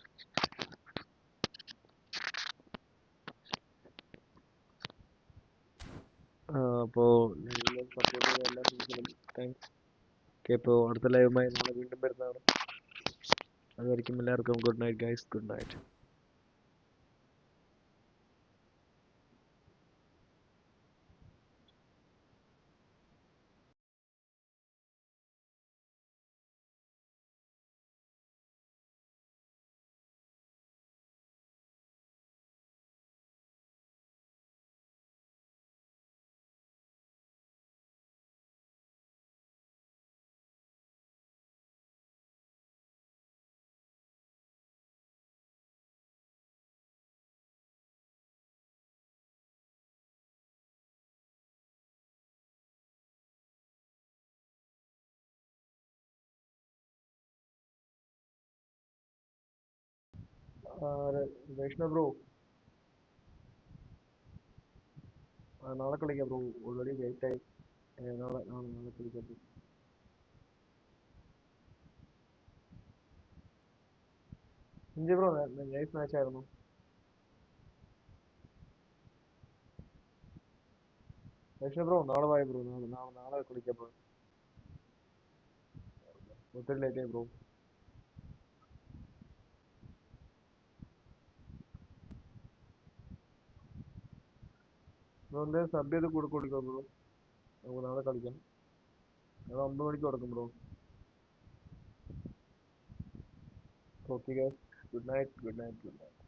അപ്പോൾ support ചെയ്ത എല്ലാ ഫ്രണ്ട്സിനും thanks okay അപ്പോൾ അടുത്ത ലൈവുമായി നാളെ വീണ്ടും വരുന്നതാണ് അതുവരെയ്ക്കും എല്ലാവർക്കും good night guys good night Vaishnav bro, നാളെ കളിക്കാം ബ്രോ. ഓൾറെഡി ലേറ്റ് ആയി. നാളെ കളിക്കാം bro. India bro nice match ആയിരുന്നു. വൈഷ്ണവ് ബ്രോ നാളെ വായ ബ്രോ. നാളെ കളിക്കാം ബ്രോ. ഒത്തിരി ലേറ്റ് ആയി ബ്രോ. ബ്രോ എന്തായാലും സബ് ചെയ്ത് കൊടുക്കാം ബ്രോ. നമുക്ക് നാളെ കളിക്കാം. നാളെ 9 മണിക്ക് തുടക്കും bro. Okay guys, good night.